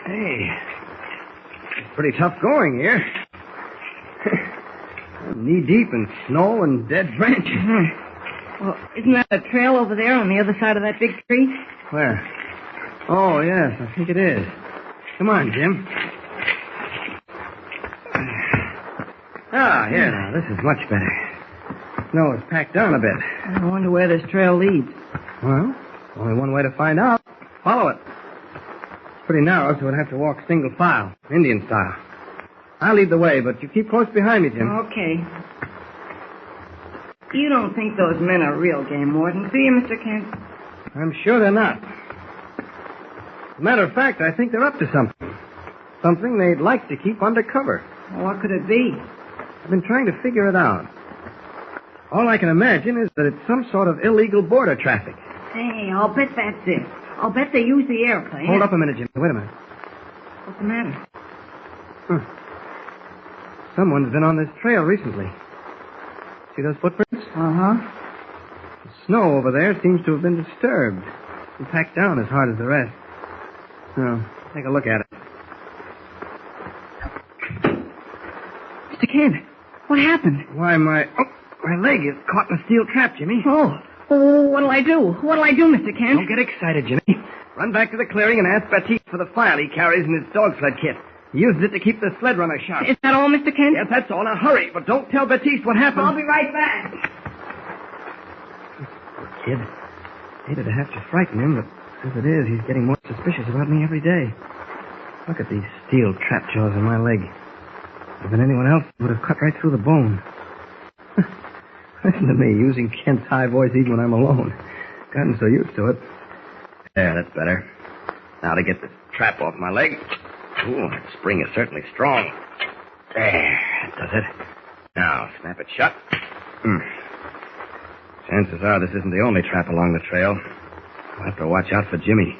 Hey, it's pretty tough going here. Knee-deep in snow and dead branches. Well, isn't that a trail over there on the other side of that big tree? Where? Oh, yes, I think it is. Come on, Jim. Ah, here now. This is much better. Snow is packed down a bit. I wonder where this trail leads. Well, only one way to find out. Follow it. It's pretty narrow, so we'll have to walk single file, Indian style. I'll lead the way, but you keep close behind me, Jim. Okay. You don't think those men are real game wardens, do you, Mr. Kent? I'm sure they're not. As a matter of fact, I think they're up to something. Something they'd like to keep under cover. Well, what could it be? I've been trying to figure it out. All I can imagine is that it's some sort of illegal border traffic. Hey, I'll bet that's it. I'll bet they use the airplane. Hold up a minute, Jimmy. Wait a minute. What's the matter? Someone's been on this trail recently. See those footprints? Uh-huh. The snow over there seems to have been disturbed and packed down as hard as the rest. Now, take a look at it. Mr. Kent, what happened? Why, my leg is caught in a steel trap, Jimmy. Oh, what'll I do? What'll I do, Mr. Kent? Don't get excited, Jimmy. Run back to the clearing and ask Baptiste for the file he carries in his dog sled kit. He uses it to keep the sled runner sharp. Is that all, Mr. Kent? Yes, that's all. Now, hurry, but don't tell Baptiste what happened. I'll be right back. Poor kid. Hated to have to frighten him, but as it is, he's getting more suspicious about me every day. Look at these steel trap jaws in my leg. If been anyone else, it would have cut right through the bone. Listen to me, using Kent's high voice even when I'm alone. Gotten so used to it. There, that's better. Now to get the trap off my leg. Ooh, that spring is certainly strong. There, that does it. Now, snap it shut. Chances are this isn't the only trap along the trail. I'll have to watch out for Jimmy.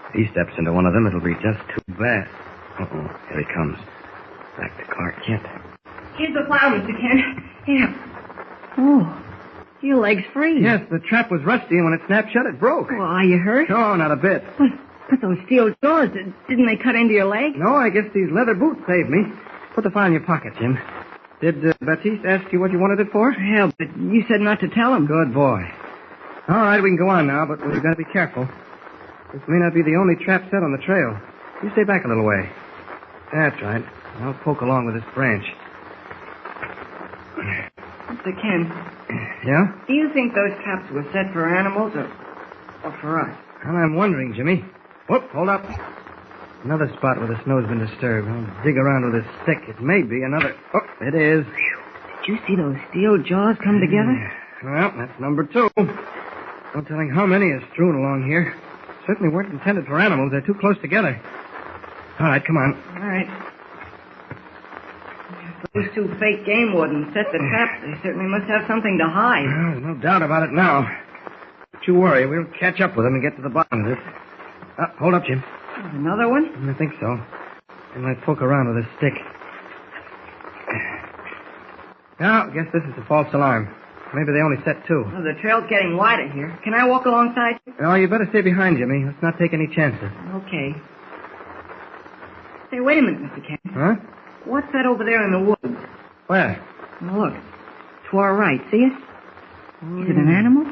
If he steps into one of them, it'll be just too bad. Uh-oh, here he comes. Back to Clark Kent. Here's the file, Mr. Kent. Here. Oh, your leg's free. Yes, the trap was rusty, and when it snapped shut, it broke. Well, are you hurt? No, not a bit. But those steel jaws, didn't they cut into your leg? No, I guess these leather boots saved me. Put the file in your pocket, Jim. Did Baptiste ask you what you wanted it for? Yeah, but you said not to tell him. Good boy. All right, we can go on now, but we've got to be careful. This may not be the only trap set on the trail. You stay back a little way. That's right. I'll poke along with this branch. Mr. Kent. Yeah? Do you think those traps were set for animals or for us? Well, I'm wondering, Jimmy. Whoop, hold up. Another spot where the snow's been disturbed. I'll dig around with this stick. It may be another... Oh, it is. Did you see those steel jaws come together? Well, that's number 2. No telling how many are strewn along here. Certainly weren't intended for animals. They're too close together. All right, come on. All right. Those two fake game wardens set the trap. They certainly must have something to hide. Well, there's no doubt about it now. Don't you worry. We'll catch up with them and get to the bottom of this. Hold up, Jim. Another one? I think so. And I poke around with this stick. Now, I guess this is a false alarm. Maybe they only set 2. Well, the trail's getting wider here. Can I walk alongside? Oh, you better stay behind, Jimmy. Let's not take any chances. Okay. Say, wait a minute, Mr. Kent. Huh? What's that over there in the woods? Where? Well, look. To our right. See it? Is it an animal?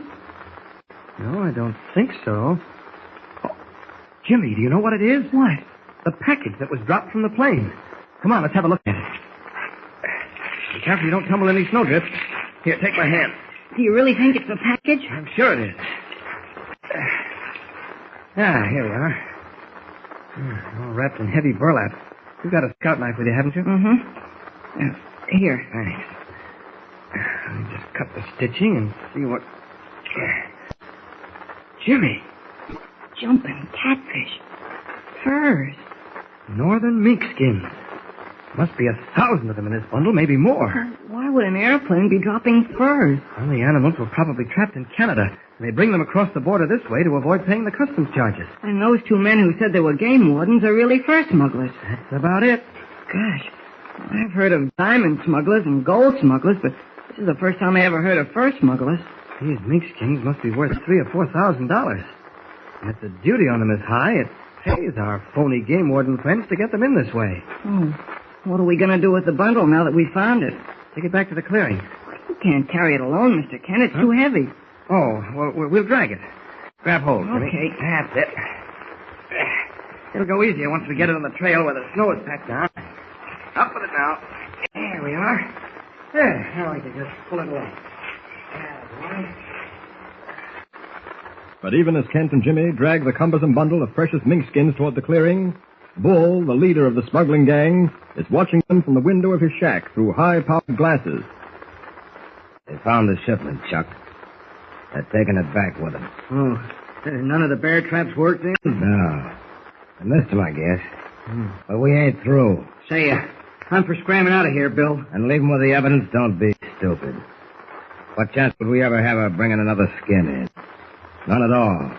No, I don't think so. Oh, Jimmy, do you know what it is? What? The package that was dropped from the plane. Come on, let's have a look at it. Be careful you don't tumble in these snowdrifts. Here, take my hand. Do you really think it's a package? I'm sure it is. Here we are. All wrapped in heavy burlap. You've got a scout knife with you, haven't you? Mm-hmm. Here. Thanks. Let me just cut the stitching and see what... Jimmy. Jumping catfish. Furs. Northern mink skins. Must be 1,000 of them in this bundle, maybe more. Why would an airplane be dropping furs? Well, the animals were probably trapped in Canada, and they bring them across the border this way to avoid paying the customs charges. And those 2 men who said they were game wardens are really fur smugglers. That's about it. Gosh, I've heard of diamond smugglers and gold smugglers, but this is the first time I ever heard of fur smugglers. These mink skins must be worth $3,000 or $4,000. And if the duty on them is high, it pays our phony game warden friends to get them in this way. Oh. What are we going to do with the bundle now that we found it? Take it back to the clearing. You can't carry it alone, Mr. Kent. It's too heavy. Oh, well, we'll drag it. Grab hold, Jimmy. Okay. That's it. It'll go easier once we get it on the trail where the snow is packed down. Up with it now. There we are. There. Now I can just pull it away. But even as Kent and Jimmy dragged the cumbersome bundle of precious mink skins toward the clearing, Bull, the leader of the smuggling gang, is watching them from the window of his shack through high-powered glasses. They found the shipment, Chuck. They're taking it back with them. Oh, none of the bear traps worked in? No. I missed them, I guess. But we ain't through. Say, I'm for scramming out of here, Bill. And leave them with the evidence. Don't be stupid. What chance would we ever have of bringing another skin in? None at all.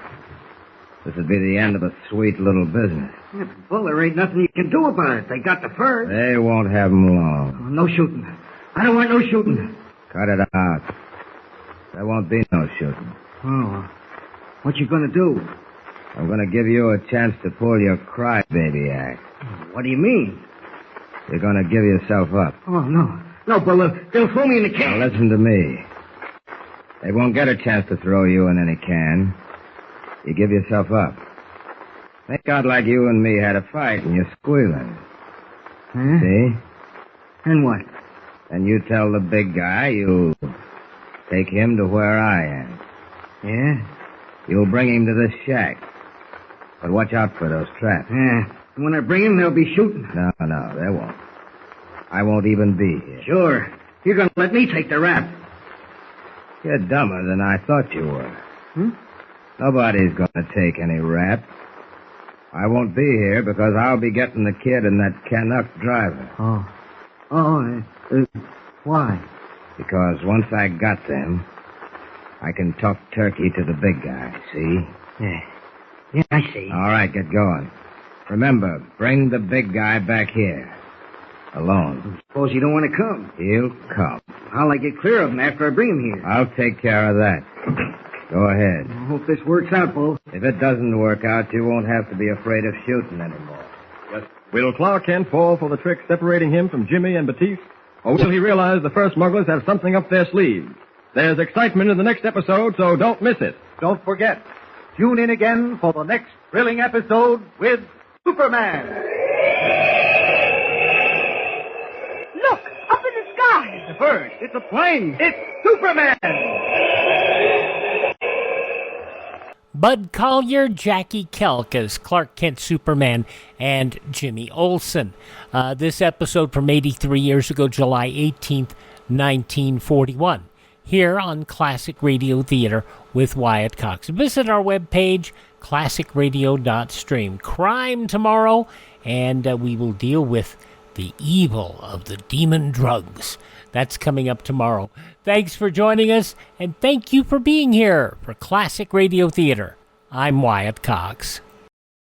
This would be the end of a sweet little business. Yeah, well, there ain't nothing you can do about it. They got the furs. They won't have them long. Oh, no shooting. I don't want no shooting. Cut it out. There won't be no shooting. Oh, what you gonna do? I'm gonna give you a chance to pull your crybaby act. What do you mean? You're gonna give yourself up. Oh, no. No, Bill, they'll throw me in the can. Now, listen to me. They won't get a chance to throw you in any can. You give yourself up. Make out like you and me had a fight and you're squealing. Huh? See? And what? And you tell the big guy you'll take him to where I am. Yeah? You'll bring him to this shack. But watch out for those traps. Yeah. When I bring him, they'll be shooting. No, they won't. I won't even be here. Sure. You're going to let me take the rap. You're dumber than I thought you were. Hmm? Nobody's going to take any rap. I won't be here because I'll be getting the kid and that Canuck driver. Why? Because once I got them, I can talk turkey to the big guy, see? Yeah, I see. All right, get going. Remember, bring the big guy back here. Alone. Suppose you don't want to come. He'll come. How'll I get clear of him after I bring him here? I'll take care of that. Go ahead. I hope this works out, Bull. If it doesn't work out, you won't have to be afraid of shooting anymore. Will Clark Kent fall for the trick separating him from Jimmy and Batiste? Or will he realize the fur smugglers have something up their sleeves? There's excitement in the next episode, so don't miss it. Don't forget, tune in again for the next thrilling episode with Superman. Look, up in the sky. It's a bird. It's a plane. It's Superman. Bud Collyer, Jackie Kelk as Clark Kent Superman, and Jimmy Olsen. This episode from 83 years ago, July 18th, 1941. Here on Classic Radio Theater with Wyatt Cox. Visit our webpage, classicradio.stream. Crime tomorrow, and we will deal with the evil of the demon drugs. That's coming up tomorrow. Thanks for joining us, and thank you for being here for Classic Radio Theater. I'm Wyatt Cox.